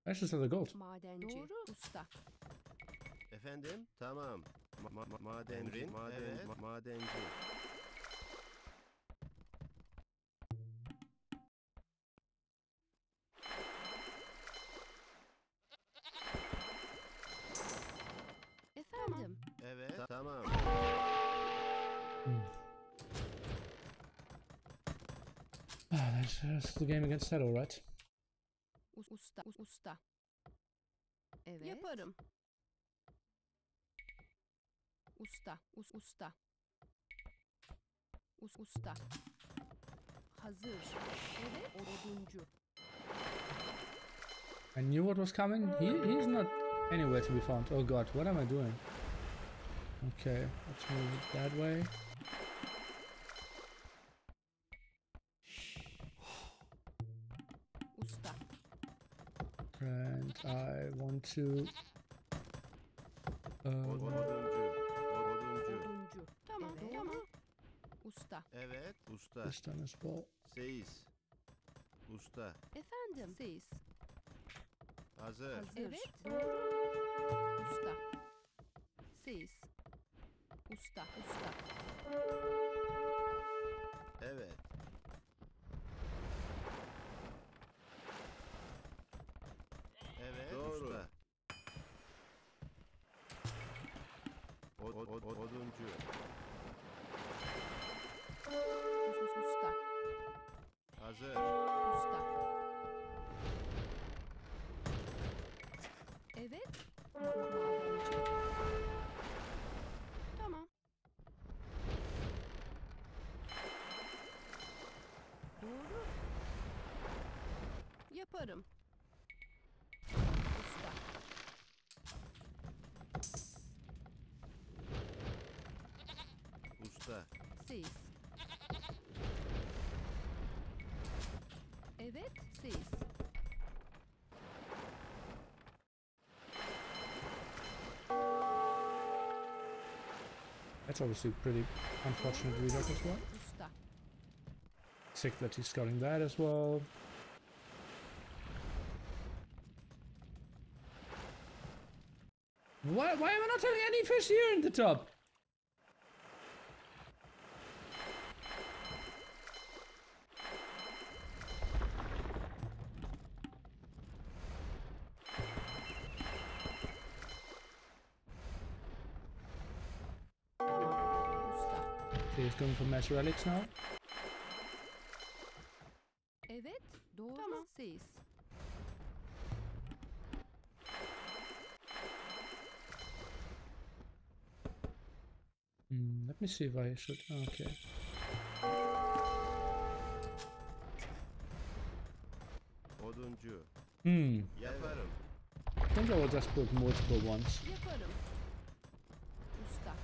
That's just the gold. Madenci. Doğru. Usta. Efendim? Tamam. Madenci. Evet. Madenci. Efendim. Evet. Tamam. That's the game against TaToH, right? Usta. Evet. Yaparım. Usta. Usta. Hazır. Evet. Oduncu. I knew what was coming. He's not anywhere to be found. Oh god, what am I doing? Okay, let's move it that way. Usta. And I want to... Oduncu. Oduncu. Tamam. Evet. Tamam. Usta. Evet. Usta. this done as well. 6. Usta. Efendim. Siz. Hazır. Hazır. Evet. Usta. Siz. Usta. Evet. Evet. Doğru. Usta. Oduncu. Usta. Hazır. Usta. Evet. Madenci. Tamam. Doğru. Yaparım. Usta. Usta. Siz. Evet, siz. That's obviously pretty unfortunate reload as well. Usta. Sick that he's scouting that as well. Why am I not having any fish here in the top? Usta. Okay, he's going for mass relics now. Evet, doğru. Tamam. Siz. Let me see if I should. Okay. Oduncu. Yaparım. I think I will just build multiple ones. Yaparım. Usta.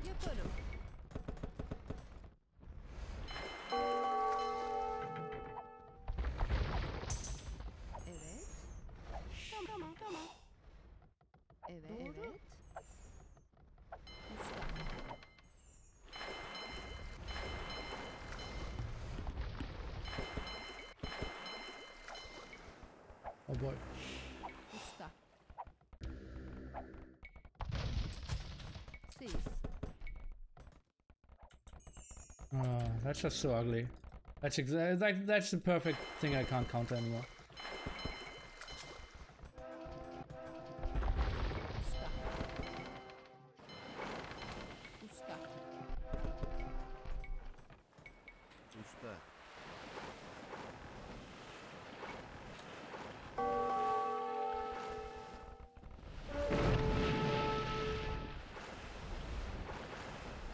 Yaparım. Evet. Tamam. Evet. Doğru. Evet. Usta. Oh boy. Usta. Seis. That's just so ugly. That's exactly that's the perfect thing I can't counter anymore. Usta. Usta.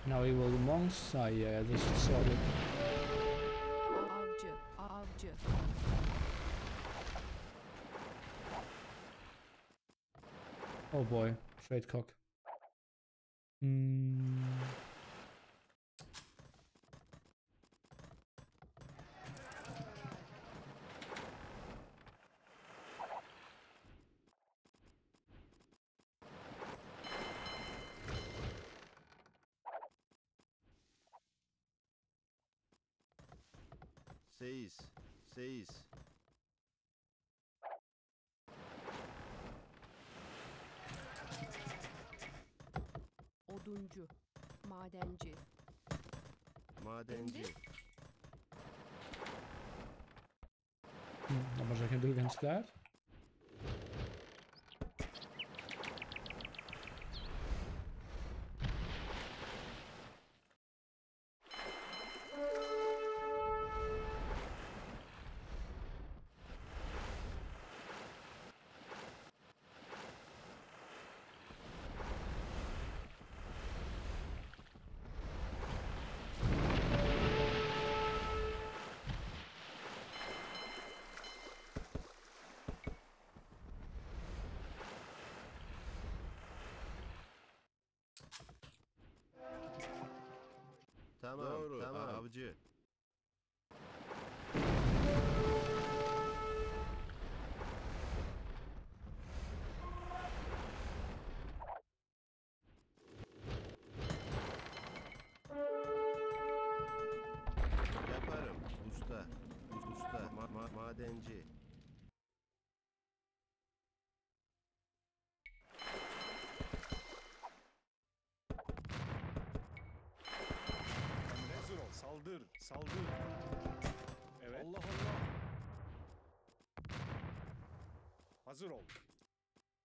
Now he will monks. Ah, yeah, this is solid. Avcı. Oh boy, straight cock. Seis. Oduncu. Madenci. Madenci. Not much I can do against that. Tamam. Doğru. Tamam. Avcı. Yaparım. Usta. Madenci. Saldır. Evet. Allah Allah. Hazır ol.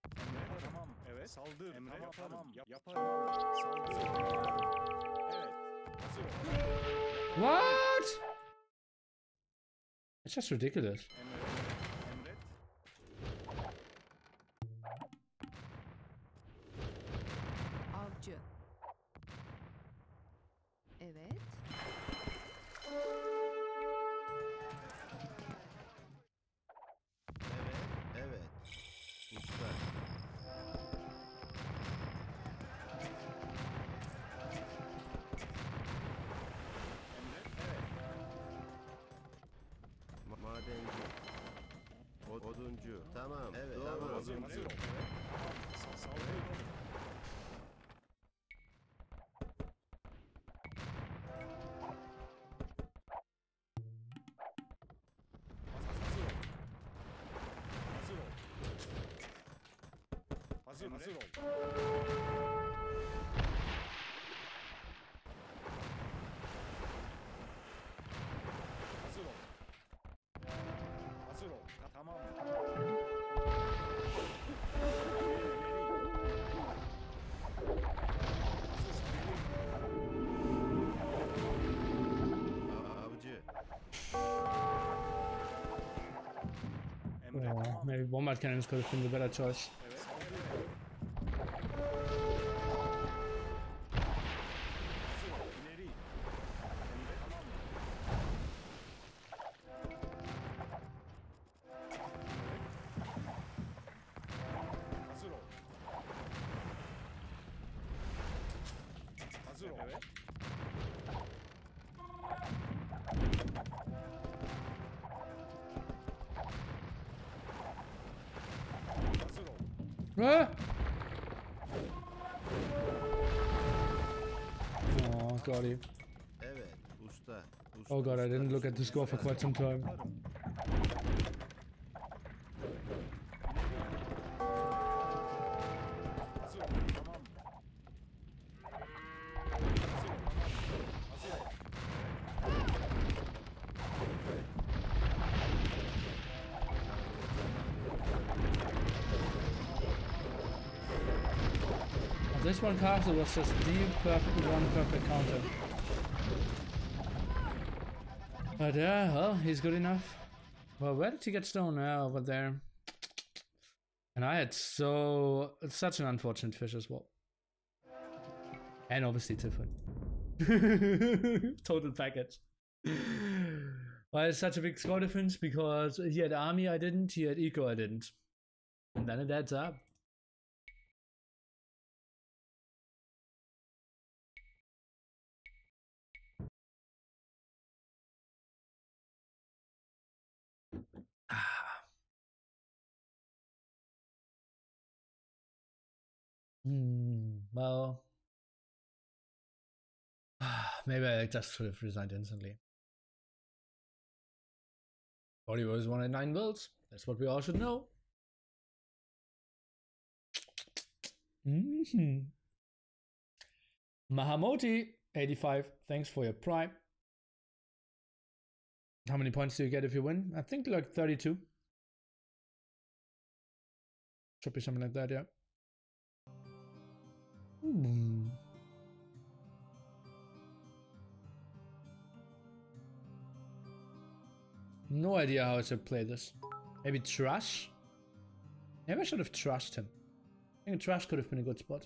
Emre, tamam. Evet. Saldır. Emre, tamam. Yaparım. Saldır. Evet. Hazır ol. What? It's just ridiculous. Emret. Avcı. Evet. Evet. Usta. Madenci. Oduncu. Tamam. Evet. Doğru. Tamam. Hazır ol. Evet. Saldır. Hazır ol. Hazır ol. Tamam. Avcı. Emre, Oh, tamam. maybe bombard cannons could have been the better choice. Evet. İleri. Emre, tamam. Hazır ol. Hazır Ah! Oh, got it. Evet, usta. Oh god, I didn't look at the score for quite some time. This one castle was just the perfect counter. But yeah, well, he's good enough. Well, where did he get stone? Over there. And I had such an unfortunate fish as well. And obviously Tiffin. Total package. Why is such a big score difference? Because he had army, I didn't. He had eco, I didn't. And then it adds up. Well, maybe I just should have resigned instantly. Body was 109 volts. That's what we all should know. Mahamoti 85. Thanks for your prime. How many points do you get if you win? I think like 32. Should be something like that, yeah. No idea how I should play this. Maybe trash? Maybe I should have trashed him. I think trash could have been a good spot.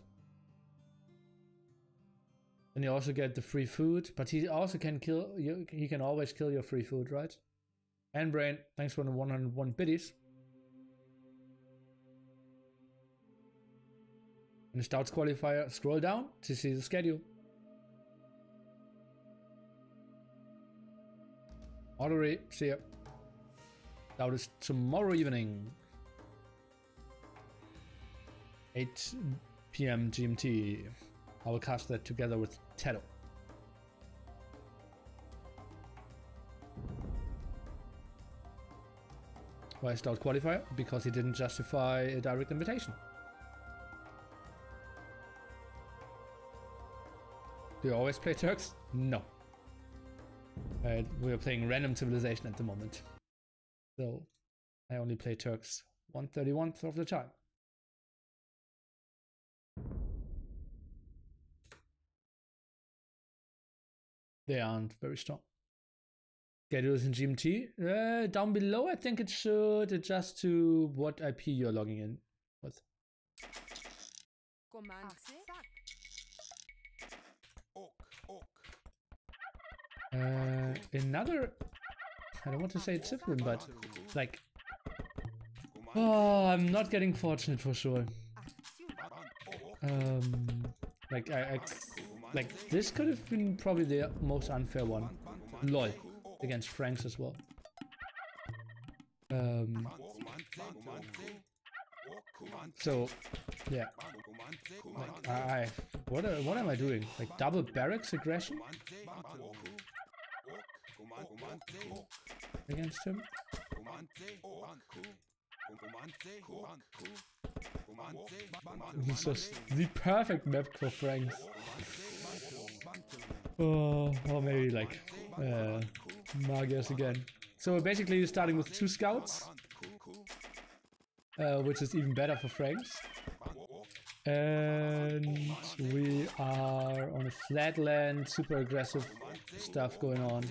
Then you also get the free food, but he also can kill you. He can always kill your free food, right? And brain, thanks for the 101 biddies. And the Stouts qualifier, scroll down to see the schedule. Already, see ya. That is tomorrow evening. 8 PM GMT. I will cast that together with TaToH. Why Stout qualifier? Because he didn't justify a direct invitation. Do you always play Turks? No. We are playing random civilization at the moment. So I only play Turks 1/31th of the time. They aren't very strong. Schedules in GMT. Down below, I think it should adjust to what IP you're logging in with. Another, I don't want to say it's different, but like, oh, I'm not getting fortunate for sure. Like this could have been probably the most unfair one. LOL, against Franks as well. So yeah, like what am I doing? Like double barracks aggression against him? This is the perfect map for Franks. Oh, or maybe like Magiers again. So basically you're starting with 2 scouts, which is even better for Franks. And we are on a flat land, super aggressive stuff going on.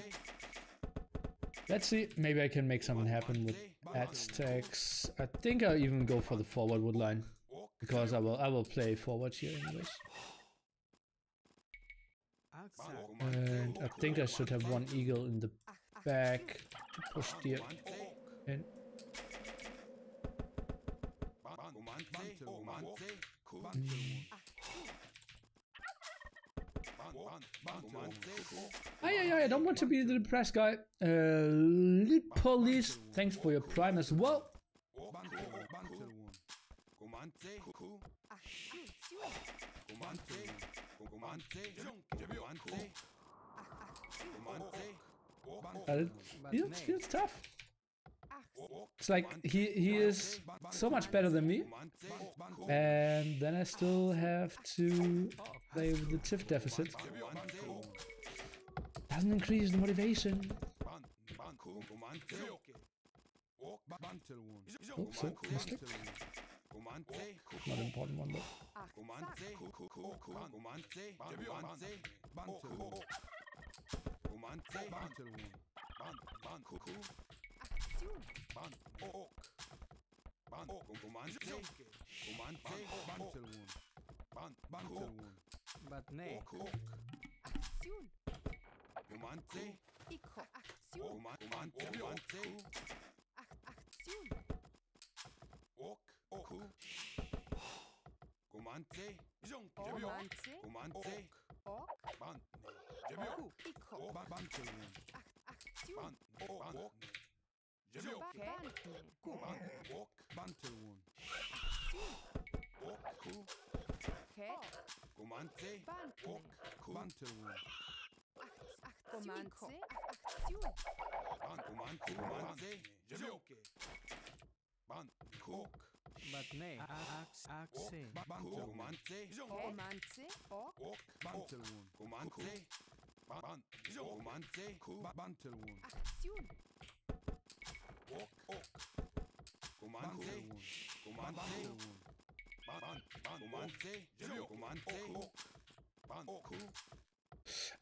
Let's see, maybe I can make something happen with Aztecs. I think I'll even go for the forward wood line, because I will play forward here anyways. And I think I should have 1 eagle in the back to push deer in. I don't want to be the depressed guy. Lead police, thanks for your prime as well. But it feels tough. It's like he is so much better than me, and then I still have to play with the TIF deficit. Doesn't increase the motivation. Oh, so mistake. Not an important one though.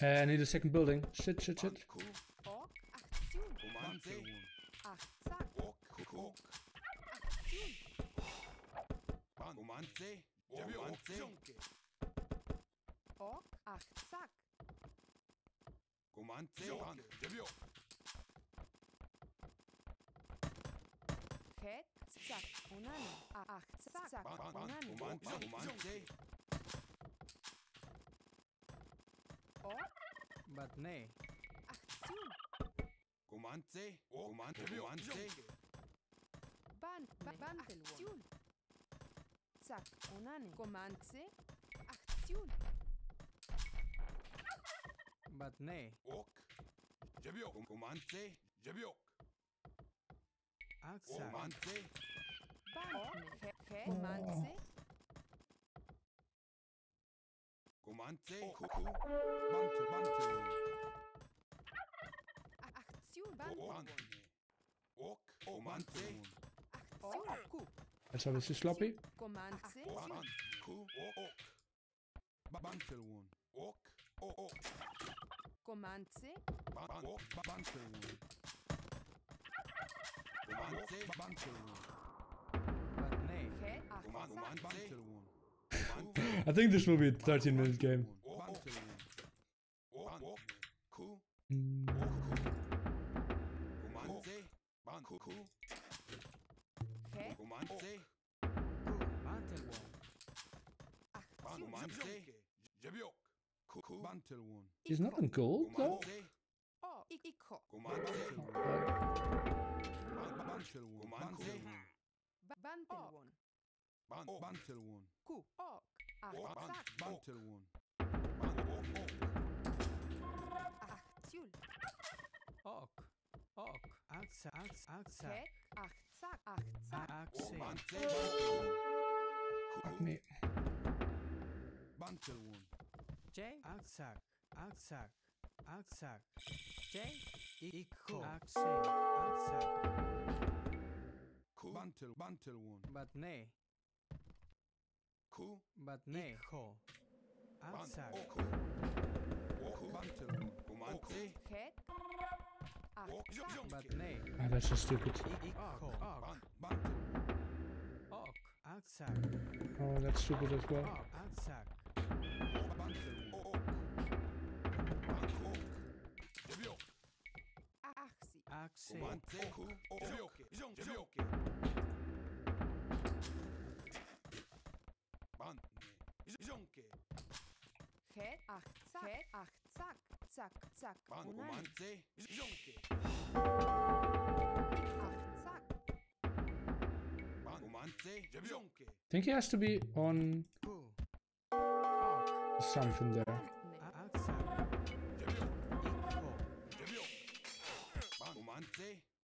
I need a second building. Shit. That's obviously sloppy. I think this will be a 13-minute game. He's not on gold though. Fuck me. Ah, that's so stupid. Oh, that's stupid as well. I think he has to be on something there.